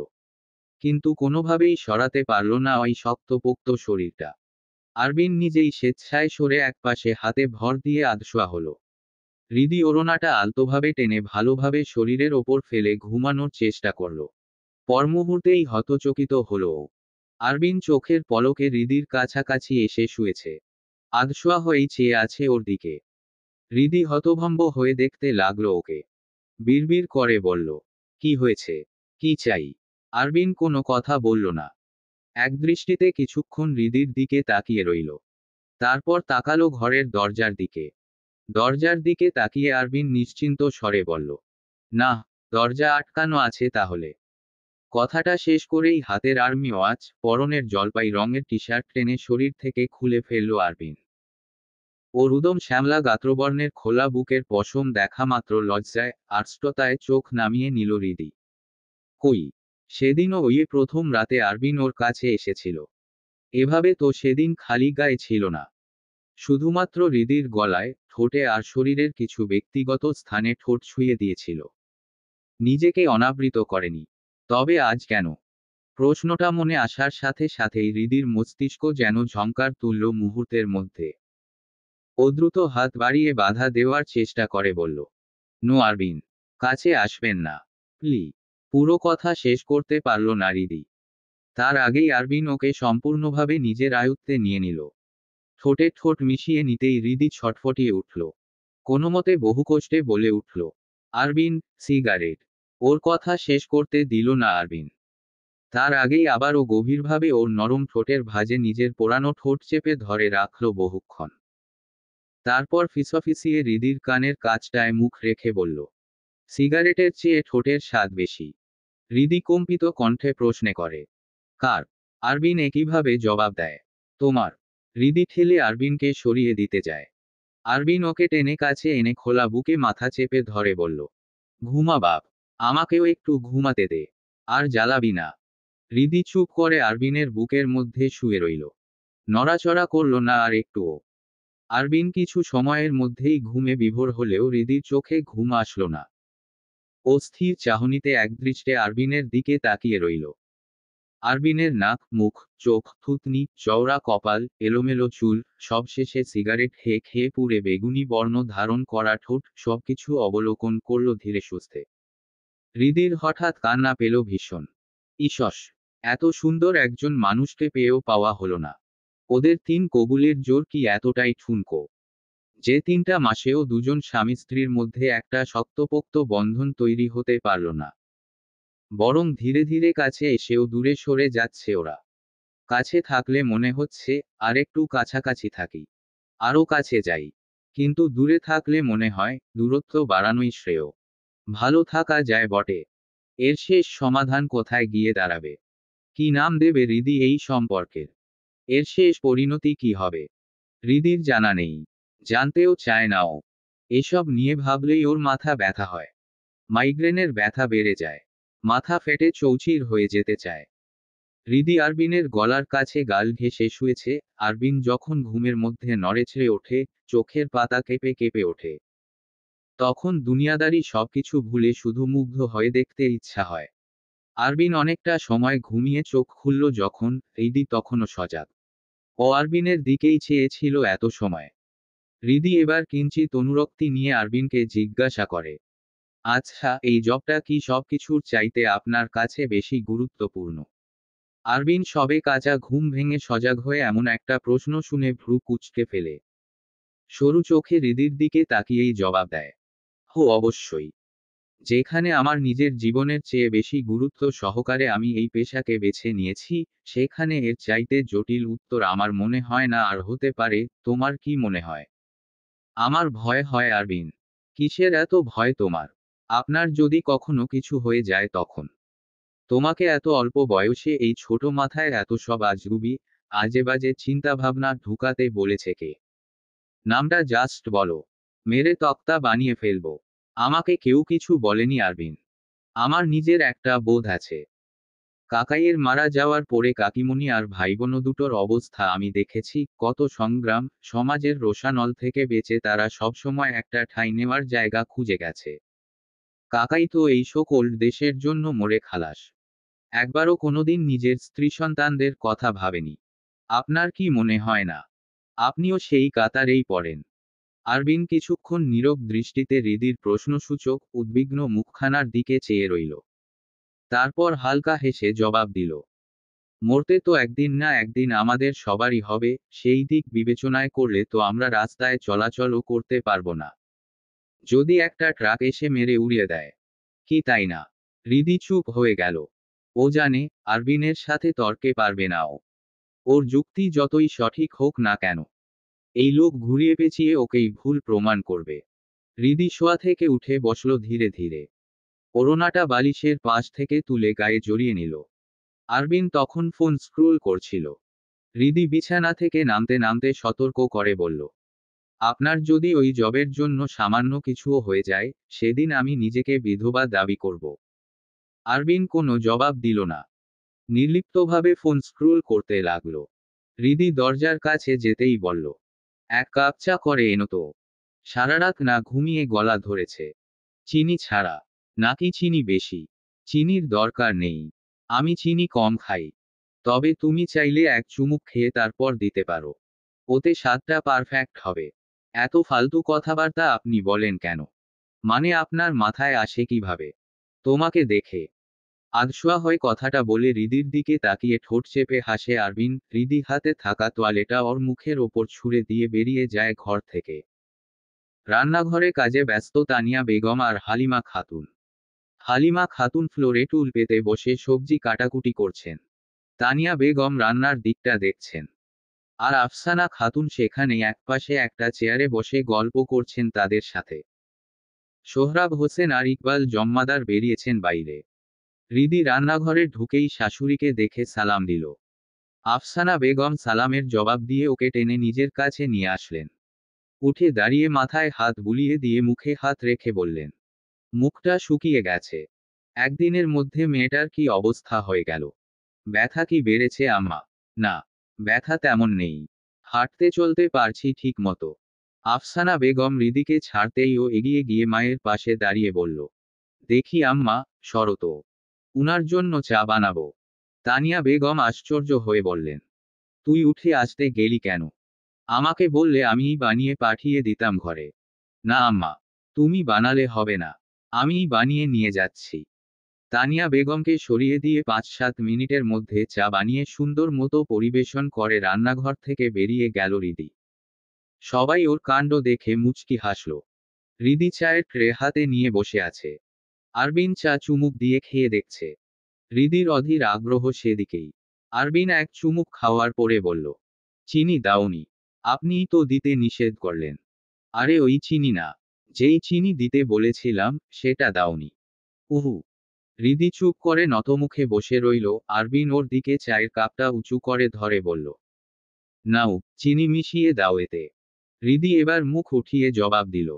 কিন্তু কোনোভাবেই সরাতে পারল না ওই শক্তপোক্ত শরীরটা। আরবিন নিজেই স্বেচ্ছায় সরে একপাশে হাতে ভর দিয়ে আধশোয়া হলো। রিদি ওড়নাটা আলতোভাবে টেনে ভালোভাবে শরীরের ওপর ফেলে ঘুমানোর চেষ্টা করল। পরমুহূর্তেই হতচকিত হলো ও। আরবিন চোখের পলকে রিদির কাছাকাছি এসে শুয়েছে। আধশোয়া হয়েই চেয়ে আছে ওর দিকে। রিদি হতভম্ব হয়ে দেখতে লাগলো ওকে। বিড়বিড় করে বলল, কি হয়েছে? কি চাই? আরবিন কোনো কথা বলল না। একদৃষ্টিতে কিছুক্ষণ রিদির দিকে তাকিয়ে রইল। তারপর তাকালো ঘরের দরজার দিকে। দরজার দিকে তাকিয়ে আরবিন নিশ্চিন্ত স্বরে বলল, না, দরজা আটকানো আছে তাহলে। কথাটা শেষ করেই হাতের আর্মি ওয়াচ, পরনের জলপাই রঙের টি শার্ট টেনে শরীর থেকে খুলে ফেলল আরবিন। ওর উদম শ্যামলা গাত্রবর্ণের খোলা বুকের পশম দেখা মাত্র লজ্জায়, আড়ষ্টতায় চোখ নামিয়ে নিল রিদি। কই, সেদিনও ওই প্রথম রাতে আরবিন ওর কাছে এসেছিল। এভাবে তো সেদিন খালি গায়ে ছিল না। শুধুমাত্র রিদির গলায়, ঠোঁটে আর শরীরের কিছু ব্যক্তিগত স্থানে ঠোঁট ছুঁয়ে দিয়েছিল। নিজেকে অনাবৃত করেনি। তবে আজ কেন? প্রশ্নটা মনে আসার সাথে সাথেই রিদির মস্তিষ্ক যেন ঝংকার তুলল মুহূর্তের মধ্যে। ও দ্রুত হাত বাড়িয়ে বাধা দেওয়ার চেষ্টা করে বলল, নো আরবিন, কাছে আসবেন না। প্লি। পুরো কথা শেষ করতে পারল না রিদি। তার আগেই আরবিন ওকে সম্পূর্ণভাবে নিজের আয়ত্তে নিয়ে নিল। ঠোঁটে ঠোঁট মিশিয়ে নিতেই হৃদি ছটফটিয়ে উঠল। কোনোমতে বহু কষ্টে বলে উঠল, আরবিন, সিগারেট। ওর কথা শেষ করতে দিল না আরবিন। তার আগেই আবার ও গভীরভাবে ওর নরম ঠোঁটের ভাঁজে নিজের পোড়ানো ঠোঁট চেপে ধরে রাখল বহুক্ষণ। তারপর ফিসফিসিয়ে হৃদির কানের কাছটায় মুখ রেখে বলল, সিগারেটের চেয়ে ঠোঁটের স্বাদ বেশি। হৃদি কম্পিত কণ্ঠে প্রশ্নে করে, কার? আরবিন একইভাবে জবাব দেয়, তোমার। হৃদি ঠেলে আরবিনকে সরিয়ে দিতে যায়। আরবিন ওকে টেনে কাছে এনে খোলা বুকে মাথা চেপে ধরে বলল, ঘুমা বাপ, আমাকেও একটু ঘুমাতে দে, আর জ্বালাবি না। হৃদি চুপ করে আরবিনের বুকের মধ্যে শুয়ে রইল, নড়াচড়া করল না আর একটুও। আরবিন কিছু সময়ের মধ্যেই ঘুমে বিভোর হলেও হৃদির চোখে ঘুম আসলো না। ও স্থির চাহনিতে একদৃষ্টে আরবিনের দিকে তাকিয়ে রইল। আরবিনের নাক, মুখ, চোখ, থুতনি, চওড়া কপাল, এলোমেলো চুল, সবশেষে সিগারেট খেয়ে খেয়ে পুড়ে বেগুনি বর্ণ ধারণ করা ঠোঁট, সবকিছু অবলোকন করল ধীরে সুস্থে। হৃদির হঠাৎ কান্না পেল ভীষণ। ইসস, এত সুন্দর একজন মানুষকে পেয়েও পাওয়া হলো না। ওদের 3 কবুলের জোর কি এতটাই ঠুনকো, যে 3টা মাসেও দুজন স্বামী স্ত্রীর মধ্যে একটা শক্তপোক্ত বন্ধন তৈরি হতে পারল না। বরং ধীরে ধীরে কাছে এসেও দূরে সরে যাচ্ছে ওরা। কাছে থাকলে মনে হচ্ছে আরেকটু কাছাকাছি থাকি, আরো কাছে যাই। কিন্তু দূরে থাকলে মনে হয় দূরত্ব বাড়ানোই শ্রেয়। ভালো থাকা যায় বটে, এর শেষ সমাধান কোথায় গিয়ে দাঁড়াবে? কি নাম দেবে হৃদি এই সম্পর্কের? এর শেষ পরিণতি কি হবে? হৃদির জানা নেই, জানতেও চায় না ও। এসব নিয়ে ভাবলেই ওর মাথা ব্যথা হয়, মাইগ্রেনের ব্যথা বেড়ে যায়, মাথা ফেটে চৌচির হয়ে যেতে চায়। হৃদি আরবিনের গলার কাছে গাল ঘেঁষে শুয়েছে। আরবিন যখন ঘুমের মধ্যে নড়েচড়ে ওঠে, চোখের পাতা কেঁপে কেঁপে ওঠে, তখন দুনিয়াদারি সবকিছু ভুলে শুধু মুগ্ধ হয়ে দেখতে ইচ্ছা হয়। আরবিন অনেকটা সময় ঘুমিয়ে চোখ খুলল যখন, হৃদি তখনও সজাগ। ও আরবিনের দিকেই চেয়েছিল এত সময়। হৃদি এবার কিঞ্চিত অনুরক্তি নিয়ে আরবিনকে জিজ্ঞাসা করে, আচ্ছা, এই জবটা কি সবকিছুর চাইতে আপনার কাছে বেশি গুরুত্বপূর্ণ? আরবিন সবে কাঁচা ঘুম ভেঙে সজাগ হয়ে এমন একটা প্রশ্ন শুনে ভ্রু কুঁচকে ফেলে। সরু চোখে হৃদির দিকে তাকিয়েই জবাব দেয়, হো অবশ্যই। যেখানে আমার নিজের জীবনের চেয়ে বেশি গুরুত্ব সহকারে আমি এই পেশাকে বেছে নিয়েছি, সেখানে এর চাইতে জটিল উত্তর আমার মনে হয় না আর হতে পারে। তোমার কি মনে হয়? আমার ভয় হয় আরবিন। কিসের এত ভয় তোমার? আপনার যদি কখনো কিছু হয়ে যায় তখন? তোমাকে এত অল্প বয়সে এই ছোট মাথায় এত সব আজগুবি, আজেবাজে চিন্তাভাবনা ঢুকাতে বলেছে কে? নামটা জাস্ট বলো, মেরে তক্তা বানিয়ে ফেলবো। আমাকে কেউ কিছু বলেনি আরবিন। আমার নিজের একটা বোধ আছে। কাকাইয়ের মারা যাওয়ার পরে কাকিমণি আর ভাইবোন দুটোর অবস্থা আমি দেখেছি, কত সংগ্রাম, সমাজের রোষানল থেকে বেঁচে তারা সবসময় একটা ঠাঁই নেওয়ার জায়গা খুঁজে গেছে। কাকাই তো এই সকল দেশের জন্য মরে খালাস। একবারও কোনোদিন নিজের স্ত্রী সন্তানদের কথা ভাবেনি। আপনার কি মনে হয় না আপনিও সেই কাতারেই পড়েন? আরবিন কিছুক্ষণ নীরব দৃষ্টিতে হৃদির প্রশ্নসূচক উদ্বিগ্ন মুখখানার দিকে চেয়ে রইল। তারপর হালকা হেসে জবাব দিল, মরতে তো একদিন না একদিন আমাদের সবারই হবে, সেই দিক বিবেচনায় করলে তো আমরা রাস্তায় চলাচলও করতে পারবো না। যদি একটা ট্রাক এসে মেরে উড়িয়ে দেয়, কি তাই না? হৃদি চুপ হয়ে গেল। ও জানে আরবিনের সাথে তর্কে পারবে না ও। ওর যুক্তি যতই সঠিক হোক না কেন, এই লোক ঘুরিয়ে পেঁচিয়ে ওকেই ভুল প্রমাণ করবে। হৃদি শোয়া থেকে উঠে বসল ধীরে ধীরে। ওড়নাটা বালিশের পাশ থেকে তুলে গায়ে জড়িয়ে নিল। আরবিন তখন ফোন স্ক্রোল করছিল। হৃদি বিছানা থেকে নামতে নামতে সতর্ক করে বলল, আপনার যদি ওই জবের জন্য সামান্য কিছুও হয়ে যায়, সেদিন আমি নিজেকে বিধবা দাবি করব। আরবিন কোনো জবাব দিল না, নির্লিপ্তভাবে ফোন স্ক্রোল করতে লাগল। হৃদি দরজার কাছে যেতেই বলল, এক কাপ চা করে এনো তো। সারারাত না ঘুমিয়ে গলা ধরেছে। চিনি ছাড়া? নাকি চিনি বেশি? চিনির দরকার নেই, আমি চিনি কম খাই। তবে তুমি চাইলে এক চুমুক খেয়ে তারপর দিতে পারো, ওতে স্বাদটা পারফেক্ট হবে। এত ফালতু কথাবার্তা আপনি বলেন কেন? মানে আপনার মাথায় আসে কিভাবে? তোমাকে দেখে আধশোয়া হয়ে কথাটা বলে হৃদির দিকে তাকিয়ে ঠোঁট চেপে হাসে আরবিন। হৃদি হাতে থাকা তোয়ালেটা ওর মুখের ওপর ছুঁড়ে দিয়ে বেরিয়ে যায় ঘর থেকে। রান্নাঘরে কাজে ব্যস্ত তানিয়া বেগম আর হালিমা খাতুন। হালিমা খাতুন ফ্লোরে টুল পেতে বসে সবজি কাটাকুটি করছেন। তানিয়া বেগম রান্নার দিকটা দেখছেন। আর আফসানা খাতুন সেখানে একপাশে একটা চেয়ারে বসে গল্প করছেন তাদের সাথে। সোহরাব হোসেন আর ইকবাল জম্মাদার বেরিয়েছেন বাইরে। হৃদি রান্নাঘরে ঢুকেই শাশুড়িকে দেখে সালাম দিল। আফসানা বেগম সালামের জবাব দিয়ে ওকে টেনে নিজের কাছে নিয়ে আসলেন। উঠে দাঁড়িয়ে মাথায় হাত বুলিয়ে দিয়ে মুখে হাত রেখে বললেন, মুখটা শুকিয়ে গেছে। একদিনের মধ্যে মেয়েটার কি অবস্থা হয়ে গেল? ব্যথা কি বেড়েছে আম্মা? না, ব্যথা তেমন নেই। হাঁটতে চলতে পারছি ঠিক মতো। আফসানা বেগম হৃদিকে ছাড়তেই ও এগিয়ে গিয়ে মায়ের পাশে দাঁড়িয়ে বলল, দেখি আম্মা, সরো তো। উনার জন্য চা বানাবো। তানিয়া বেগম আশ্চর্য হয়ে বললেন, তুই উঠে আসতে গেলি কেন? আমাকে বললে আমিই বানিয়ে পাঠিয়ে দিতাম ঘরে। না আম্মা, তুমি বানালে হবে না, আমিই বানিয়ে নিয়ে যাচ্ছি। তানিয়া বেগমকে সরিয়ে দিয়ে ৫-৭ মিনিটের মধ্যে চা বানিয়ে সুন্দর মতো পরিবেশন করে রান্নাঘর থেকে বেরিয়ে গেল হৃদি। সবাই ওর কাণ্ড দেখে মুচকি হাসল। হৃদি চায়ের ট্রে হাতে নিয়ে বসে আছে। আরবিন চা চুমুক দিয়ে খেয়ে দেখছে। হৃদির অধীর আগ্রহ সেদিকেই। আরবিন এক চুমুক খাওয়ার পরে বলল, চিনি দাওনি? আপনিই তো দিতে নিষেধ করলেন। আরে ওই চিনি না, যেই চিনি দিতে বলেছিলাম সেটা দাওনি। উহু। হৃদি চুপ করে নতমুখে বসে রইল। আরবিন ওর দিকে চায়ের কাপটা উঁচু করে ধরে বলল, নাও, চিনি মিশিয়ে দাও এতে। হৃদি এবার মুখ উঠিয়ে জবাব দিল,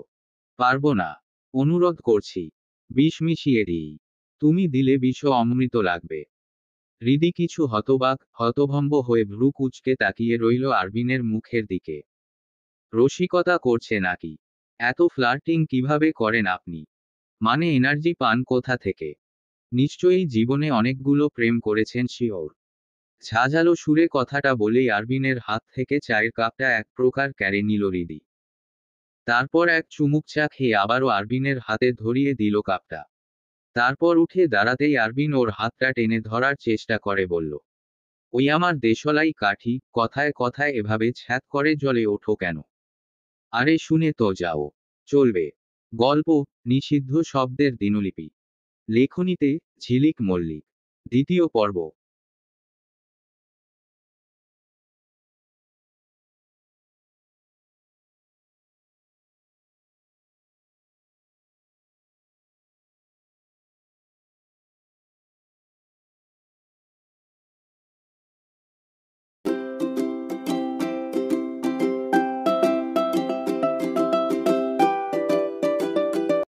পারবো না। অনুরোধ করছি, বিষ মিশিয়ে দিই। তুমি দিলে বিষও অমৃত লাগবে। হৃদি কিছু হতভম্ব হয়ে ভ্রু কুঁচকে তাকিয়ে রইল আরবিনের মুখের দিকে। রসিকতা করছে নাকি? এত ফ্লার্টিং কিভাবে করেন আপনি? মানে এনার্জি পান কোথা থেকে? নিশ্চয়ই জীবনে অনেকগুলো প্রেম করেছেন শিওর। ঝাঁঝালো সুরে কথাটা বলেই আরবিনের হাত থেকে চায়ের কাপটা এক প্রকার কেড়ে নিল হৃদি। তারপর এক চুমুক চা খেয়ে আবারও আরবিনের হাতে ধরিয়ে দিল কাপটা। তারপর উঠে দাঁড়াতেই আরবিন ওর হাতটা টেনে ধরার চেষ্টা করে বলল, ওই আমার দেশলাই কাঠি, কথায় কথায় এভাবে ছ্যাঁত করে জ্বলে ওঠো কেন? আরে শুনে তো যাও। চলবে। গল্প, নিষিদ্ধ শব্দের দিনলিপি। লেখনীতে ঝিলিক মল্লিক। দ্বিতীয় পর্ব।